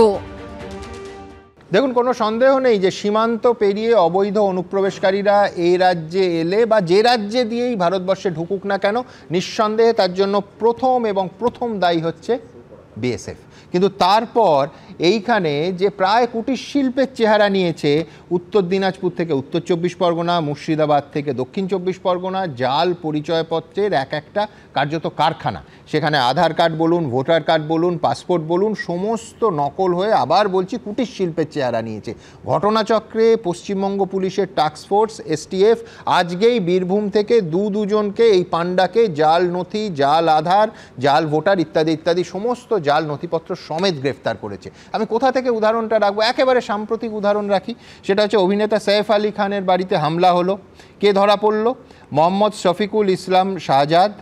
দেখুন, কোনো সন্দেহ নেই যে সীমান্ত পেরিয়ে অবৈধ অনুপ্রবেশকারীরা এই রাজ্যে এলে বা যে রাজ্যে দিয়েই ভারতবর্ষে ঢুকুক না কেন, নিঃসন্দেহে তার জন্য প্রথম দায়ী হচ্ছে বিএসএফ। কিন্তু তারপর এইখানে যে প্রায় কুটির শিল্পের চেহারা নিয়েছে উত্তর দিনাজপুর থেকে উত্তর 24 পরগনা, মুর্শিদাবাদ থেকে দক্ষিণ 24 পরগনা, জাল পরিচয়পত্রের একটা কার্যত কারখানা। সেখানে আধার কার্ড বলুন, ভোটার কার্ড বলুন, পাসপোর্ট বলুন, সমস্ত নকল হয়ে আবার বলছি কুটির শিল্পের চেহারা নিয়েছে। ঘটনাচক্রে পশ্চিমবঙ্গ পুলিশের টাস্ক ফোর্স এসটিএফ আজকেই বীরভূম থেকে দুজনকে, এই পান্ডাকে জাল নথি, জাল আধার, জাল ভোটার ইত্যাদি সমস্ত জাল নথিপত্র সমেত গ্রেফতার করেছে। আমি কোথা থেকে উদাহরণটা রাখবো, একেবারে সাম্প্রতিক উদাহরণ রাখি। সেটা হচ্ছে অভিনেতা সৈফ আলী খানের বাড়িতে হামলা হলো। কে ধরা পড়ল? মোহাম্মদ শফিকুল ইসলাম শাহজাদ।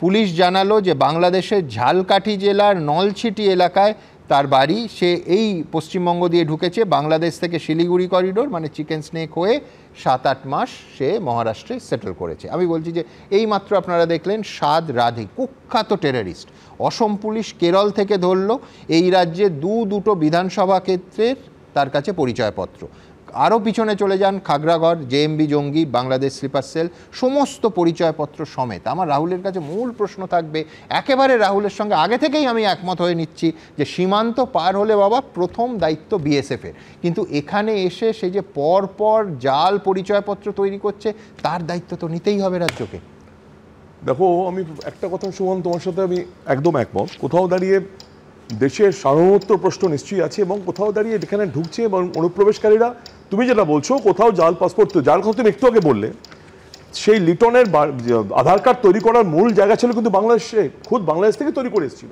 পুলিশ জানালো যে বাংলাদেশের ঝালকাঠি জেলার নলছিটি এলাকায় তার বাড়ি, সে এই পশ্চিমবঙ্গ দিয়ে ঢুকেছে বাংলাদেশ থেকে শিলিগুড়ি করিডোর, মানে চিকেন স্নেক হয়ে 7-8 মাস সে মহারাষ্ট্রে সেটেল করেছে। আমি বলছি যে এই মাত্র আপনারা দেখলেন সাদ রাধি, কুখ্যাত টেররিস্ট, অসম পুলিশ কেরল থেকে ধরলো, এই রাজ্যে দুটো বিধানসভা ক্ষেত্রের তার কাছে পরিচয়পত্র। আরও পিছনে চলে যান, খাগড়াগড়, জেএমবি জঙ্গি, বাংলাদেশ স্লিপার সেল, সমস্ত পরিচয়পত্র সমেত। আমার রাহুলের কাছে মূল প্রশ্ন থাকবে, একেবারে রাহুলের সঙ্গে আগে থেকেই আমি একমত হয়ে নিচ্ছি যে সীমান্ত পার হলে বাবা প্রথম দায়িত্ব বিএসএফের, কিন্তু এখানে এসে সে যে পর জাল পরিচয়পত্র তৈরি করছে তার দায়িত্ব তো নিতেই হবে রাজ্যকে। দেখো, আমি একটা কথা সুমন, তোমার সাথে আমি একদম একমত। কোথাও দাঁড়িয়ে দেশের সার্বভৌমত্ব প্রশ্ন নিশ্চয়ই আছে, এবং কোথাও দাঁড়িয়ে এখানে ঢুকছে এবং অনুপ্রবেশকারীরা, তুমি যেটা বলছো কোথাও জাল পাসপোর্ট, যার কথা তুমি একটু আগে বললে, সেই লিটনের আধার কার্ড তৈরি করার মূল জায়গা ছিল কিন্তু বাংলাদেশে, খুদ বাংলাদেশ থেকে তৈরি করে এসেছিল।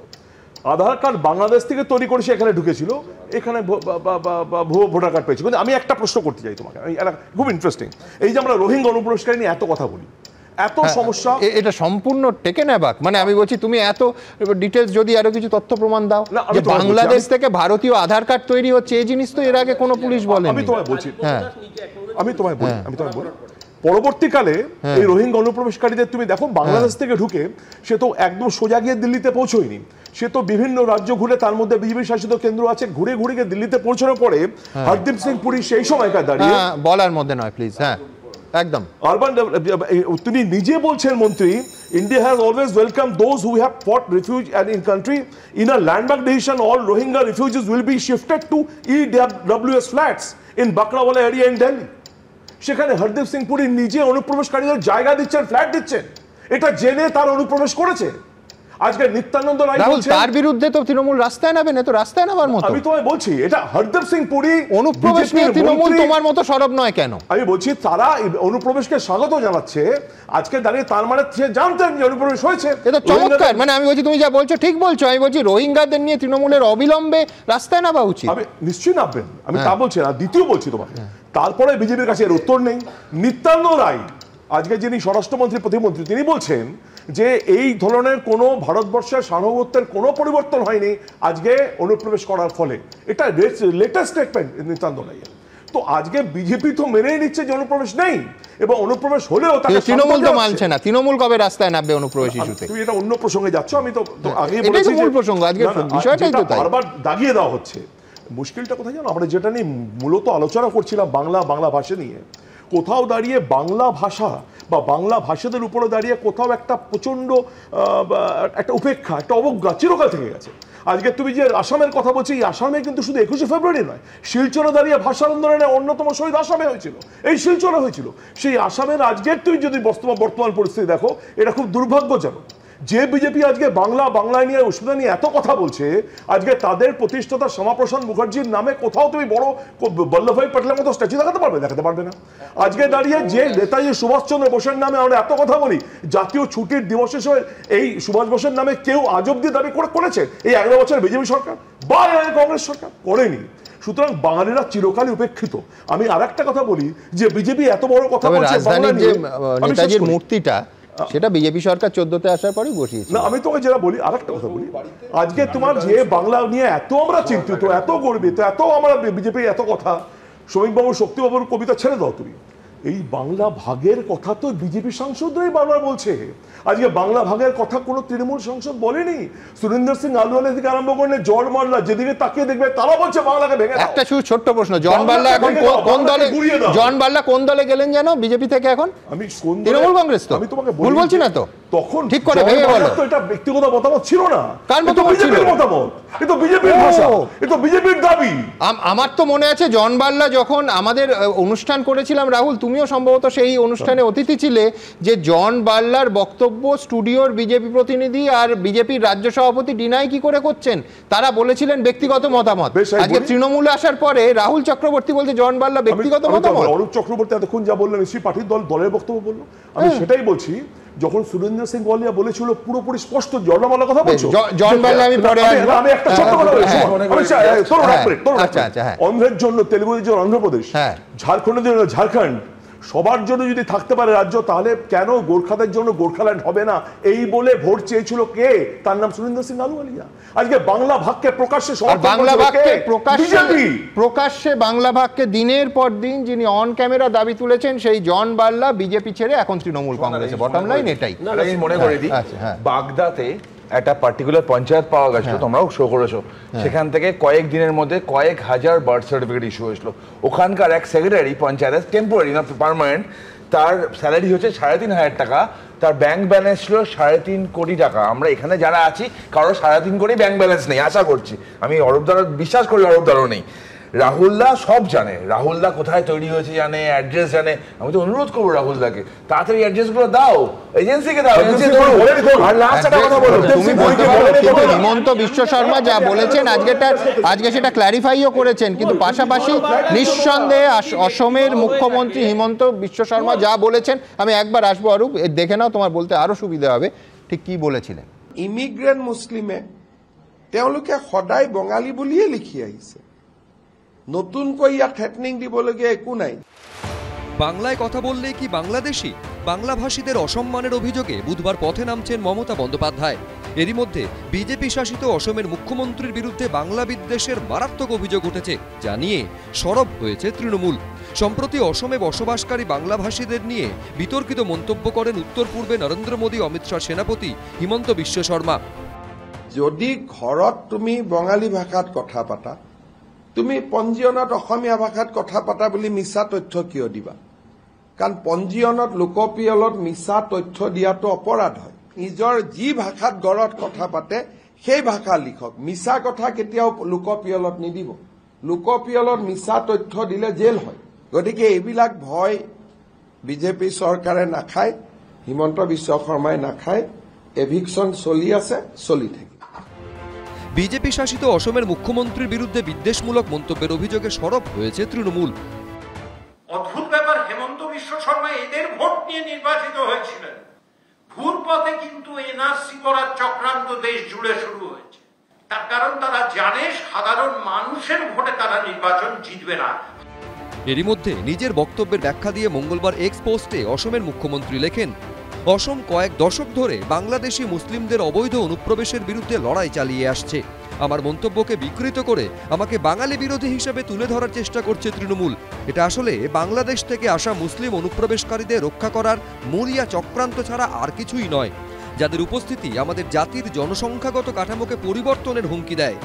আধার কার্ড বাংলাদেশ থেকে তৈরি করে সে এখানে ঢুকেছিল, এখানে ভুয়ো ভোটার কার্ড পেয়েছে। কিন্তু আমি একটা প্রশ্ন করতে চাই তোমাকে, খুব ইন্টারেস্টিং, এই যে আমরা রোহিঙ্গা অনুপ্রবেশকারী নিয়ে এত কথা বলি, এত সমস্যা, এটা সম্পূর্ণ টেকে নেবাক, মানে আমি বলছি তুমি এত ডিটেলস যদি আরো কিছু তথ্য প্রমাণ দাও যে বাংলাদেশ থেকে ভারতীয় আধার কার্ড তৈরি হচ্ছে, এই জিনিস তো এর আগে কোনো পুলিশ বলেনি। আমি তোমায় বলছি, আমি তোমায় বলি পরবর্তীকালে এই রোহিঙ্গা অনুপ্রবেশকারীদের তুমি দেখো, বাংলাদেশ থেকে ঢুকে সে তো একদম সোজা গিয়ে দিল্লিতে পৌঁছয়নি, সে তো বিভিন্ন রাজ্য ঘুরে, তার মধ্যে বিজেপি শাসিত কেন্দ্র আছে, ঘুরে ঘুরে গিয়ে দিল্লিতে পৌঁছানোর পরে হরদীপ সিং পুরী সেই সময়কার দাঁড়িয়ে, বলার মধ্যে নয় প্লিজ, হ্যাঁ একদম আরবান, তিনি নিজে বলছেন মন্ত্রী, India has always welcome those who have fought refuge and in country, in a landmark decision all Rohingya refugees will be shifted to EWS flats in Bakkarwala area in Delhi. সেখানে হরদীপ সিং পুরী নিজে অনুপ্রবেশকারীদের জায়গা দিচ্ছেন, ফ্ল্যাট দিচ্ছেন, এটা জেনে তার অনুপ্রবেশ করেছে। আজকে নিত্যানন্দ রায় বলছেন তার বিরুদ্ধে তো তৃণমূল রাস্তায় নামে না, তো রাস্তায় নামার মতো। আমি তোমায় বলছি, এটা হরদীপ সিং পুরী অনুপ্রবেশ নিয়ে তৃণমূল তোমার মতো সরব নয় কেন? আমি বলছি তারা অনুপ্রবেশকে স্বাগত জানাচ্ছে, আজকে দাঁড়িয়ে তার মানে সে জানতেন যে অনুপ্রবেশ হয়েছে। এটা চমৎকার, মানে আমি বলছি তুমি যা বলছো ঠিক বলছো, আমি বলছি রোহিঙ্গাদের নিয়ে তৃণমূলের অবিলম্বে রাস্তায় নামা উচিত। আমি নিশ্চয়ই নামবেন, আমি তা বলছি না, দ্বিতীয় বলছি তোমাকে, তারপরে বিজেপির কাছে এর উত্তর নেই। নিত্যানন্দ রায় আজকে যিনি স্বরাষ্ট্রমন্ত্রী প্রতিমন্ত্রী, তিনি বলছেন যে এই ধরনের কোনো ভারতবর্ষের সার্বভৌমত্বের কোনো পরিবর্তন হয়নি আজকে অনুপ্রবেশ করার ফলে, এটা লেটেস্ট স্টেটমেন্ট নিত্যানন্দ রায়ের। তো আজকে বিজেপি তো মেনেই নিচ্ছে যে অনুপ্রবেশ নেই, এবং অনুপ্রবেশ হলেও তৃণমূল তো মানছে না। তৃণমূল কবে রাস্তায় নামবে অনুপ্রবেশ ইস্যুতে? তুমি এটা অন্য প্রসঙ্গে যাচ্ছ, আমি তো আগে বলেছি যে প্রসঙ্গ আজকে বিষয়টাই তো বারবার দাগিয়ে দেওয়া হচ্ছে। মুশকিলটা কোথায় জানো, আমরা যেটা নিয়ে মূলত আলোচনা করছিলাম বাংলা ভাষা নিয়ে, কোথাও দাঁড়িয়ে বাংলা ভাষা বা বাংলা ভাষাদের উপরে দাঁড়িয়ে কোথাও একটা প্রচণ্ড একটা উপেক্ষা, একটা অবজ্ঞা চিরকাল থেকে গেছে। আজকে তুমি যে আসামের কথা বলছি, এই আসামে কিন্তু শুধু 21শে ফেব্রুয়ারি নয়, শিলচরে দাঁড়িয়ে ভাষা আন্দোলনের অন্যতম শহীদ আসামে হয়েছিল, এই শিলচরে হয়েছিল। সেই আসামের আজকের তুমি যদি বর্তমান পরিস্থিতি দেখো, এটা খুব দুর্ভাগ্যজনক। যে বিজেপি আজকে বাংলায় নিয়ে অসুবিধা নিয়ে এত কথা বলছে, আজকে তাদের প্রতিষ্ঠাতা শ্যামাপ্রসাদ মুখার্জির নামে কোথাও তুমি বড় বল্লভভাই প্যাটেলের মতো স্ট্যাচু দেখাতে পারবে না। আজকে দাঁড়িয়ে যে নেতাজি সুভাষচন্দ্র বোসের নামে আমরা এত কথা বলি, জাতীয় ছুটির দিবসের সময় এই সুভাষ বোসের নামে কেউ আজ অব্দি দাবি করেছে এই 11 বছর বিজেপি সরকার বা কংগ্রেস সরকার? করেনি। সুতরাং বাঙালিরা চিরকালই উপেক্ষিত। আমি আরেকটা কথা বলি, যে বিজেপি এত বড় কথা বলছে নেতাজির মূর্তিটা, সেটা বিজেপি সরকার 14তে আসার পরই বসিয়েছে। না, আমি তোমাকে যেটা বলি, আরেকটা কথা বলি, আজকে তোমার যে বাংলা নিয়ে এত আমরা চিন্তিত, এত গর্বিত, এত আমরা বিজেপি এত কথা, শ্রমিকবাবু শক্তিবাবুর কবিতা ছেড়ে দাও তুমি, এই বাংলা ভাগের কথা তো বিজেপি সাংসদরাই বারবার বলছে। আজকে বাংলা ভাগের কথা কোনো তৃণমূল সাংসদ বলেনি। সুরেন্দ্র সিং আলওয়ালে থেকে আরম্ভ করে জর্জ বার্লা, যেদিকে তাকিয়ে দেখবে তারা বলছে বাংলাকে ভেঙে দাও। একটা শুধু ছোট্ট প্রশ্ন, জন বার্লা এখন কোন দলে, জন বার্লা কোন দলে গেলেন জানো বিজেপি থেকে? এখন আমি তৃণমূল কংগ্রেস। তো আমি তোমাকে ভুল বলছি না তো? তখন ঠিক করে ভেঙে বলো। তো এটা ব্যক্তিগত মতামত ছিল না, কার মতামত ছিল? মতামত, এটা তো বিজেপির ভাষা, এটা তো বিজেপির দাবি। আমার তো মনে আছে জন বার্লা যখন আমাদের অনুষ্ঠান করেছিলাম, রাহুল তুমিও সম্ভবত সেই অনুষ্ঠানে অতিথি ছিলে, যে জন বার্লার বক্তব্য স্টুডিওর বিজেপি প্রতিনিধি আর বিজেপির রাজ্য সভাপতি ডিনাই কি করে করছেন, তারা বলেছিলেন ব্যক্তিগত মতামত। আজকে তৃণমূলে আসার পরে রাহুল চক্রবর্তী বলছে জন বার্লা ব্যক্তিগত মতামত। অরূপ চক্রবর্তী এতক্ষণ যা বললেন শ্রী পার্টির দলের বক্তব্য বললো, আমি সেটাই বলছি। যখন সুরেন্দ্র সিং গলিয়া বলেছিল পুরোপুরি স্পষ্ট জনমালার কথা বলছো, জন বার্লা আমি পরে আমি একটা ছোট কথা বলছি, অন্ধ্রের জন্য তেলুগুদের জন্য অন্ধ্রপ্রদেশ, ঝাড়খণ্ডের জন্য ঝাড়খণ্ড, সবার জন্য যদি থাকতে পারে রাজ্য, তাহলে কেন গোর্খাদের জন্য গোর্খাল্যান্ড হবে না? এই বলে ভোট চেয়েছিল কে? তার নাম সুরিন্দর সিং আলুওয়ালিয়া। আজকে বাংলা ভাগকে প্রকাশ্যে প্রকাশ্যে বাংলা ভাগকে দিনের পর দিন যিনি অন ক্যামেরা দাবি তুলেছেন সেই জন বার্লা বিজেপি ছেড়ে এখন তৃণমূল কংগ্রেসে। বটম লাইন এটাই। মনে করে দিই, বাগদাতে একটা পার্টিকুলার পঞ্চায়েত পাওয়া গেছিল, তোমরাও শো করেছো, সেখান থেকে কয়েক দিনের মধ্যে কয়েক হাজার বার্থ সার্টিফিকেট ইস্যু হয়েছিল। ওখানকার এক সেক্রেটারি পঞ্চায়েত, টেম্পোরারি না পার্মানেন্ট, তার স্যালারি হচ্ছে 3,500 টাকা, তার ব্যাংক ব্যালেন্স ছিল 3.5 কোটি টাকা। আমরা এখানে যারা আছি কারো 3.5 কোটি ব্যাংক ব্যালেন্স নেই, আশা করছি, আমি অরূপদারও বিশ্বাস করি অরূপদারও নেই। রাহুলদা সব জানে, রাহুলদা কোথায় তৈরি হয়েছে জানে, অ্যাড্রেস জানে। আমি তো অনুরোধ করবো রাহুলদাকে তাড়াতাড়ি অ্যাড্রেসগুলো দাও, এজেন্সিকে দাও। হিমন্ত বিশ্ব শর্মা যা বলেছেন আজকে সেটা ক্ল্যারিফাইও করেছেন, কিন্তু পাশাপাশি নিঃসন্দেহে অসমের মুখ্যমন্ত্রী হিমন্ত বিশ্ব শর্মা যা বলেছেন, আমি একবার আসবো অরূপ, দেখে নাও, তোমার বলতে আরো সুবিধা হবে। ঠিক কি বলেছিলেন? ইমিগ্ৰেণ্ট মুছলিমে তেওঁলোকে সদায় বঙালী বুলিয়ে লিখি আহিছে, নতুনকৈ ইয়াত থ্ৰেটনিং দিবলগীয়া একো নাই। বাংলায় কথা বললে কি বাংলাদেশি? বাংলাভাষীদের অসম্মানের অভিযোগে বুধবার পথে নামছেন মমতা বন্দ্যোপাধ্যায়। এরই মধ্যে বিজেপি শাসিত অসমের মুখ্যমন্ত্রীর বিরুদ্ধে বাংলা বিদ্বেষের মারাত্মক অভিযোগ উঠেছে, যা নিয়ে সরব হয়েছে তৃণমূল। সম্প্রতি অসমে বসবাসকারী বাংলাভাষীদের নিয়ে বিতর্কিত মন্তব্য করেন উত্তর পূর্বে নরেন্দ্র মোদী অমিত শাহ সেনাপতি হিমন্ত বিশ্ব শর্মা। যদি ঘৰত তুমি বঙালী ভাষাত কথা পাতা, তুমি পঞ্জীয়নত অসমীয়া ভাষাত কথা পাতা বুলি মিছা তথ্য কিয় দিবা? কাৰণ পঞ্জীয়নত লোকপিয়লত মিছা তথ্য দিয়াটো অপৰাধ হয়। নিজৰ যি ভাষাত ঘৰত কথা পাতে সেই ভাষা লিখক, মিছা কথা কেতিয়াও লোকপিয়লত নিদিব। লোকপিয়লত মিছা তথ্য দিলে জেল হয়। গতিকে এইবিলাক ভয় বিজেপি চৰকাৰে নাখায়, হিমন্ত বিশ্ব শৰ্মাই নাখায়। এভিকশন চলি আছে, চলি থাকে। বিজেপি শাসিত অসমের মুখ্যমন্ত্রীর বিরুদ্ধে বিদ্বেষমূলক মন্তব্যের অভিযোগে সরব হয়েছে তৃণমূল। অদ্ভুত ব্যাপার, হেমন্ত বিশ্ব শর্মা এদের ভোট নিয়ে নির্বাচিত হয়েছিলেন। ভুল পথে কিন্তু এনআরসি করার চক্রান্ত দেশ জুড়ে শুরু হয়েছে। তার কারণ তারা জানে সাধারণ মানুষের ভোটে তারা নির্বাচন জিতবে না। এরই মধ্যে নিজের বক্তব্যের ব্যাখ্যা দিয়ে মঙ্গলবার এক্স পোস্টে অসমের মুখ্যমন্ত্রী লেখেন, অসম কয়েক দশক ধরে বাংলাদেশি মুসলিমদের অবৈধ অনুপ্রবেশের বিরুদ্ধে লড়াই চালিয়ে আসছে। আমার মন্তব্যকে বিকৃত করে আমাকে বাঙালি বিরোধী হিসেবে তুলে ধরার চেষ্টা করছে তৃণমূল। এটা আসলে বাংলাদেশ থেকে আসা মুসলিম অনুপ্রবেশকারীদের রক্ষা করার মরিয়া চক্রান্ত ছাড়া আর কিছুই নয়, যাদের উপস্থিতি আমাদের জাতির জনসংখ্যাগত কাঠামোকে পরিবর্তনের হুমকি দেয়।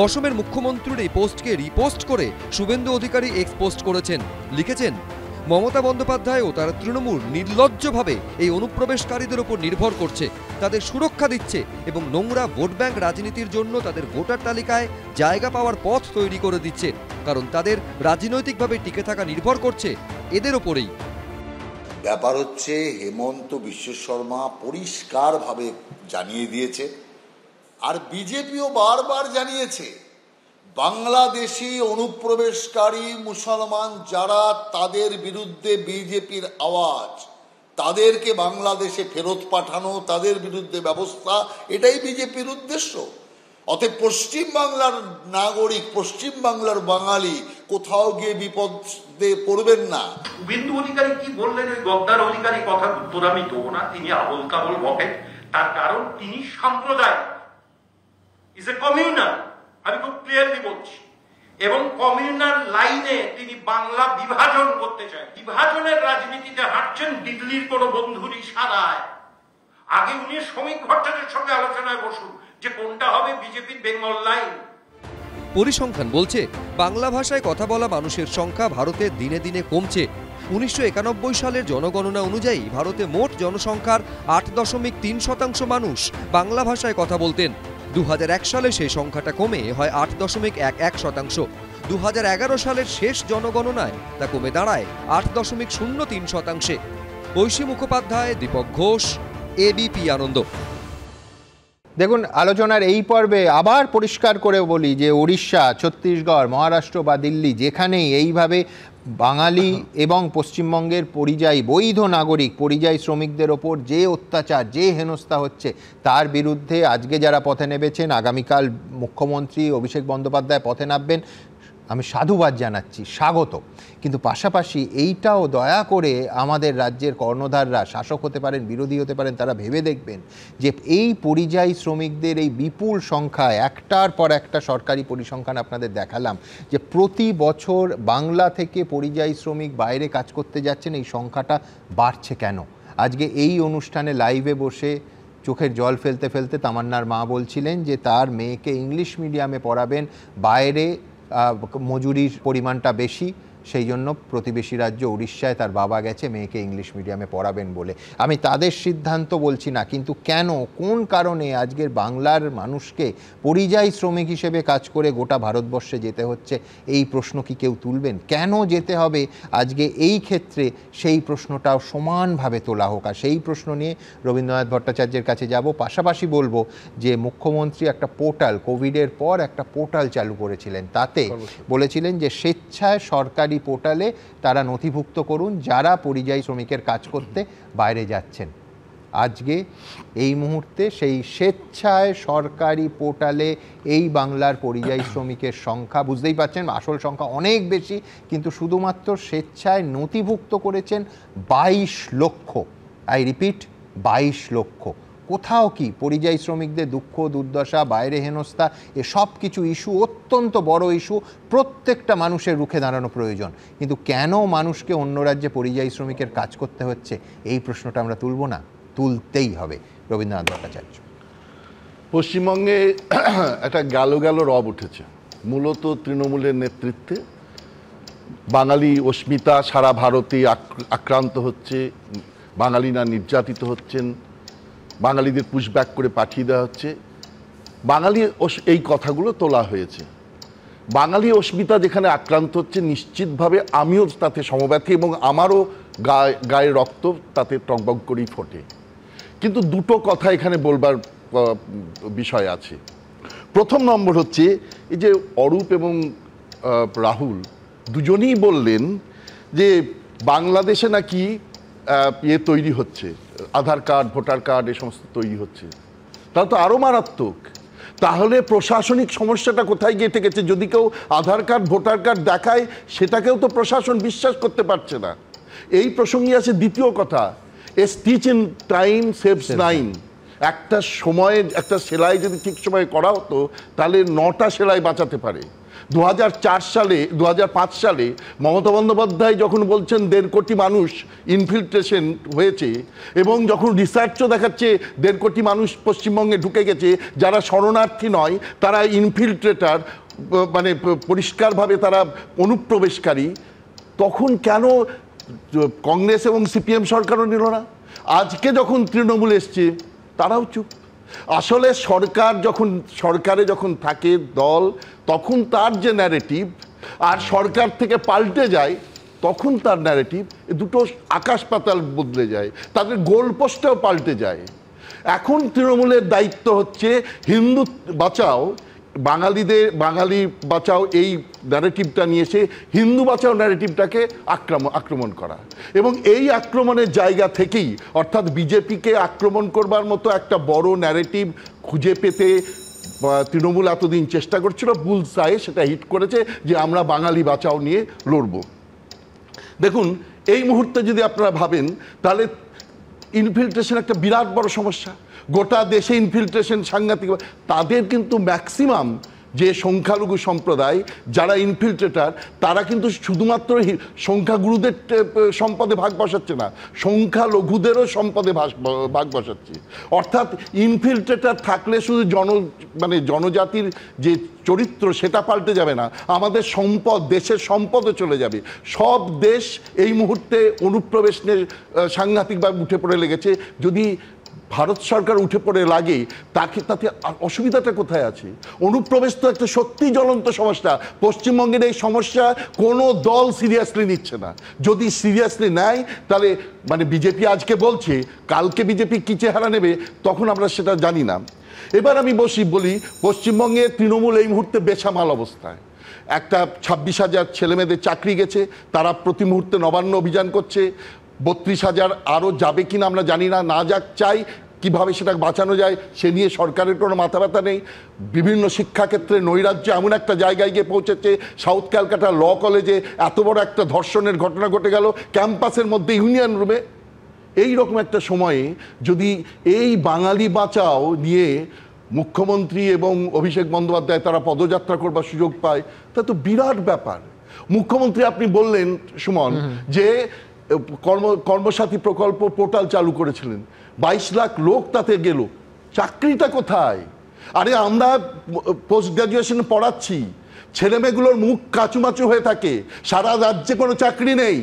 অসমের মুখ্যমন্ত্রীর এই পোস্টকে রিপোস্ট করে শুভেন্দু অধিকারী এক্স পোস্ট করেছেন, লিখেছেন, মমতা বন্দ্যোপাধ্যায় ও তার তৃণমূল নির্লজ্জভাবে এই অনুপ্রবেশকারীদের উপর নির্ভর করছে, তাদের সুরক্ষা দিচ্ছে এবং নোংরা ভোট ব্যাংক রাজনীতির জন্য তাদের ভোটার তালিকায় জায়গা পাওয়ার পথ তৈরি করে দিচ্ছে, কারণ তাদের রাজনৈতিকভাবে টিকে থাকা নির্ভর করছে এদের ওপরেই। ব্যাপার হচ্ছে হেমন্ত বিশ্ব শর্মা পরিষ্কারভাবে জানিয়ে দিয়েছে, আর বিজেপিও বারবার জানিয়েছে, বাংলাদেশি অনুপ্রবেশকারী মুসলমান যারা, তাদের বিরুদ্ধে বিজেপির আওয়াজ, তাদেরকে বাংলাদেশে ফেরত পাঠানো, তাদের বিরুদ্ধে ব্যবস্থা, এটাই বিজেপির উদ্দেশ্য। অতএব পশ্চিম বাংলার নাগরিক, পশ্চিম বাংলার বাঙালি কোথাও গিয়ে বিপদে পড়বেন না। শুভেন্দু অধিকারী কি বললেন ওই গদ্দার অধিকারী কথার উত্তর আমি দেবো না, তিনি আবল তাবল বকেন। তার কারণ তিনি সাম্প্রদায়িক, ইজ এ কমিউনাল, আমি খুব ক্লিয়ারলি বলছি, এবং কমিউনাল লাইনে তিনি বাংলা বিভাজন করতে চান। বিভাজনের রাজনীতিতে হাঁটছেন দিল্লির কোন বন্ধুর ইশারায়। আগে উনি শ্রমিক ভট্টাচার্যের সঙ্গে আলোচনায় বসুন যে কোনটা হবে বিজেপির বেঙ্গল লাইন। পরিসংখ্যান বলছে বাংলা ভাষায় কথা বলা মানুষের সংখ্যা ভারতে দিনে দিনে কমছে। 1991 সালের জনগণনা অনুযায়ী ভারতে মোট জনসংখ্যার 8.3% মানুষ বাংলা ভাষায় কথা বলতেন। 2001 সালে সেই সংখ্যাটা কমে হয় 8.11%। 2011 সালের শেষ জনগণনায় তা কমে দাঁড়ায় 8.03%। ঐশী মুখোপাধ্যায়, দীপক ঘোষ, এবিপি আনন্দ। দেখুন, আলোচনার এই পর্বে আবার পরিষ্কার করে বলি যে উড়িষ্যা, ছত্তিশগড়, মহারাষ্ট্র বা দিল্লি, যেখানেই এইভাবে বাঙালি এবং পশ্চিমবঙ্গের পরিযায়ী বৈধ নাগরিক, পরিযায়ী শ্রমিকদের ওপর যে অত্যাচার, যে হেনস্থা হচ্ছে, তার বিরুদ্ধে আজকে যারা পথে নেমেছেন, আগামীকাল মুখ্যমন্ত্রী অভিষেক বন্দ্যোপাধ্যায় পথে নামবেন। আমি সাধুবাদ জানাচ্ছি, স্বাগত। কিন্তু পাশাপাশি এইটাও দয়া করে আমাদের রাজ্যের কর্ণধাররা, শাসক হতে পারেন, বিরোধী হতে পারেন, তারা ভেবে দেখবেন যে এই পরিযায়ী শ্রমিকদের এই বিপুল সংখ্যা, একটার পর একটা সরকারি পরিসংখ্যান আপনাদের দেখালাম, যে প্রতি বছর বাংলা থেকে পরিযায়ী শ্রমিক বাইরে কাজ করতে যাচ্ছেন, এই সংখ্যাটা বাড়ছে কেন? আজকে এই অনুষ্ঠানে লাইভে বসে চোখের জল ফেলতে ফেলতে তামান্নার মা বলছিলেন যে তার মেয়েকে ইংলিশ মিডিয়ামে পড়াবেন, বাইরে মজুরির পরিমাণটা বেশি, সেই জন্য প্রতিবেশী রাজ্য উড়িষ্যায় তার বাবা গেছে মেয়েকে ইংলিশ মিডিয়ামে পড়াবেন বলে। আমি তাদের সিদ্ধান্ত বলছি না, কিন্তু কেন, কোন কারণে আজকের বাংলার মানুষকে পরিযায়ী শ্রমিক হিসেবে কাজ করে গোটা ভারতবর্ষে যেতে হচ্ছে, এই প্রশ্ন কি কেউ তুলবেন? কেন যেতে হবে আজকে এই ক্ষেত্রে, সেই প্রশ্নটাও সমানভাবে তোলা হোক। আর সেই প্রশ্ন নিয়ে রবীন্দ্রনাথ ভট্টাচার্যের কাছে যাব। পাশাপাশি বলবো যে মুখ্যমন্ত্রী একটা পোর্টাল, কোভিডের পর একটা পোর্টাল চালু করেছিলেন, তাতে বলেছিলেন যে স্বেচ্ছায় সরকারি পোর্টালে তারা নথিভুক্ত করুন যারা পরিযায়ী শ্রমিকের কাজ করতে বাইরে যাচ্ছেন। আজকে এই মুহূর্তে সেই স্বেচ্ছায় সরকারি পোর্টালে এই বাংলার পরিযায়ী শ্রমিকের সংখ্যা, বুঝতেই পারছেন আসল সংখ্যা অনেক বেশি, কিন্তু শুধুমাত্র স্বেচ্ছায় নথিভুক্ত করেছেন 22 লক্ষ। আই রিপিট, 22 লক্ষ। কোথাও কি পরিযায়ী শ্রমিকদের দুঃখ দুর্দশা, বাইরে হেনস্থা, এসব কিছু ইস্যু, অত্যন্ত বড় ইস্যু, প্রত্যেকটা মানুষের রুখে দাঁড়ানো প্রয়োজন। কিন্তু কেন মানুষকে অন্য রাজ্যে পরিযায়ী শ্রমিকের কাজ করতে হচ্ছে, এই প্রশ্নটা আমরা তুলব না? তুলতেই হবে। রবীন্দ্রনাথ ভট্টাচার্য। পশ্চিমবঙ্গে একটা গেল রব উঠেছে, মূলত তৃণমূলের নেতৃত্বে। বাঙালি অস্মিতা সারা ভারতে আক্রান্ত হচ্ছে, বাঙালিরা নির্যাতিত হচ্ছেন, বাঙালিদের পুশব্যাক করে পাঠিয়ে দেওয়া হচ্ছে। বাঙালি এই কথাগুলো তোলা হয়েছে। বাঙালি অস্মিতা যেখানে আক্রান্ত হচ্ছে, নিশ্চিতভাবে আমিও তাতে সমব্যথী এবং আমারও গায়ে রক্ত তাতে টগবগ করেই ফোটে। কিন্তু দুটো কথা এখানে বলবার বিষয় আছে। প্রথম নম্বর হচ্ছে, এই যে অরূপ এবং রাহুল দুজনেই বললেন যে বাংলাদেশে নাকি তৈরি হচ্ছে, আধার কার্ড, ভোটার কার্ড, এ সমস্ত তৈরি হচ্ছে। তাহলে তো আরও মারাত্মক। তাহলে প্রশাসনিক সমস্যাটা কোথায় গিয়ে ঠেকেছে? যদি কেউ আধার কার্ড, ভোটার কার্ড দেখায়, সেটাকেও তো প্রশাসন বিশ্বাস করতে পারছে না। এই প্রসঙ্গে আছে দ্বিতীয় কথা, এ স্টিচ ইন টাইম সেভস 9। একটা সময়ে একটা সেলাই যদি ঠিক সময়ে করা হতো, তাহলে 9টা সেলাই বাঁচাতে পারে। 2005 সালে মমতা বন্দ্যোপাধ্যায় যখন বলছেন 1.5 কোটি মানুষ ইনফিল্ট্রেশন হয়েছে, এবং যখন রিসার্চও দেখাচ্ছে 1.5 কোটি মানুষ পশ্চিমবঙ্গে ঢুকে গেছে যারা শরণার্থী নয়, তারা ইনফিল্ট্রেটার, মানে পরিষ্কারভাবে তারা অনুপ্রবেশকারী, তখন কেন কংগ্রেস এবং সিপিএম সরকারও নিল না? আজকে যখন তৃণমূল এসছে, তারাও চুপ। আসলে সরকারে যখন থাকে দল, তখন তার যে ন্যারেটিভ, আর সরকার থেকে পাল্টে যায় তখন তার ন্যারেটিভ, দুটো আকাশ পাতাল বদলে যায়, তাদের গোলপোস্টটাও পাল্টে যায়। এখন তৃণমূলের দায়িত্ব হচ্ছে হিন্দু বাঁচাও, বাঙালি বাঁচাও, এই ন্যারেটিভটা নিয়ে এসে হিন্দু বাঁচাও ন্যারেটিভটাকে আক্রমণ করা। এবং এই আক্রমণের জায়গা থেকেই, অর্থাৎ বিজেপিকে আক্রমণ করবার মতো একটা বড় ন্যারেটিভ খুঁজে পেতে তৃণমূল এতদিন চেষ্টা করছিল, বুলসায়ে সেটা হিট করেছে যে আমরা বাঙালি বাঁচাও নিয়ে লড়ব। দেখুন, এই মুহূর্তে যদি আপনারা ভাবেন, তাহলে ইনফিল্ট্রেশন একটা বিরাট বড় সমস্যা। গোটা দেশে ইনফিল্ট্রেশন সাংঘাতিক। তাদের কিন্তু ম্যাক্সিমাম যে সংখ্যালঘু সম্প্রদায় যারা ইনফিল্ট্রেটার, তারা কিন্তু শুধুমাত্র সংখ্যাগুরুদের সম্পদে ভাগ বসাচ্ছে না, সংখ্যালঘুদেরও সম্পদে ভাগ বসাচ্ছে। অর্থাৎ ইনফিল্ট্রেটার থাকলে শুধু জনজাতির যে চরিত্র সেটা পাল্টে যাবে না, আমাদের সম্পদ, দেশের সম্পদও চলে যাবে। সব দেশ এই মুহূর্তে অনুপ্রবেশ নিয়ে সাংঘাতিকভাবে উঠে পড়ে লেগেছে। যদি ভারত সরকার উঠে পড়ে লাগে, তাতে অসুবিধাটা কোথায় আছে? অনুপ্রবেশ তো একটা সত্যি জ্বলন্ত সমস্যা। পশ্চিমবঙ্গের এই সমস্যা কোনো দল সিরিয়াসলি নিচ্ছে না। যদি সিরিয়াসলি নেয়, তাহলে বিজেপি আজকে বলছে, কালকে বিজেপি কী চেহারা নেবে তখন আমরা সেটা জানি না। এবার আমি বলি, পশ্চিমবঙ্গে তৃণমূল এই মুহূর্তে বেসামাল অবস্থায়। একটা 26,000 ছেলেমেয়েদের চাকরি গেছে, তারা প্রতি মুহূর্তে নবান্ন অভিযান করছে। 32,000 আরও যাবে কিনা আমরা জানি না, না যাক চাই। কিভাবে সেটা বাঁচানো যায় সে নিয়ে সরকারের কোনো মাথা ব্যথা নেই। বিভিন্ন শিক্ষাক্ষেত্রে নৈরাজ্য এমন একটা জায়গায় গিয়ে পৌঁছেছে, সাউথ ক্যালকাটা ল কলেজে এত বড় একটা ধর্ষণের ঘটনা ঘটে গেল ক্যাম্পাসের মধ্যে, ইউনিয়ন রুমে। এই রকম একটা সময়ে যদি এই বাঙালি বাঁচাও নিয়ে মুখ্যমন্ত্রী এবং অভিষেক বন্দ্যোপাধ্যায় তারা পদযাত্রা করবার সুযোগ পায়, তা তো বিরাট ব্যাপার। মুখ্যমন্ত্রী আপনি বললেন সুমন যে কর্মসাথী প্রকল্প পোর্টাল চালু করেছিলেন, 22 লাখ লোক তাতে গেল, চাকরিটা কোথায়? আরে আমরা পোস্ট গ্রাজুয়েশন পড়াচ্ছি, ছেলেমেয়েগুলোর মুখ কাচুমাচু হয়ে থাকে, সারা রাজ্যে কোনো চাকরি নেই,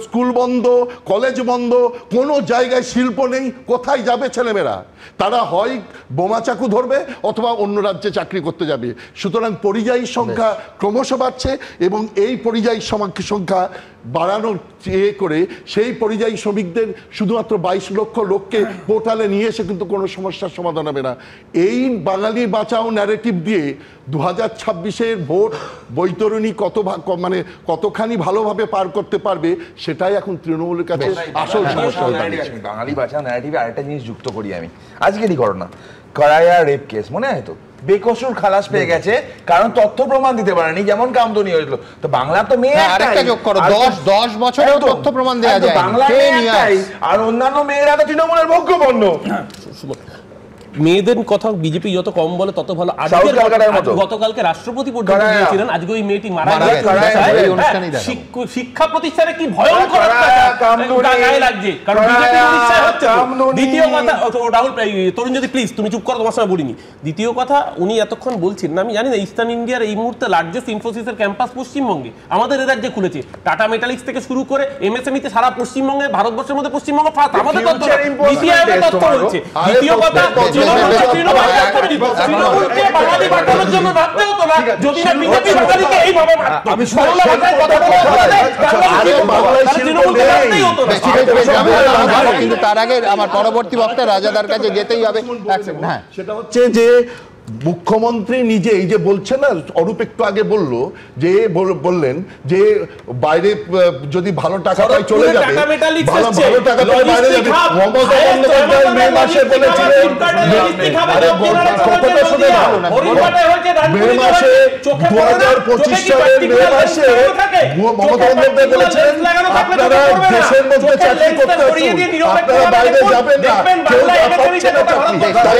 স্কুল বন্ধ, কলেজ বন্ধ, কোনো জায়গায় শিল্প নেই, কোথায় যাবে ছেলেমেয়েরা? তারা হয় বোমা চাকু ধরবে অথবা অন্য রাজ্যে চাকরি করতে যাবে। সুতরাং পরিযায়ী সংখ্যা ক্রমশ বাড়ছে এবং এই পরিযায়ী সংখ্যা বাড়ানোর চেয়ে করে সেই পরিযায়ী শ্রমিকদের শুধুমাত্র 22 লক্ষ লোককে পোর্টালে নিয়ে এসে কিন্তু কোনো সমস্যার সমাধান হবে না। এই বাঙালি বাঁচাও ন্যারেটিভ দিয়ে 2026-এর ভোট বৈতরণী কতখানি ভালোভাবে পার করতে পারবে সেটাই এখন তৃণমূলের কাছে আসল সমস্যা। বাঙালি বাঁচাও ন্যারেটিভে আরেকটা জিনিস যুক্ত করি আমি, আজকেরই ঘটনা করায়া রেপ কেস মনে হয় তো, বেকসুর খালাস পেয়ে গেছে কারণ তথ্য প্রমাণ দিতে পারেনি, যেমন কামদুনি হয়েছিল। তো বাংলা তো মেয়ে আরেকটা যোগ করো, 10 বছরেও তথ্য প্রমাণ দেয়া যায়, বাংলা আর অন্যান্য মেয়েরা তো তৃণমূলের ভোগ্যপণ্য। মেয়েদের কথা বিজেপি যত কম বলে তত ভালো। গতকালকে রাষ্ট্রপতি পর্যন্ত গিয়েছিলেন, আজকে ওই মেয়েটি মারা গেছে শিক্ষা প্রতিষ্ঠানে, কি ভয়ঙ্কর গায়ে লাগছে। কারণ দ্বিতীয় কথা, রাহুল তরুণ যদি প্লিজ তুমি চুপ করো, তোমার সময় বলিনি। দ্বিতীয় কথা, উনি এতক্ষণ বলছেন না, আমি জানি না ইস্টার্ন ইন্ডিয়ার এই মুহূর্তে লার্জেস্ট ইনফোসিসের ক্যাম্পাস পশ্চিমবঙ্গে, আমাদের এ রাজ্যে খুলেছে। টাটা মেটালিক্স থেকে শুরু করে এমএসএমইতে সারা পশ্চিমবঙ্গে, ভারতবর্ষের মধ্যে পশ্চিমবঙ্গ ফার্স্ট, আমাদের তথ্য দ্বিতীয় তথ্য হচ্ছে। দ্বিতীয় কথা, কিন্তু তার আগে আমার পরবর্তী বক্তা রাজাদার কাছে যেতেই হবে। সেটা হচ্ছে যে মুখ্যমন্ত্রী নিজে এই যে বলছে না, অরূপ একটু আগে বললো যে বললেন যে বাইরে যদি ভালো টাকা পায় চলে যাবে, ভালো টাকা পায় বাইরে যাবে। মমতা বন্দ্যোপাধ্যায় মে মাসে বলেছিলেন, কথাটা শুনে না, মে মাসে 2025 সালের মে মাসে মমতা বন্দ্যোপাধ্যায় বলেছেন আপনারা দেশের মধ্যে চাকরি করতে আসুন, আপনারা বাইরে যাবেন না, কেউ পাচ্ছে না চাকরি।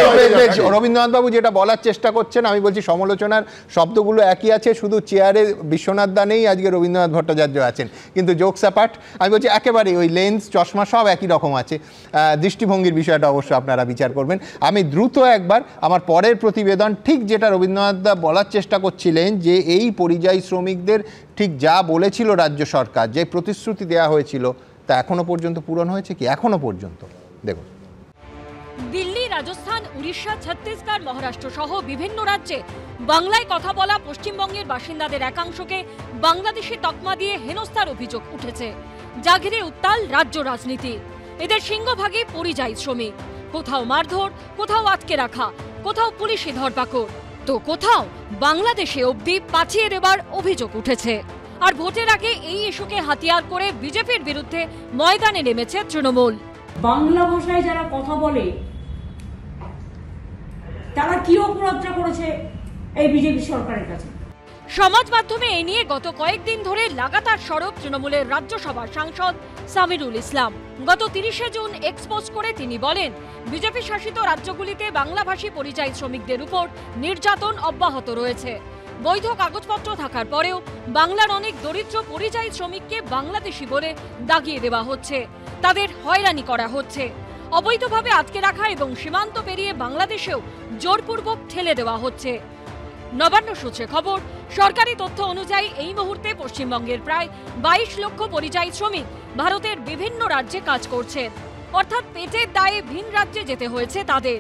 রবীন্দ্রনাথ বাবু যেটা বলার চেষ্টা করছেন, আমি বলছি সমালোচনার শব্দগুলো একই আছে, শুধু চেয়ারে বিশ্বনাথ দা নেই, আজকে রবীন্দ্রনাথ ভট্টাচার্য আছেন, কিন্তু জোকস অ্যাপার্ট আমি বলছি একেবারে ওই লেন্স চশমা সব একই রকম আছে। দৃষ্টিভঙ্গির বিষয়টা অবশ্য আপনারা বিচার করবেন। আমি দ্রুত একবার আমার পরের প্রতিবেদন, ঠিক যেটা রবীন্দ্রনাথ দা বলার চেষ্টা করছিলেন যে এই পরিযায়ী শ্রমিকদের ঠিক যা বলেছিল রাজ্য সরকার, যে প্রতিশ্রুতি দেওয়া হয়েছিল তা এখনো পর্যন্ত পূরণ হয়েছে কি? এখনো পর্যন্ত দেখুন, দিল্লি, রাজস্থান, উড়িষ্যা, ছত্তিশগড়, মহারাষ্ট্র সহ বিভিন্ন রাজ্যে বাংলায় কথা বলা পশ্চিমবঙ্গের বাসিন্দাদের একাংশকে বাংলাদেশি তকমা দিয়ে হেনস্থার অভিযোগ উঠেছে, যা ঘিরে উত্তাল রাজ্য রাজনীতি। এদের সিংহভাগে পরিযায়ী শ্রমিক, কোথাও মারধর, কোথাও আটকে রাখা, কোথাও পুলিশি ধরপাকড়, তো কোথাও বাংলাদেশে অবধি পাঠিয়ে দেবার অভিযোগ উঠেছে। আর ভোটের আগে এই ইস্যুকে হাতিয়ার করে বিজেপির বিরুদ্ধে ময়দানে নেমেছে তৃণমূল। বাংলা ভাষায় যারা কথা বলে তারা কি অপরাধটা করেছে এই বিজেপি সরকারের কাছে? সমাজ মাধ্যমে এই নিয়ে গত কয়েকদিন ধরে লাগাতার সরব তৃণমূলের রাজ্যসভার সাংসদ সামিরুল ইসলাম। গত 30শে জুন এক্সপোজ করে তিনি বলেন, বিজেপি শাসিত রাজ্যগুলিতে বাংলাভাষী পরিযায়ী শ্রমিকদের উপর নির্যাতন অব্যাহত রয়েছে। বৈধ কাগজপত্র থাকার পরেও বাংলার অনেক দরিদ্র পরিযায়ী শ্রমিককে বাংলাদেশি বলে দাগিয়ে দেওয়া হচ্ছে, তাদের হয়রানি করা হচ্ছে, অবৈধভাবে আটকে রাখা এবং সীমান্ত পেরিয়ে বাংলাদেশেও জোরপূর্বক ঠেলে দেওয়া হচ্ছে। নবান্ন সূত্রে খবর, সরকারি তথ্য অনুযায়ী এই মুহূর্তে পশ্চিমবঙ্গের প্রায় 22 লক্ষ পরিযায়ী শ্রমিক ভারতের বিভিন্ন রাজ্যে কাজ করছেন, অর্থাৎ পেটের দায়ে ভিন রাজ্যে যেতে হয়েছে তাদের।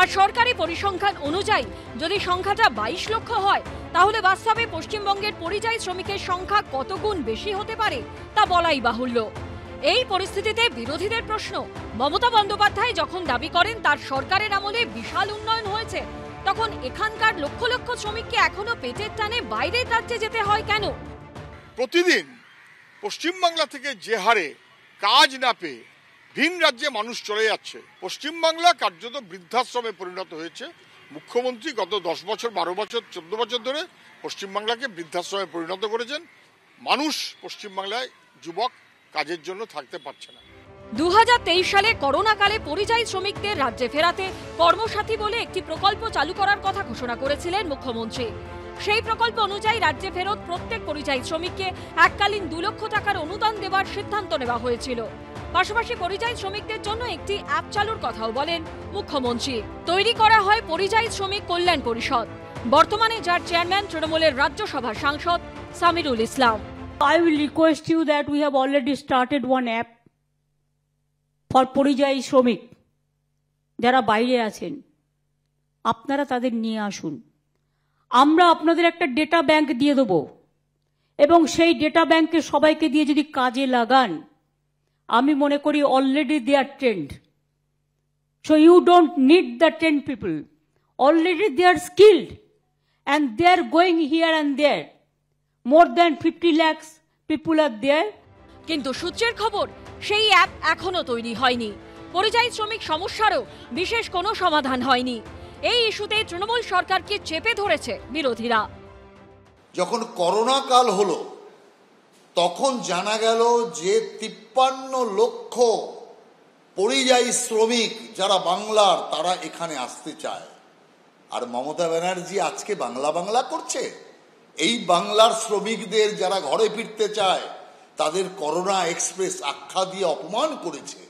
আর সরকারি পরিসংখ্যান অনুযায়ী যদি সংখ্যাটা 22 লক্ষ হয়, তাহলে বাস্তবে পশ্চিমবঙ্গের পরিযায়ী শ্রমিকের সংখ্যা কত গুণ বেশি হতে পারে তা বলাই বাহুল্য। এই পরিস্থিতিতে বিরোধীদের প্রশ্ন, মমতা বন্দ্যোপাধ্যায় যখন দাবি করেন তার সরকারের আমলে বিশাল উন্নয়ন হয়েছে, তখন এখানকার লক্ষ লক্ষ শ্রমিককে এখনো পেটের টানে বাইরের রাজ্যে যেতে হয় কেন? প্রতিদিন পশ্চিমবাংলা থেকে যে হারে কাজ না পেয়ে ভিন রাজ্যে মানুষ চলে যাচ্ছে। পশ্চিমবাংলা কার্যত বৃদ্ধাশ্রমে পরিণত হয়েছে। মুখ্যমন্ত্রী গত 10 বছর 12 বছর 14 বছর ধরে পশ্চিমবাংলাকে বৃদ্ধাশ্রমে পরিণত করেছেন। মানুষ পশ্চিমবাংলায় যুবক কাজের জন্য থাকতে পারছে না। 2023 সালে করোনাকালে পরিযায়ী শ্রমিকদের রাজ্যে ফেরাতে কর্মসাথী বলে একটি প্রকল্প চালু করার কথা ঘোষণা করেছিলেন মুখ্যমন্ত্রী। সেই প্রকল্প অনুযায়ী রাজ্যে ফেরত প্রত্যেক পরিযায়ী শ্রমিককে এককালীন 2 লক্ষ টাকার অনুদান দেওয়ার সিদ্ধান্ত নেওয়া হয়েছিল। পাশাপাশি পরিযায়ী শ্রমিকদের জন্য একটি অ্যাপ চালুর কথাও বলেন মুখ্যমন্ত্রী। তৈরি করা হয় পরিযায়ী শ্রমিক কল্যাণ পরিষদ, বর্তমানে যার চেয়ারম্যান তৃণমূলের রাজ্যসভার সাংসদ সামিরুল ইসলাম। I will request you that we have already started one app for পরিযায়ী শ্রমিক যারা বাইরে আছেন, আপনারা তাদের নিয়ে আসুন। আমরা আপনাদের একটা ডেটা ব্যাংক দিয়ে দেবো এবং সেই ডেটা ব্যাংকে সবাইকে দিয়ে যদি কাজে লাগান, আমি মনে করি already they are trained, so you don't need the 10 people, already they are skilled and they are going here and there. More than 50 lakhs people are there. কিন্তু সূত্রের খবর, সেই অ্যাপ এখনো তৈরি হয়নি। পরিযায়ী শ্রমিক সমস্যারও বিশেষ কোনো সমাধান হয়নি। এই ইস্যুতে তৃণমূল সরকারকে চেপে ধরেছে বিরোধীরা। যখন করোনা কাল হলো তখন জানা গেল যে 53 লক্ষ পরিযায়ী শ্রমিক যারা বাংলার, তারা এখানে আসতে চায়। আর মমতা ব্যানার্জি আজকে বাংলা বাংলা করছে। এই বাংলার শ্রমিকদের যারা ঘরে ফিরতে চায় তাদের করোনা এক্সপ্রেস আখ্যা দিয়ে অপমান করেছে।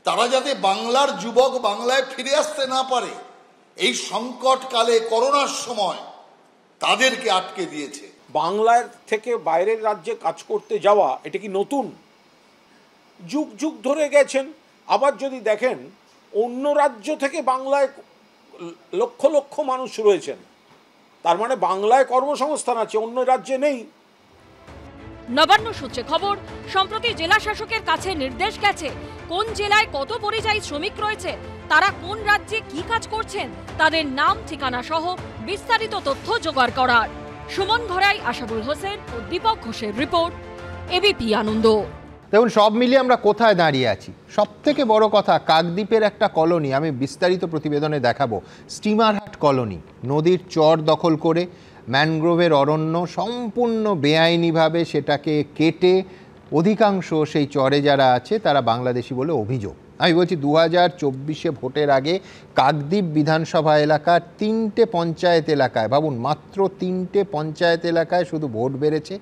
তারা যাতে বাংলার যুবক বাংলায় ফিরে আসতে না পারে, এই সংকটকালে করোনার সময় তাদেরকে আটকে দিয়েছে। বাংলার থেকে বাইরের রাজ্যে কাজ করতে যাওয়া এটা কি নতুন? যুগ যুগ ধরে গেছেন। আবার যদি দেখেন অন্য রাজ্য থেকে বাংলায় লক্ষ লক্ষ মানুষ রয়েছেন, তার মানে বাংলায় কর্মসংস্থান আছে, অন্য রাজ্যে নেই। নবান্ন সূত্রে খবর, সম্প্রতি জেলা শাসকের কাছে নির্দেশ গেছে কোন জেলায় কত পরিযায়ী শ্রমিক রয়েছে, তারা কোন রাজ্যে কি কাজ করছেন, তাদের নাম ঠিকানা সহ বিস্তারিত তথ্য জোগাড় করার। সুমন ঘরাই, আশাবুল হোসেন ও দীপক ঘোষের রিপোর্ট, এবিপি আনন্দ। দেখুন সব মিলিয়ে আমরা কোথায় দাঁড়িয়ে আছি। সব থেকে বড় কথা, কাকদ্বীপের একটা কলোনি, আমি বিস্তারিত প্রতিবেদনে দেখাবো, স্টিমারহাট কলোনি, নদীর চর দখল করে ম্যানগ্রোভের অরণ্য সম্পূর্ণ বেআইনিভাবে সেটাকে কেটে অধিকাংশ সেই চরে যারা আছে তারা বাংলাদেশি বলে অভিযোগ। আমি বলছি 2024 ভোটের আগে কাকদ্বীপ বিধানসভা এলাকার 3টে পঞ্চায়েত এলাকায়, ভাবুন মাত্র 3টে পঞ্চায়েত এলাকায় শুধু ভোট বেড়েছে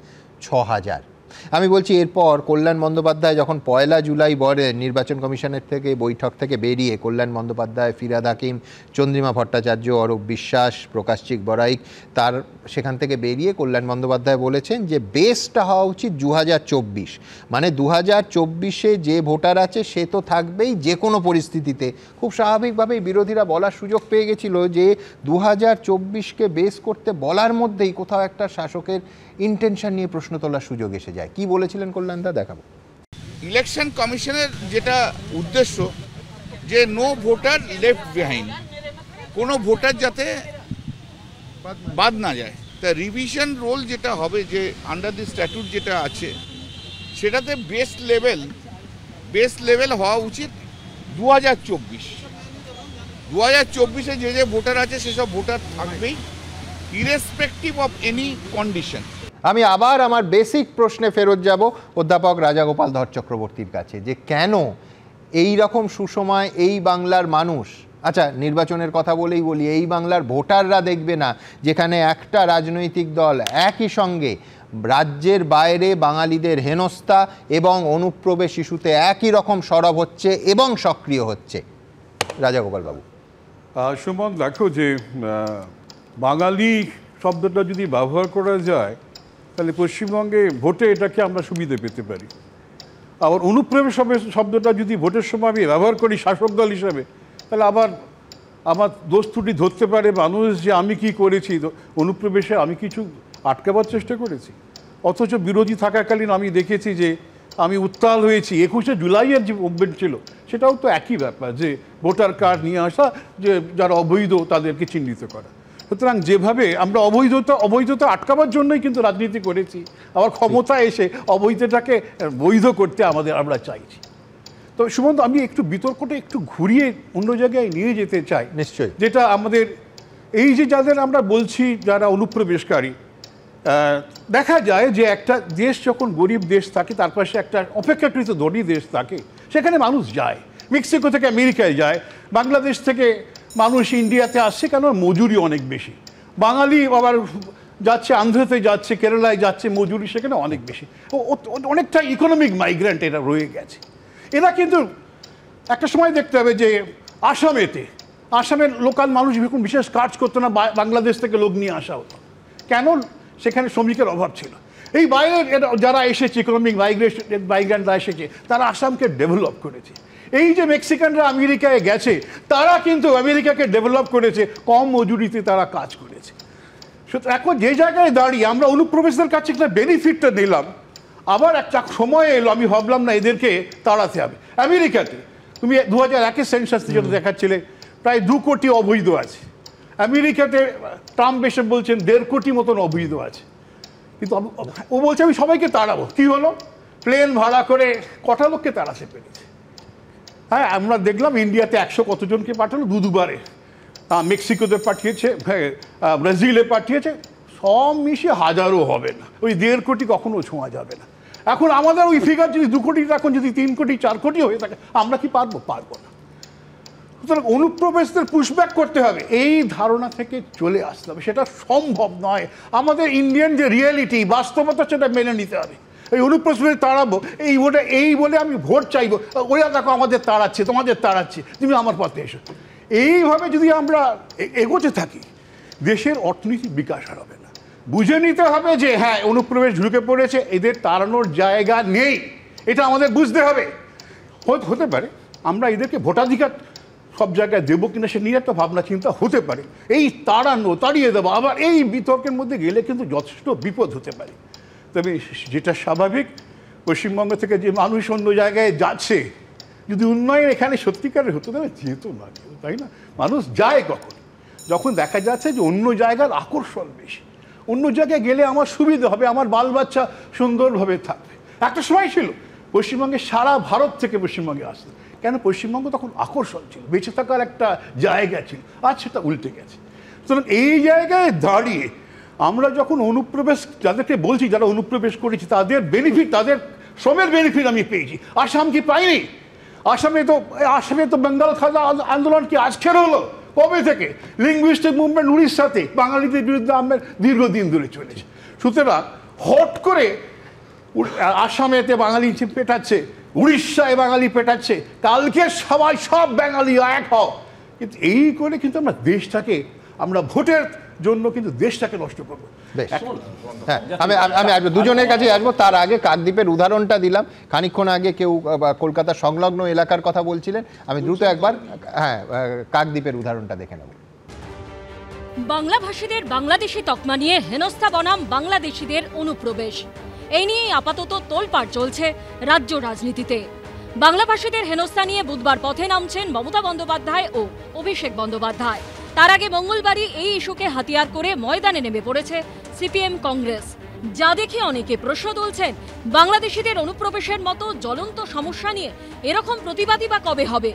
6000। আমি বলছি এরপর কল্যাণ বন্দ্যোপাধ্যায় যখন 1 জুলাই নির্বাচন কমিশনের থেকে বৈঠক থেকে বেরিয়ে কল্যাণ বন্দ্যোপাধ্যায়, ফিরহাদ হাকিম, চন্দ্রিমা ভট্টাচার্য, অরূপ বিশ্বাস, প্রকাশচিক বড়াইক, তার সেখান থেকে বেরিয়ে কল্যাণ বন্দ্যোপাধ্যায় বলেছেন যে বেসটা হওয়া উচিত 2024, মানে 2024-এ যে ভোটার আছে সে তো থাকবেই যে কোনো পরিস্থিতিতে। খুব স্বাভাবিকভাবেই বিরোধীরা বলার সুযোগ পেয়ে গেছিল যে 2024-কে বেস করতে বলার মধ্যেই কোথাও একটা শাসকের ইন্টেনশন নিয়ে প্রশ্ন তোলার সুযোগ এসে যায়। কি বলেছিলেন কল্যাণদা, দেখাবো। ইলেকশন কমিশনের যেটা উদ্দেশ্য যে নো ভোটার লেফট বিহাইন্ড, কোনো ভোটার যাতে বাদ না যায়। তা রিভিশন রোল যেটা হবে, যে আন্ডার দি স্ট্যাটুট যেটা আছে সেটাতে বেস লেভেল হওয়া উচিত 2024-এ যে যে ভোটার আছে সেসব ভোটার থাকবেই, ইরেসপেক্টিভ অফ এনি কন্ডিশন। আমি আবার আমার বেসিক প্রশ্নে ফেরত যাব অধ্যাপক রাজাগোপাল ধর চক্রবর্তীর কাছে, যে কেন এই রকম সুসময় এই বাংলার মানুষ, আচ্ছা নির্বাচনের কথা বলেই বলি, এই বাংলার ভোটাররা দেখবে না যেখানে একটা রাজনৈতিক দল একই সঙ্গে রাজ্যের বাইরে বাঙালিদের হেনস্থা এবং অনুপ্রবেশ ইস্যুতে একই রকম সরব হচ্ছে এবং সক্রিয় হচ্ছে। রাজাগোপাল বাবু। সুমন, দেখো যে বাঙালি শব্দটা যদি ব্যবহার করা যায় তাহলে পশ্চিমবঙ্গে ভোটে এটাকে আমরা সুবিধে পেতে পারি। আবার অনুপ্রবেশ শব্দটা যদি ভোটের সময় আমি ব্যবহার করি শাসক দল হিসাবে, তাহলে আবার আমার দোষ ত্রুটি ধরতে পারে মানুষ যে আমি কি করেছি, অনুপ্রবেশে আমি কিছু আটকাবার চেষ্টা করেছি। অথচ বিরোধী থাকাকালীন আমি দেখেছি যে আমি উত্তাল হয়েছি। 21শে জুলাইয়ের যে মুভমেন্ট ছিল সেটাও তো একই ব্যাপার, যে ভোটার কার্ড নিয়ে আসা, যে যারা অবৈধ তাদেরকে চিহ্নিত করা। সুতরাং যেভাবে আমরা অবৈধতা আটকাবার জন্যই কিন্তু রাজনীতি করেছি, আবার ক্ষমতা এসে অবৈধটাকে বৈধ করতে আমরা চাইছি। তো সুমন্ত, আমি একটু বিতর্কটা একটু ঘুরিয়ে অন্য জায়গায় নিয়ে যেতে চাই। নিশ্চয়ই। যেটা আমাদের এই যে যাদের আমরা বলছি যারা অনুপ্রবেশকারী, দেখা যায় যে একটা দেশ যখন গরিব দেশ থাকে, তার পাশে একটা অপেক্ষাকৃত ধনী দেশ থাকে, সেখানে মানুষ যায়। মেক্সিকো থেকে আমেরিকায় যায়, বাংলাদেশ থেকে মানুষ ইন্ডিয়াতে আসছে, কেন মজুরি অনেক বেশি। বাঙালি আবার যাচ্ছে আন্ধ্রতে, যাচ্ছে কেরালায়, যাচ্ছে, মজুরি সেখানে অনেক বেশি। অনেকটা ইকোনমিক মাইগ্রেন্ট এরা রয়ে গেছে। এরা কিন্তু একটা সময় দেখতে হবে যে আসামের লোকাল মানুষ এখন বিশেষ কাজ করতো না, বাংলাদেশ থেকে লোক নিয়ে আসা হতো। কেন? সেখানে শ্রমিকের অভাব ছিল। এই বাইরের যারা এসেছে, ইকোনমিক মাইগ্রেন্টরা এসেছে, তারা আসামকে ডেভেলপ করেছে। এই যে মেক্সিকানরা আমেরিকায় গেছে, তারা কিন্তু আমেরিকাকে ডেভেলপ করেছে, কম মজুরিতে তারা কাজ করেছে। এখন যে জায়গায় দাঁড়িয়ে আমরা অনুপ্রবেশদের কাছে একটা বেনিফিটটা দিলাম, আবার একটা সময় এলো আমি ভাবলাম না এদেরকে তাড়াতে হবে। আমেরিকাতে তুমি 2001 সেন্সাস যেটা দেখাচ্ছিলে, প্রায় 2 কোটি অবৈধ আছে। আমেরিকাতে ট্রাম্প এসে বলছেন 1.5 কোটি মতন অবৈধ আছে। কিন্তু ও বলছে আমি সবাইকে তাড়াবো। কি হলো? প্লেন ভাড়া করে কটা লোককে তাড়াতে পেরেছে। হ্যাঁ, আমরা দেখলাম ইন্ডিয়াতে 100 কতজনকে পাঠালো, দুবারে। মেক্সিকোতে পাঠিয়েছে, ব্রাজিলে পাঠিয়েছে, সব মিশিয়ে হাজারও হবে না। ওই 1.5 কোটি কখনো ছোঁয়া যাবে না। এখন আমাদের ওই ফিগার যদি 2 কোটি, এখন যদি 3 কোটি 4 কোটি হয়ে থাকে, আমরা কি পারবো? পারবো না। সুতরাং অনুপ্রবেশদের পুশব্যাক করতে হবে, এই ধারণা থেকে চলে আসতে হবে। সেটা সম্ভব নয়। আমাদের ইন্ডিয়ান যে রিয়েলিটি, বাস্তবতা, সেটা মেনে নিতে হবে। এই অনুপ্রবেশ তাড়াবো এই ভোটে, এই বলে আমি ভোট চাইবো, ওরা দেখো আমাদের তাড়াচ্ছে, তোমাদের তাড়াচ্ছে, তুমি আমার পথে এসো, এইভাবে যদি আমরা এগোতে থাকি, দেশের অর্থনৈতিক বিকাশ আর হবে না। বুঝে নিতে হবে যে হ্যাঁ, অনুপ্রবেশ ঢুকে পড়েছে, এদের তাড়ানোর জায়গা নেই, এটা আমাদের বুঝতে হবে। হতে পারে আমরা এদেরকে ভোটাধিকার সব জায়গায় দেবো কিনা সে নিয়ে একটা ভাবনা চিন্তা হতে পারে। এই তাড়িয়ে দেবো, আবার এই বিতর্কের মধ্যে গেলে কিন্তু যথেষ্ট বিপদ হতে পারে। তবে যেটা স্বাভাবিক, পশ্চিমবঙ্গ থেকে যে মানুষ অন্য জায়গায় যাচ্ছে, যদি উন্নয়ন এখানে সত্যিকারের হতো তাহলে যেত না, তাই না? মানুষ যায় কখন? যখন দেখা যাচ্ছে যে অন্য জায়গার আকর্ষণ বেশি, অন্য জায়গায় গেলে আমার সুবিধা হবে, আমার বাল বাচ্চা সুন্দরভাবে থাকবে। একটা সময় ছিল পশ্চিমবঙ্গে সারা ভারত থেকে পশ্চিমবঙ্গে আসতো, কেন? পশ্চিমবঙ্গ তখন আকর্ষণ ছিল, বেঁচে থাকার একটা জায়গা ছিল। আজ সেটা উল্টে গেছে। সুতরাং এই জায়গায় দাঁড়িয়ে আমরা যখন অনুপ্রবেশ, যাদেরকে বলছি যারা অনুপ্রবেশ করেছি, তাদের বেনিফিট, তাদের শ্রমের বেনিফিট আমি পেয়েছি। আসাম কি পাইনি? আসামে তো বেঙ্গল খাজা আন্দোলন কি আজকের হলো? কবে থেকে? লিঙ্গুইস্টিক মুভমেন্ট উড়িষ্যাতে বাঙালিদের বিরুদ্ধে আমাদের দীর্ঘদিন ধরে চলেছে। সুতরাং হট করে আসামেতে বাঙালি পেটাচ্ছে, উড়িষ্যায় বাঙালি পেটাচ্ছে, কালকে সব বাঙালি এক হও, কিন্তু এই করে কিন্তু আমরা দেশটাকে, আমরা ভোটের জন্য কিন্তু দেশটাকে নষ্ট করবো। হ্যাঁ, আমি আসবো, দুজনের কাছে আসবো। তার আগে কাকদ্বীপের উদাহরণটা দিলাম, খানিকক্ষণ আগে কেউ কলকাতা সংলগ্ন এলাকার কথা বলছিলেন, আমি দ্রুত একবার কাকদ্বীপের উদাহরণটা দেখে নেব। বাংলাভাষীদের বাংলাদেশি তকমা নিয়ে হেনস্থা বনাম বাংলাদেশিদের অনুপ্রবেশ, এই নিয়েই আপাতত তোলপাড় চলছে রাজ্য রাজনীতিতে। বাংলাভাষীদের হেনস্থা নিয়ে বুধবার পথে নামছেন মমতা বন্দ্যোপাধ্যায় ও অভিষেক বন্দ্যোপাধ্যায়। তার আগে মঙ্গলবারই এই ইস্যুকে হাতিয়ার করে ময়দানে নেমে পড়েছে সিপিএম কংগ্রেস, যা দেখে অনেকে প্রশ্ন তুলছেন, বাংলাদেশিদের অনুপ্রবেশের মতো জ্বলন্ত সমস্যা নিয়ে এরকম প্রতিবাদী বা কবে হবে?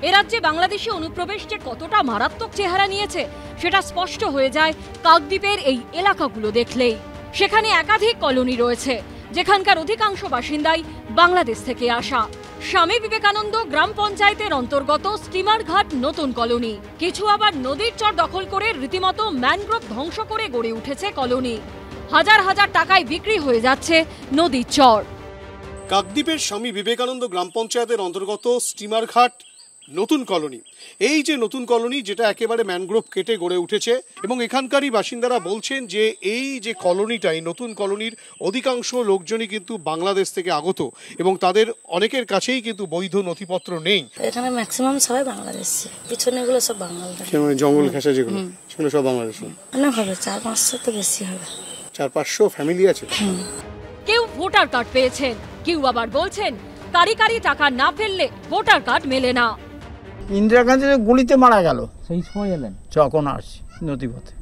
এ রাজ্যে বাংলাদেশি অনুপ্রবেশ যে কতটা মারাত্মক চেহারা নিয়েছে সেটা স্পষ্ট হয়ে যায় কাকদ্বীপের এই এলাকাগুলো দেখলেই। সেখানে একাধিক কলোনি রয়েছে, যেখানকার অধিকাংশ বাসিন্দাই বাংলাদেশ থেকে আসা। স্বামী বিবেকানন্দ গ্রাম পঞ্চায়েতের অন্তর্গত স্টিমার ঘাট নতুন কলোনি, কিছু আবার নদীর চর দখল করে রীতিমতো ম্যানগ্রোভ ধ্বংস করে গড়ে উঠেছে কলোনি। হাজার হাজার টাকায় বিক্রি হয়ে যাচ্ছে নদীর চর। কাকদ্বীপের স্বামী বিবেকানন্দ গ্রাম পঞ্চায়েতের অন্তর্গত স্টিমার ঘাট নতুন কলোনি, এই যে নতুন কলোনি যেটা একেবারে ম্যানগ্রোভ কেটে গড়ে উঠেছে, এবং এখানকারই বাসিন্দারা বলছেন যে এই যে কলোনিটা, এই নতুন কলোনির অধিকাংশ লোকজনই কিন্তু বাংলাদেশ থেকে আগত, এবং তাদের অনেকের কাছেই কিন্তু বৈধ নথিপত্র নেই। এখানে ম্যাক্সিমাম সবাই বাংলাদেশি, পিছনে এগুলো সব বাঙালি, জঙ্গল ঘেঁষা যেগুলো, সেগুলো সব বাংলাদেশি। অনেক হবে, 400-500 তো বেশি হবে। 400-500 ফ্যামিলি আছে। কেউ ভোটার কার্ড পেয়েছেন, কেউ আবার বলছেন কারি টাকা না ফেললে ভোটার কার্ড মেলে না। ইন্দিরা গান্ধী গুলিতে মারা গেল, সেই সময় এলেন, যখন আসছি নদীপথে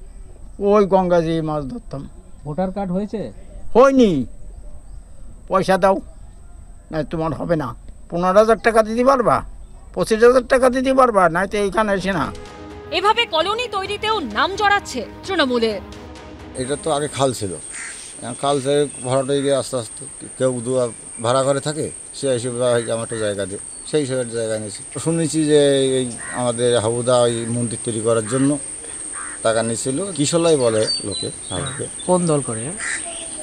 ওই গঙ্গা দিয়ে মাছ ধরতাম। ভোটার কার্ড হয়েছে? হয়নি, পয়সা দাও না তোমার হবে না। 15,000 টাকা দিতে পারবা, 25,000 টাকা দিতে পারবা, নাই তো এইখানে এসে না। এভাবে কলোনি তৈরিতেও নাম জড়াচ্ছে তৃণমূলের। এটা তো আগে খাল ছিল, খাল থেকে ভাড়াটা গিয়ে আস্তে আস্তে কেউ ভাড়া করে থাকে, সে হিসেবে আমার একটা জায়গা দিয়ে সেই হিসেবে জায়গা নিয়েছি। শুনেছি যে এই আমাদের হাবুদা ওই মন্দির তৈরি করার জন্য টাকা নিয়েছিল, কিশলাই বলে লোকে। কোন দল করে?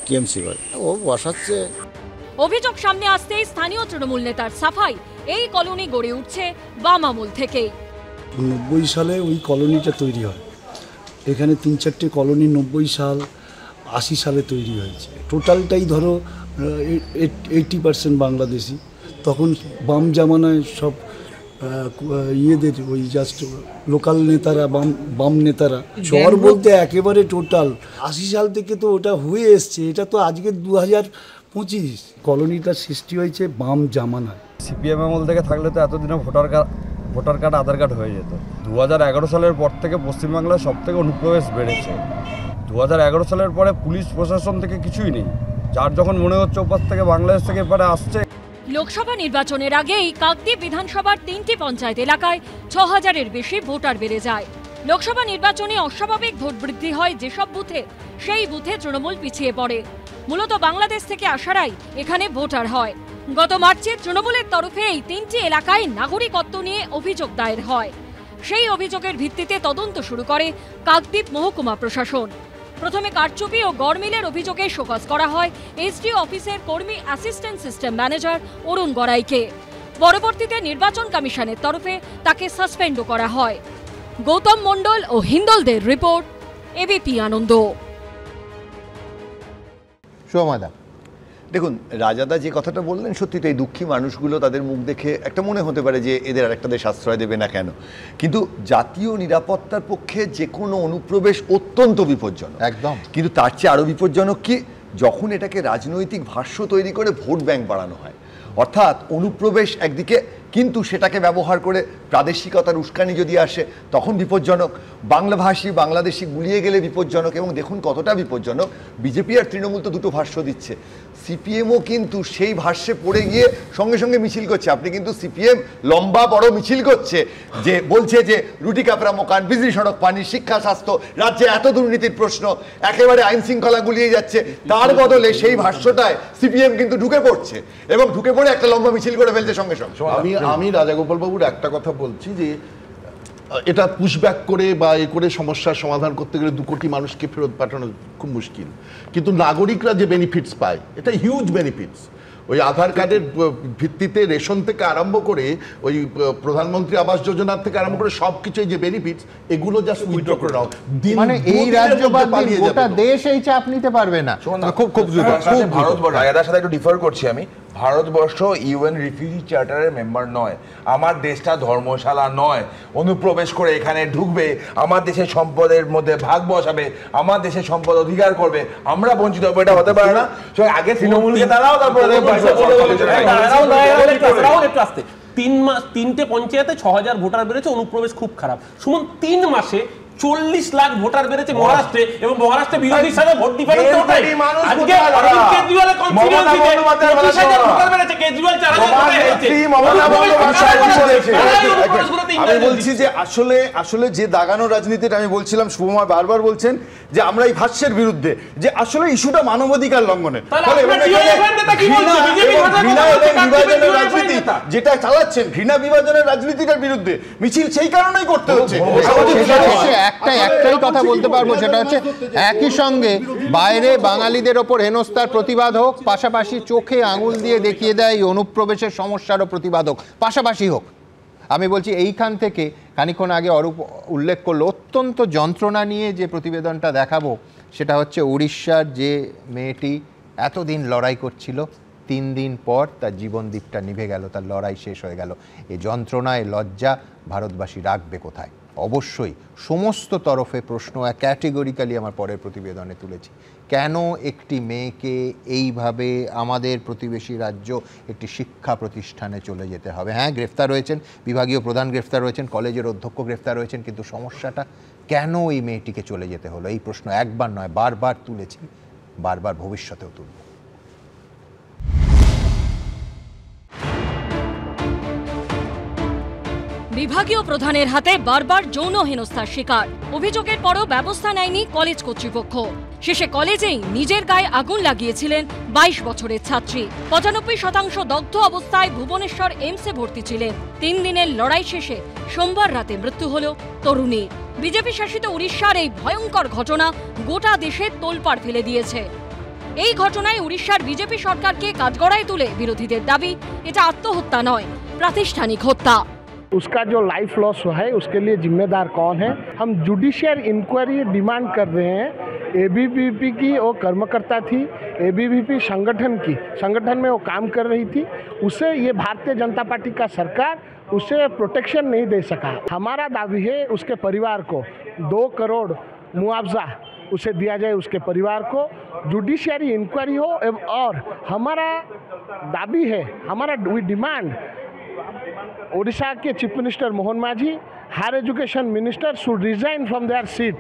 টিএমসি করে, ও বসাচ্ছে। অভিযোগ সামনে আসতেই স্থানীয় তৃণমূল নেতার সাফাই, এই কলোনি গড়ে উঠছে বাম আমল থেকেই। 90 সালে ওই কলোনিটা তৈরি হয়, এখানে 3-4টে কলোনি 90 সাল 80 সালে তৈরি হয়েছে। টোটালটাই ধরো 80% বাংলাদেশি। তখন বাম জামানায় সব ইয়েদের ওই জাস্ট লোকাল নেতারা, বাম নেতারা, চর বলতে একেবারে টোটাল 80 সাল থেকে তো ওটা হয়ে এসছে। এটা তো আজকে 2025। কলোনিটার সৃষ্টি হয়েছে বাম জামানায়। সিপিএম আমল থেকে থাকলে তো এতদিনে ভোটার কার্ড আধার কার্ড হয়ে যেত। 2011 সালের পর থেকে পশ্চিমবাংলায় সব থেকে অনুপ্রবেশ বেড়েছে। 2011 সালের পরে পুলিশ প্রশাসন থেকে কিছুই নেই, যার যখন মনে হচ্ছে ওপাশ থেকে বাংলাদেশ থেকে এবারে আসছে। লোকসভা নির্বাচনের আগেই কাকদ্বীপ বিধানসভার 3টি পঞ্চায়েত এলাকায় 6,000-এর বেশি ভোটার বেড়ে যায়। লোকসভা নির্বাচনে অস্বাভাবিক ভোট বৃদ্ধি হয় যেসব বুথে, সেই বুথে তৃণমূল পিছিয়ে পড়ে। মূলত বাংলাদেশ থেকে আসারাই এখানে ভোটার হয়। গত মার্চে তৃণমূলের তরফে এই 3টি এলাকায় নাগরিকত্ব নিয়ে অভিযোগ দায়ের হয়। সেই অভিযোগের ভিত্তিতে তদন্ত শুরু করে কাকদ্বীপ মহকুমা প্রশাসন। প্রথমে কারচুপি ও গড়মিলের অভিযোগে শোকজ করা হয় এসডিও অফিসের কর্মী অ্যাসিস্ট্যান্ট সিস্টেম ম্যানেজার অরুণ গড়াইকে। পরবর্তীতে নির্বাচন কমিশনের তরফে তাকে সাসপেন্ডও করা হয়। গৌতম মণ্ডল ও হিন্দলদের রিপোর্ট, এবিপি আনন্দ। সোমাদা, দেখুন, রাজাদা যে কথাটা বললেন সত্যি তো, এই দুঃখী মানুষগুলো তাদের মুখ দেখে একটা মনে হতে পারে যে এদের আরেকটা দেশ আশ্রয় দেবে না কেন, কিন্তু জাতীয় নিরাপত্তার পক্ষে যে কোনো অনুপ্রবেশ অত্যন্ত বিপজ্জনক। একদম। কিন্তু তার চেয়ে আরও বিপজ্জনক কি, যখন এটাকে রাজনৈতিক ভাষ্য তৈরি করে ভোট ব্যাংক বাড়ানো হয়। অর্থাৎ অনুপ্রবেশ একদিকে, কিন্তু সেটাকে ব্যবহার করে প্রাদেশিকতার উস্কানি যদি আসে তখন বিপজ্জনক। বাংলাভাষী বাংলাদেশি গুলিয়ে গেলে বিপজ্জনক। এবং দেখুন কতটা বিপজ্জনক, বিজেপি আর তৃণমূল তো দুটো ভাষ্য দিচ্ছে, সিপিএমও কিন্তু সেই ভাষ্যে পড়ে গিয়ে সঙ্গে সঙ্গে মিছিল করছে। আপনি কিন্তু সিপিএম লম্বা বড় মিছিল করছে, যে বলছে যে রুটি কাপড়া মোকান, বিজলি সড়ক পানি, শিক্ষা স্বাস্থ্য, রাজ্যে এত দুর্নীতির প্রশ্ন, একেবারে আইন শৃঙ্খলা গুলিয়ে যাচ্ছে। তার বদলে সেই ভাষ্যটায় সিপিএম কিন্তু ঢুকে পড়ছে এবং ঢুকে পড়ে একটা লম্বা মিছিল করে ফেলছে সঙ্গে সঙ্গে। আমি রাজাগোপাল বাবুর একটা কথা বলছি যে এটা পুশব্যাক করে বা এ করে সমস্যার সমাধান করতে গেলে 2 কোটি মানুষকে ফেরত পাঠানো খুব মুশকিল, কিন্তু নাগরিকরা যে বেনিফিটস পায় এটা হিউজ বেনিফিটস। ওই আধার কার্ডের ভিত্তিতে রেশন থেকে আরম্ভ করে ওই প্রধানমন্ত্রী আবাস যোজনার থেকে আরম্ভ করে সবকিছু যে বেনিফিটস, এগুলো জাস্ট উইথড্র করে নাও। মানে এই রাজ্য বাদ দিয়ে গোটা দেশ এই চাপ নিতে পারবে না। খুব খুব ভারতবর্ষ, রাজাদার সাথে একটু ডিফার করছি আমি। ভারতবর্ষ ইউএন রিফিউজি চার্টারের মেম্বার নয়। আমার দেশটা ধর্মশালা নয়। অনুপ্রবেশ করে এখানে ঢুকবে, আমার দেশের সম্পদের মধ্যে ভাগ বসাবে, আমার দেশের সম্পদ অধিকার করবে, আমরা বঞ্চিত হবো, এটা হতে পারে না। আগে তৃণমূলকে দাঁড়াও, তারপরে 3টে পঞ্চায়েতে 6,000 ভোটার বেড়েছে, অনুপ্রবেশ খুব খারাপ। সুমন, 3 মাসে 40 লাখ ভোটার বেড়েছে মহারাষ্ট্রে, এবং মহারাষ্ট্রে বিরোধীর সাথে ভোট ডিফারেন্স ওঠে। আজকে অরবিন্দ কেজরিওয়ালের কনস্টিটিউয়েন্সিতে 25,000 ভোটার বেড়েছে, কেজরিওয়াল 4,000 ভোটার বেড়েছে। আমি বলছি যে আসলে যে দাগানো রাজনীতিটা আমি বলছিলাম, শুভময় বারবার বলছেন যে আমরা এই ভাষ্যের বিরুদ্ধে, যে আসলে ইস্যুটা মানবাধিকার লঙ্ঘনের। রাজনীতি যেটা চালাচ্ছেন, ঘৃণা বিভাজনের রাজনীতিটার বিরুদ্ধে মিছিল সেই কারণেই করতে হচ্ছে। একটাই কথা বলতে পারবো, সেটা হচ্ছে একই সঙ্গে বাইরে বাঙালিদের ওপর হেনস্থার প্রতিবাদ হোক, পাশাপাশি চোখে আঙুল দিয়ে দেখিয়ে দেয় অনুপ্রবেশের সমস্যারও প্রতিবাদ হোক, পাশাপাশি হোক। আমি বলছি এইখান থেকে খানিক্ষণ আগে অরূপ উল্লেখ করলো, অত্যন্ত যন্ত্রণা নিয়ে যে প্রতিবেদনটা দেখাবো, সেটা হচ্ছে উড়িষ্যার যে মেয়েটি এতদিন লড়াই করছিল, 3 দিন পর তার জীবনদীপটা নিভে গেল, তার লড়াই শেষ হয়ে গেল। এই যন্ত্রণায় লজ্জা ভারতবাসী রাখবে কোথায়? অবশ্যই সমস্ত তরফে প্রশ্ন ক্যাটেগরিক্যালি আমার পরের প্রতিবেদনে তুলেছি। কেন একটি মেয়েকে এইভাবে আমাদের প্রতিবেশী রাজ্য একটি শিক্ষা প্রতিষ্ঠানে চলে যেতে হবে? হ্যাঁ, গ্রেফতার হয়েছেন, বিভাগীয় প্রধান গ্রেফতার হয়েছেন, কলেজের অধ্যক্ষ গ্রেফতার হয়েছেন, কিন্তু সমস্যাটা কেন এই মেয়েটিকে চলে যেতে হলো? এই প্রশ্ন একবার নয়, বারবার তুলেছি, বারবার ভবিষ্যতেও তুলব। বিভাগীয় প্রধানের হাতে বারবার যৌন হেনস্থার শিকার। অভিযোগের পরও ব্যবস্থা নেয়নি কলেজ কর্তৃপক্ষ। শেষে কলেজেই নিজের গায়ে আগুন লাগিয়েছিলেন 22 বছরের ছাত্রী। 95% দগ্ধ অবস্থায় ভুবনেশ্বর এইমসে ভর্তি ছিলেন। 3 দিনের লড়াই শেষে সোমবার রাতে মৃত্যু হল তরুণীর। বিজেপি শাসিত উড়িষ্যার এই ভয়ঙ্কর ঘটনা গোটা দেশে তোলপাড় ফেলে দিয়েছে। এই ঘটনায় উড়িষ্যার বিজেপি সরকারকে কাঠগড়ায় তুলে বিরোধীদের দাবি এটা আত্মহত্যা নয়, প্রাতিষ্ঠানিক হত্যা। उसका जो लाइफ लॉस हुआ है उसके लिए जिम्मेदार कौन है? हम जुडिशियल इंक्वायरी डिमांड कर रहे हैं। एबीवीपी की वो कर्मकर्ता थी, एबीवीपी संगठन में वो काम कर रही थी। उसे ये भारतीय जनता पार्टी का सरकार उसे प्रोटेक्शन नहीं दे सका। हमारा दावी है उसके परिवार को 2 करोड़ मुआवजा उसे दिया जाए, उसके परिवार को जुडिशियरी इंक्वायरी हो। और हमारा दावी है, हमारा वी डिमांड ओडिशा के chief minister Mohan Majhi, higher education minister should resign from their seat.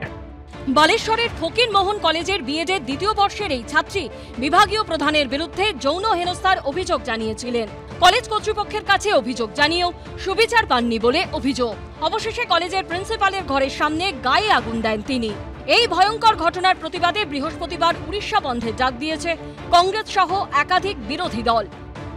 বালেশ্বরের ফকির মোহন কলেজের বিএডের 2য় বর্ষের এই ছাত্রী বিভাগীয় প্রধানের বিরুদ্ধে যৌন হেনস্থার অভিযোগ জানিয়েছিলেন। কলেজ কর্তৃপক্ষের কাছে অভিযোগ জানিয়েও সুবিচার পাননি বলে অভিযোগ। অবশেষে কলেজের প্রিন্সিপালের ঘরের সামনে গায়ে আগুন দেন তিনি। এই ভয়ঙ্কর ঘটনার প্রতিবাদে বৃহস্পতিবার উড়িষ্যা বন্ধের ডাক দিয়েছে কংগ্রেস সহ একাধিক বিরোধী দল।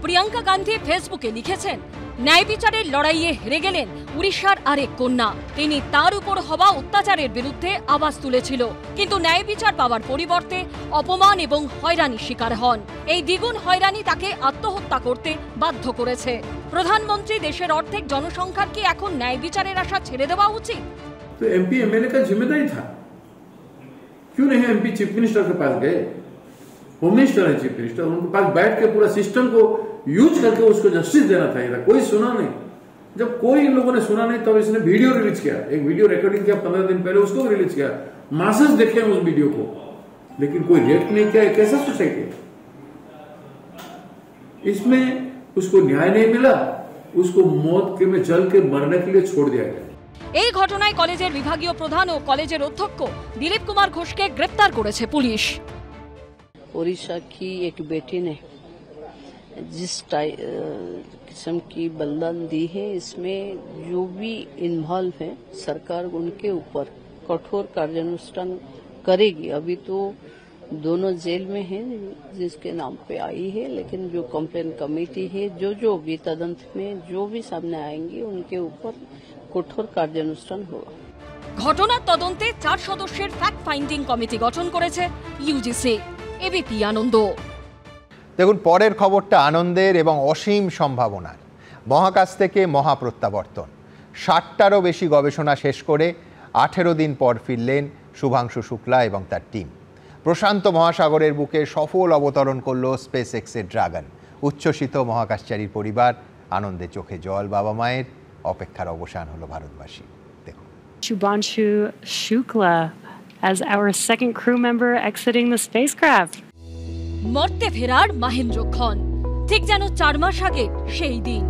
প্রিয়াঙ্কা গান্ধী ফেসবুকে লিখেছেন, ন্যায় বিচারের লড়াইয়ে হেরে গেলেন উড়িষ্যার আরেক কন্যা। তিনি তার উপর হওয়া অত্যাচারের বিরুদ্ধে আওয়াজ তুলেছিল, কিন্তু ন্যায় বিচার পাওয়ার পরিবর্তে অপমান এবং হয়রানির শিকার হন। এই দ্বিগুণ হয়রানি তাকে আত্মহত্যা করতে বাধ্য করেছে। প্রধানমন্ত্রী দেশের অর্ধেক জনসংখ্যার কি এখন ন্যায় বিচারের আশা ছেড়ে দেওয়া উচিত? तो एमपी एमएलए का जिम्मेदारी था, क्यों नहीं एमपी चीफ मिनिस्टर के पास गए? होम मिनिस्टर है चीफ मिनिस्टर, उनके पास बैठ के पूरा सिस्टम को यूज करके उसको जस्टिस देना था। कोई सुना नहीं। जब कोई इन लोगों ने सुना नहीं तब इसने वीडियो रिलीज किया, एक वीडियो रिकॉर्डिंग किया 15 दिन पहले, उसको रिलीज किया। मासेस देखे उस वीडियो को, लेकिन कोई रिएक्ट नहीं किया। कैसा सोसाइटी? इसमें उसको न्याय नहीं मिला, उसको मौत के में जल के मरने के लिए छोड़ दिया गया। এই ঘটনায় কলেজের বিভাগীয় প্রধান ও কলেজের অধ্যক্ষ দিলীপ কুমার ঘোষকে গ্রেফতার করেছে পুলিশ। उड़ीसा की एक बेटी ने जिस किस्म की बलिदान दी है, इसमें जो भी इन्वॉल्व है सरकार उनके ऊपर कठोर कार्यानुष्ठान करेगी। अभी तो दोनों जेल में हैं जिसके नाम पे आई है, लेकिन जो कंप्लेन कमेटी है जो भी तदंत में जो भी सामने आएंगे उनके ऊपर कठोर कार्यानुष्ठान होगा। ঘটনার তদন্তে 4 সদস্যের ফ্যাক্ট ফাইন্ডিং কমিটি গঠন করেছে ইউজিসি। এবিপি আনন্দ। দেখুন পরের খবরটা আনন্দের এবং অসীম সম্ভাবনার। মহাকাশ থেকে মহাপ্রত্যাবর্তন। 60টারও বেশি গবেষণা শেষ করে 18 দিন পর ফিরলেন শুভাংশু শুক্লা এবং তার টিম। প্রশান্ত মহাসাগরের বুকে সফল অবতরণ করল স্পেস এক্সের ড্রাগন। উচ্ছ্বসিত মহাকাশচারীর পরিবার, আনন্দে চোখে জল বাবা মায়ের। অপেক্ষার অবসান হলো ভারতবাসী। দেখুন Shubhanshu Shukla as our second crew member exiting the spacecraft. মর্তে ফেরার মহেন্দ্রক্ষণ, ঠিক যেন 4 মাস আগে সেই দিন।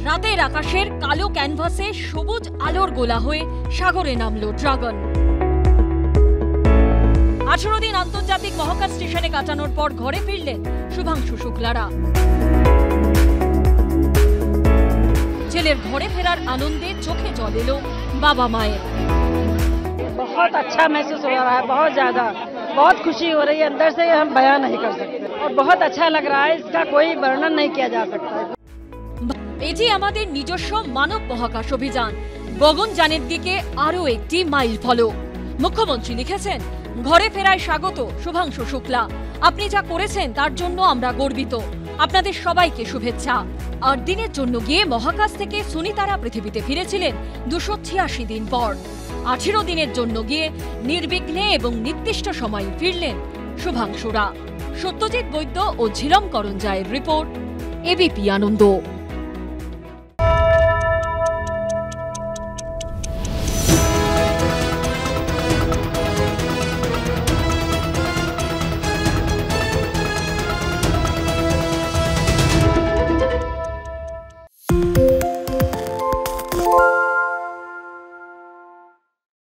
রাতের আকাশের কালো ক্যানভাসে সবুজ আলোর গোলা হয়ে সাগরে নামলো ড্রাগন। 18 দিন আন্তর্জাতিক মহাকাশ স্টেশনে কাটানোর পর ঘরে ফিরলেন শুভাংশু শুক্লারা। ছেলের ঘরে ফেরার আনন্দে চোখে জল এলো বাবা মায়ের। बहुत अच्छा महसूस हो रहा है, बहुत ज्यादा, बहुत खुशी हो रही है, अंदर से हम बयान नहीं कर सकते और बहुत अच्छा लग रहा है, इसका कोई वर्णन नहीं किया जा सकता। এটি আমাদের নিজস্ব মানব মহাকাশ অভিযান, গগনযানের দিকে আরো একটি মাইল ফলক। মুখ্যমন্ত্রী লিখেছেন, ঘরে ফেরায় স্বাগত শুভাংশু শুক্লা। আপনি যা করেছেন তার জন্য আমরা গর্বিত। আপনাদের সবাইকে শুভেচ্ছা। 8 দিনের জন্য গিয়ে মহাকাশ থেকে সুনিতারা পৃথিবীতে ফিরেছিলেন 286 দিন পর। 18 দিনের জন্য গিয়ে নির্বিঘ্নে এবং নির্দিষ্ট সময়ে ফিরলেন শুভাংশুরা। সত্যজিৎ বৈদ্য ও ঝিলম করঞ্জায়ের রিপোর্ট, এবিপি আনন্দ।